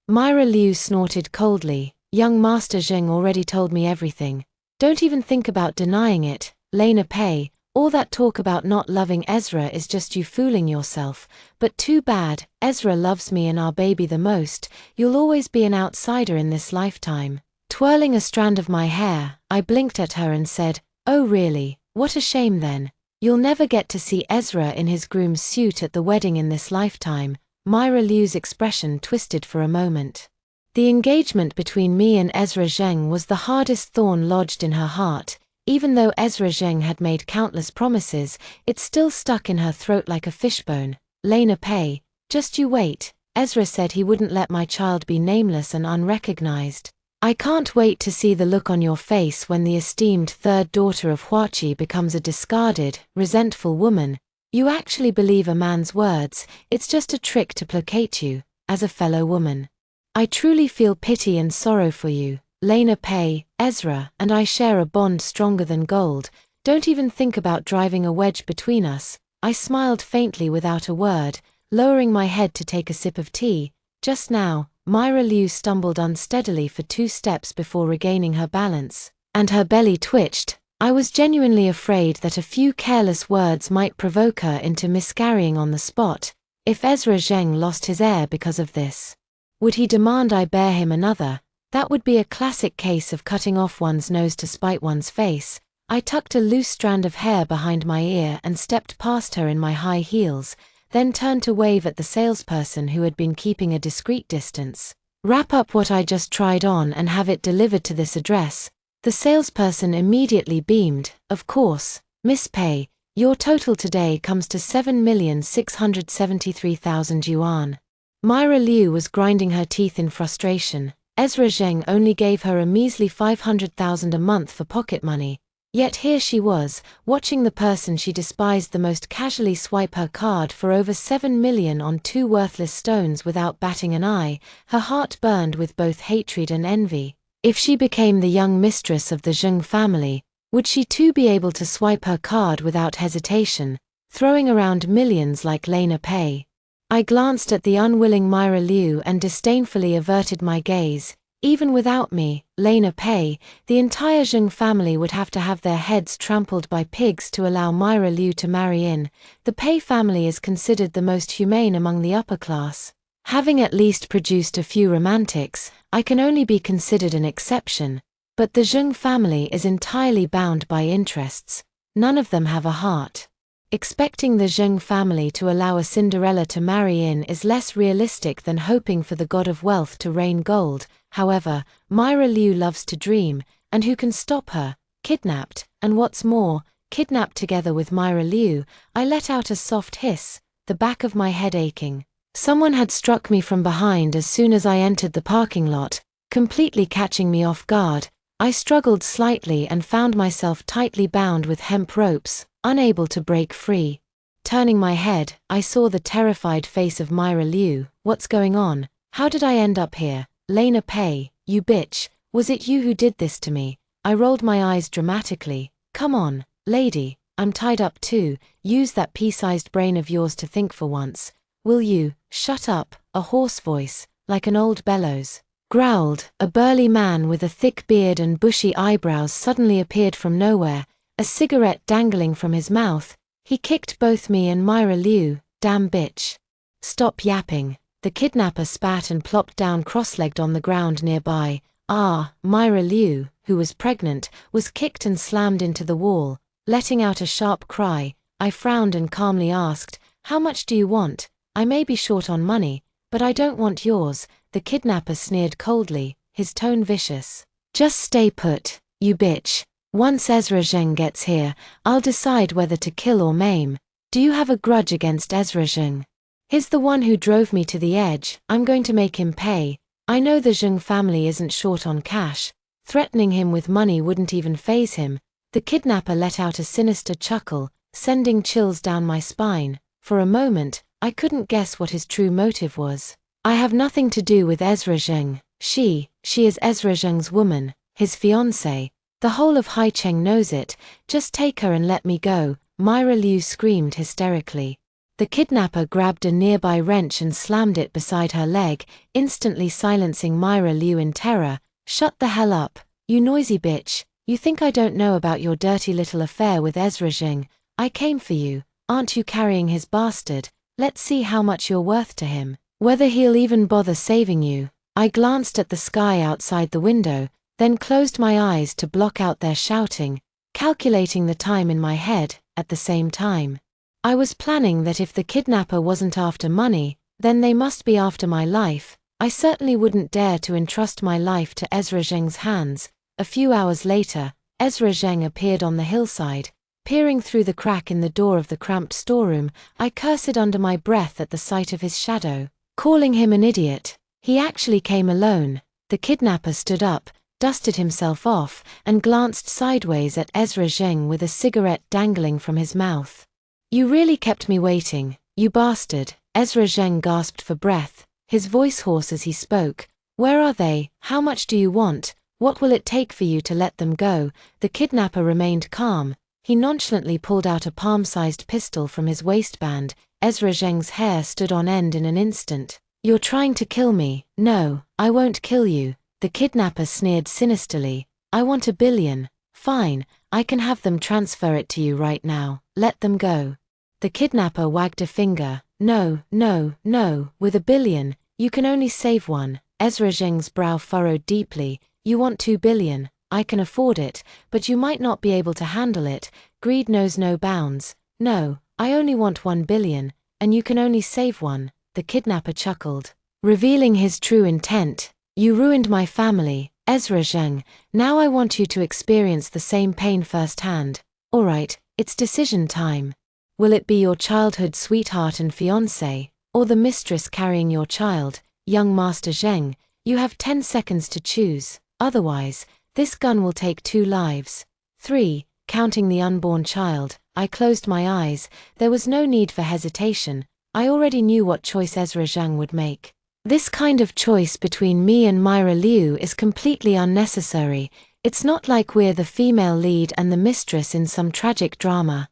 Myra Liu snorted coldly. Young Master Zheng already told me everything. Don't even think about denying it. Lena Pei, all that talk about not loving Ezra is just you fooling yourself, but too bad. Ezra loves me and our baby the most. You'll always be an outsider in this lifetime. Twirling a strand of my hair, I blinked at her and said, oh really, what a shame then. You'll never get to see Ezra in his groom's suit at the wedding in this lifetime. Myra Liu's expression twisted for a moment. The engagement between me and Ezra Zheng was the hardest thorn lodged in her heart. Even though Ezra Zheng had made countless promises, it still stuck in her throat like a fishbone. Lena Pei, just you wait. Ezra said he wouldn't let my child be nameless and unrecognized. I can't wait to see the look on your face when the esteemed third daughter of Huaqi becomes a discarded, resentful woman. You actually believe a man's words, it's just a trick to placate you, as a fellow woman. I truly feel pity and sorrow for you. Lena Pei, Ezra, and I share a bond stronger than gold. Don't even think about driving a wedge between us. I smiled faintly without a word, lowering my head to take a sip of tea. Just now, Myra Liu stumbled unsteadily for 2 steps before regaining her balance, and her belly twitched. I was genuinely afraid that a few careless words might provoke her into miscarrying on the spot. If Ezra Zheng lost his heir because of this, would he demand I bear him another? That would be a classic case of cutting off one's nose to spite one's face. I tucked a loose strand of hair behind my ear and stepped past her in my high heels, then turned to wave at the salesperson who had been keeping a discreet distance. Wrap up what I just tried on and have it delivered to this address. The salesperson immediately beamed. Of course, Miss Pei, your total today comes to 7,673,000 yuan. Myra Liu was grinding her teeth in frustration. Ezra Zheng only gave her a measly 500,000 a month for pocket money. Yet here she was, watching the person she despised the most casually swipe her card for over 7 million on 2 worthless stones without batting an eye. Her heart burned with both hatred and envy. If she became the young mistress of the Zheng family, would she too be able to swipe her card without hesitation, throwing around millions like Lena Pei? I glanced at the unwilling Myra Liu and disdainfully averted my gaze. Even without me, Lena Pei, the entire Zheng family would have to have their heads trampled by pigs to allow Myra Liu to marry in. The Pei family is considered the most humane among the upper class. Having at least produced a few romantics, I can only be considered an exception. But the Zheng family is entirely bound by interests. None of them have a heart. Expecting the Zheng family to allow a Cinderella to marry in is less realistic than hoping for the god of wealth to rain gold. However, Myra Liu loves to dream, and who can stop her? Kidnapped, and what's more, kidnapped together with Myra Liu. I let out a soft hiss, the back of my head aching. Someone had struck me from behind as soon as I entered the parking lot, completely catching me off guard. I struggled slightly and found myself tightly bound with hemp ropes, unable to break free. Turning my head, I saw the terrified face of Myra Liu. What's going on? How did I end up here? Lena Pei, you bitch, was it you who did this to me? I rolled my eyes dramatically. Come on, lady, I'm tied up too. Use that pea-sized brain of yours to think for once. Will you? Shut up, a hoarse voice, like an old bellows, growled. A burly man with a thick beard and bushy eyebrows suddenly appeared from nowhere, a cigarette dangling from his mouth. He kicked both me and Myra Liu. Damn bitch. Stop yapping. The kidnapper spat and plopped down cross-legged on the ground nearby. Myra Liu, who was pregnant, was kicked and slammed into the wall. Letting out a sharp cry, I frowned and calmly asked, "How much do you want? I may be short on money, but I don't want yours." The kidnapper sneered coldly, his tone vicious. "Just stay put, you bitch. Once Ezra Zheng gets here, I'll decide whether to kill or maim. Do you have a grudge against Ezra Zheng? He's the one who drove me to the edge. I'm going to make him pay. I know the Zheng family isn't short on cash. Threatening him with money wouldn't even faze him." The kidnapper let out a sinister chuckle, sending chills down my spine. For a moment, I couldn't guess what his true motive was. "I have nothing to do with Ezra Zheng. She is Ezra Zheng's woman, his fiancée. The whole of Haicheng knows it. Just take her and let me go," Myra Liu screamed hysterically. The kidnapper grabbed a nearby wrench and slammed it beside her leg, instantly silencing Myra Liu in terror. "Shut the hell up, you noisy bitch. You think I don't know about your dirty little affair with Ezra Zheng? I came for you. Aren't you carrying his bastard? Let's see how much you're worth to him. Whether he'll even bother saving you." I glanced at the sky outside the window, then closed my eyes to block out their shouting, calculating the time in my head. At the same time, I was planning that if the kidnapper wasn't after money, Then they must be after my life. I certainly wouldn't dare to entrust my life to Ezra Zheng's hands. A few hours later, Ezra Zheng appeared on the hillside. Peering through the crack in the door of the cramped storeroom, I cursed under my breath at the sight of his shadow, calling him an idiot. He actually came alone. The kidnapper stood up, dusted himself off, and glanced sideways at Ezra Zheng with a cigarette dangling from his mouth. "You really kept me waiting, you bastard," Ezra Zheng gasped for breath, his voice hoarse as he spoke. "Where are they? How much do you want? What will it take for you to let them go?" The kidnapper remained calm. He nonchalantly pulled out a palm-sized pistol from his waistband. Ezra Zheng's hair stood on end in an instant. "You're trying to kill me." "No, I won't kill you," the kidnapper sneered sinisterly. "I want $1 billion. Fine, I can have them transfer it to you right now. Let them go." The kidnapper wagged a finger. "No, no, no, with $1 billion, you can only save one." Ezra Zheng's brow furrowed deeply. "You want $2 billion. I can afford it, but you might not be able to handle it. Greed knows no bounds." "No, I only want $1 billion, and you can only save one," the kidnapper chuckled, revealing his true intent. "You ruined my family, Ezra Zheng. Now I want you to experience the same pain firsthand. All right, it's decision time. Will it be your childhood sweetheart and fiancé, or the mistress carrying your child, young Master Zheng? You have 10 seconds to choose. Otherwise, this gun will take 2 lives. 3, counting the unborn child." I closed my eyes. There was no need for hesitation. I already knew what choice Ezra Zheng would make. This kind of choice between me and Myra Liu is completely unnecessary. It's not like we're the female lead and the mistress in some tragic drama,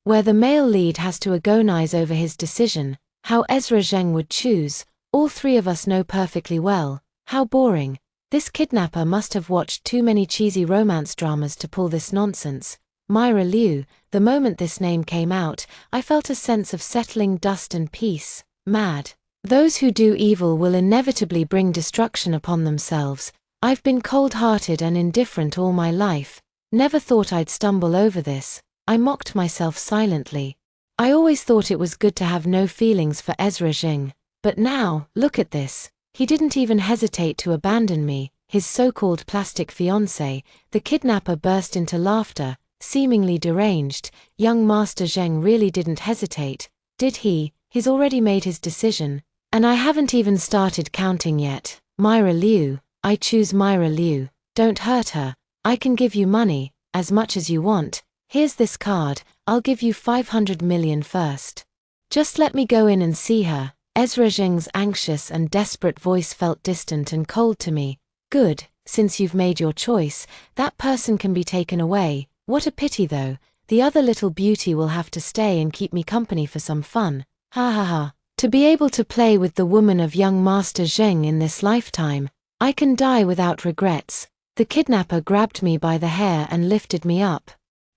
where the male lead has to agonize over his decision, how Ezra Zheng would choose. All 3 of us know perfectly well. How boring. This kidnapper must have watched too many cheesy romance dramas to pull this nonsense. Myra Liu. The moment this name came out, I felt a sense of settling dust and peace. Mad. Those who do evil will inevitably bring destruction upon themselves. I've been cold-hearted and indifferent all my life. Never thought I'd stumble over this. I mocked myself silently. I always thought it was good to have no feelings for Ezra Zheng. But now, look at this. He didn't even hesitate to abandon me, his so-called plastic fiancé. The kidnapper burst into laughter, seemingly deranged. Young Master Zheng really didn't hesitate, did he? He's already made his decision. And I haven't even started counting yet. Myra Liu. I choose Myra Liu. Don't hurt her. I can give you money, as much as you want. Here's this card. I'll give you 500 million first. Just let me go in and see her. Ezra Zheng's anxious and desperate voice felt distant and cold to me. Good, since you've made your choice, that person can be taken away. What a pity though. The other little beauty will have to stay and keep me company for some fun. Ha ha ha. To be able to play with the woman of young Master Zheng in this lifetime. I can die without regrets. The kidnapper grabbed me by the hair and lifted me up.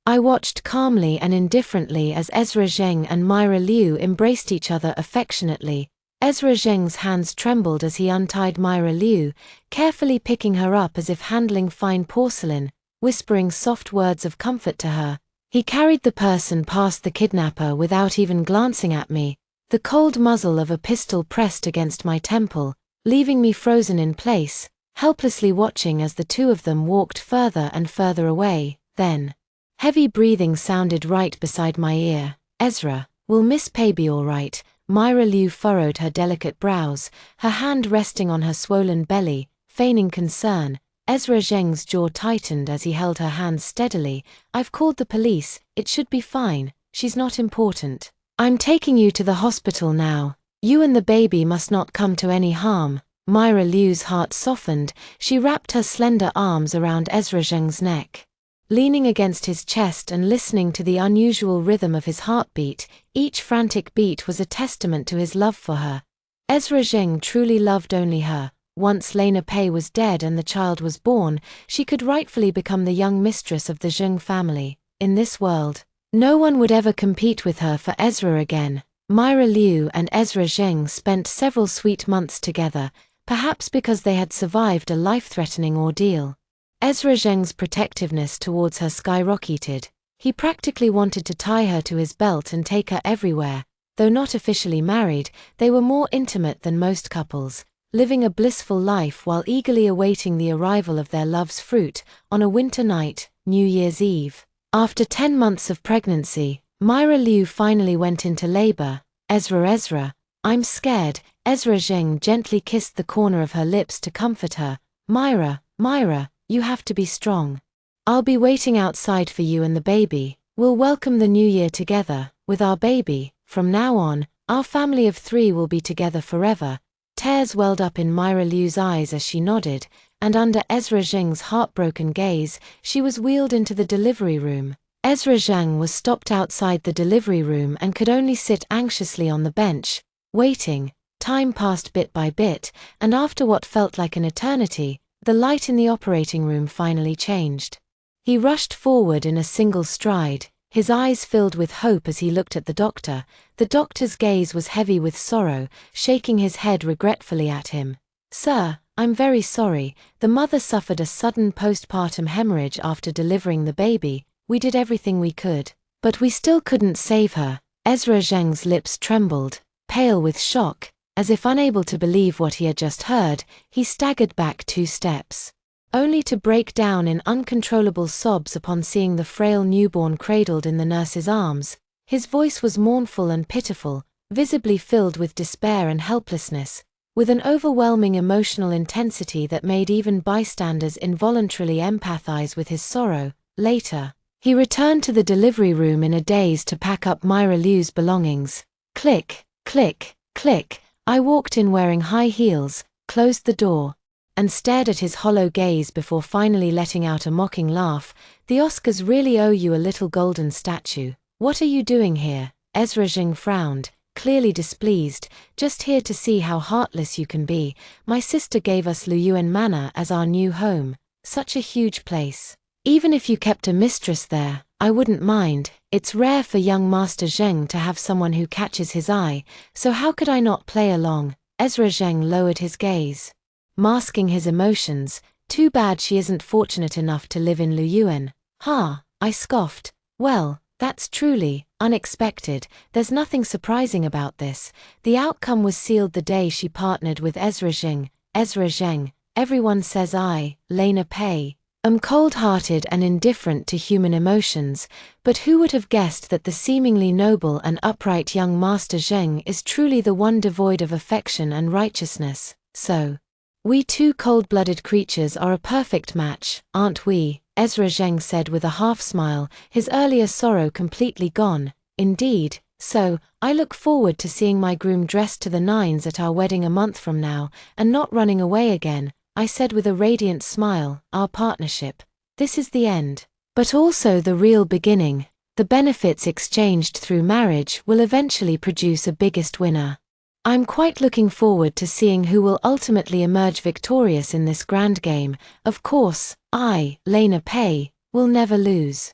I watched calmly and indifferently as Ezra Zheng and Myra Liu embraced each other affectionately. Ezra Zheng's hands trembled as he untied Myra Liu, carefully picking her up as if handling fine porcelain, whispering soft words of comfort to her. He carried the person past the kidnapper without even glancing at me, the cold muzzle of a pistol pressed against my temple, leaving me frozen in place, helplessly watching as the 2 of them walked further and further away. Then, heavy breathing sounded right beside my ear. "Ezra, will Miss Pei be all right?" Myra Liu furrowed her delicate brows, her hand resting on her swollen belly, feigning concern. Ezra Zheng's jaw tightened as he held her hands steadily. "I've called the police. It should be fine. She's not important. I'm taking you to the hospital now. You and the baby must not come to any harm." Myra Liu's heart softened. She wrapped her slender arms around Ezra Zheng's neck, leaning against his chest and listening to the unusual rhythm of his heartbeat. Each frantic beat was a testament to his love for her. Ezra Zheng truly loved only her. Once Lena Pei was dead and the child was born, she could rightfully become the young mistress of the Zheng family. In this world, no one would ever compete with her for Ezra again. Myra Liu and Ezra Zheng spent several sweet months together, perhaps because they had survived a life-threatening ordeal. Ezra Zheng's protectiveness towards her skyrocketed. He practically wanted to tie her to his belt and take her everywhere. though not officially married, they were more intimate than most couples, living a blissful life while eagerly awaiting the arrival of their love's fruit on a winter night, New Year's Eve. After 10 months of pregnancy, Myra Liu finally went into labor. Ezra, I'm scared. Ezra Zheng gently kissed the corner of her lips to comfort her. Myra, you have to be strong. I'll be waiting outside for you and the baby. We'll welcome the new year together, with our baby. From now on, our family of 3 will be together forever. Tears welled up in Myra Liu's eyes as she nodded, and under Ezra Zheng's heartbroken gaze, she was wheeled into the delivery room. Ezra Zheng was stopped outside the delivery room and could only sit anxiously on the bench, waiting. Time passed bit by bit, and after what felt like an eternity, the light in the operating room finally changed. He rushed forward in a single stride, his eyes filled with hope as he looked at the doctor. The doctor's gaze was heavy with sorrow, shaking his head regretfully at him. Sir, I'm very sorry. The mother suffered a sudden postpartum hemorrhage after delivering the baby. We did everything we could, but we still couldn't save her. Ezra Zheng's lips trembled, pale with shock. As if unable to believe what he had just heard, he staggered back 2 steps, only to break down in uncontrollable sobs upon seeing the frail newborn cradled in the nurse's arms. His voice was mournful and pitiful, visibly filled with despair and helplessness, with an overwhelming emotional intensity that made even bystanders involuntarily empathize with his sorrow. Later, he returned to the delivery room in a daze to pack up Myra Liu's belongings. Click, click, click. I walked in wearing high heels, closed the door, and stared at his hollow gaze before finally letting out a mocking laugh. The Oscars really owe you a little golden statue. What are you doing here? Ezra Zheng frowned, clearly displeased. Just here to see how heartless you can be. My sister gave us Luyuan Manor as our new home. Such a huge place. Even if you kept a mistress there, I wouldn't mind. It's rare for young Master Zheng to have someone who catches his eye, so how could I not play along? Ezra Zheng lowered his gaze, masking his emotions. Too bad she isn't fortunate enough to live in Luyuan. Ha, I scoffed. Well, that's truly unexpected. There's nothing surprising about this. The outcome was sealed the day she partnered with Ezra Zheng. Ezra Zheng, everyone says I, Lena Pei, am cold-hearted and indifferent to human emotions, but who would have guessed that the seemingly noble and upright young Master Zheng is truly the one devoid of affection and righteousness? So, we 2 cold-blooded creatures are a perfect match, aren't we? Ezra Zheng said with a half-smile, his earlier sorrow completely gone. Indeed, so, I look forward to seeing my groom dressed to the nines at our wedding a month from now, and not running away again, I said with a radiant smile. Our partnership. This is the end. But also the real beginning. The benefits exchanged through marriage will eventually produce a biggest winner. I'm quite looking forward to seeing who will ultimately emerge victorious in this grand game. Of course, I, Lena Pei, will never lose.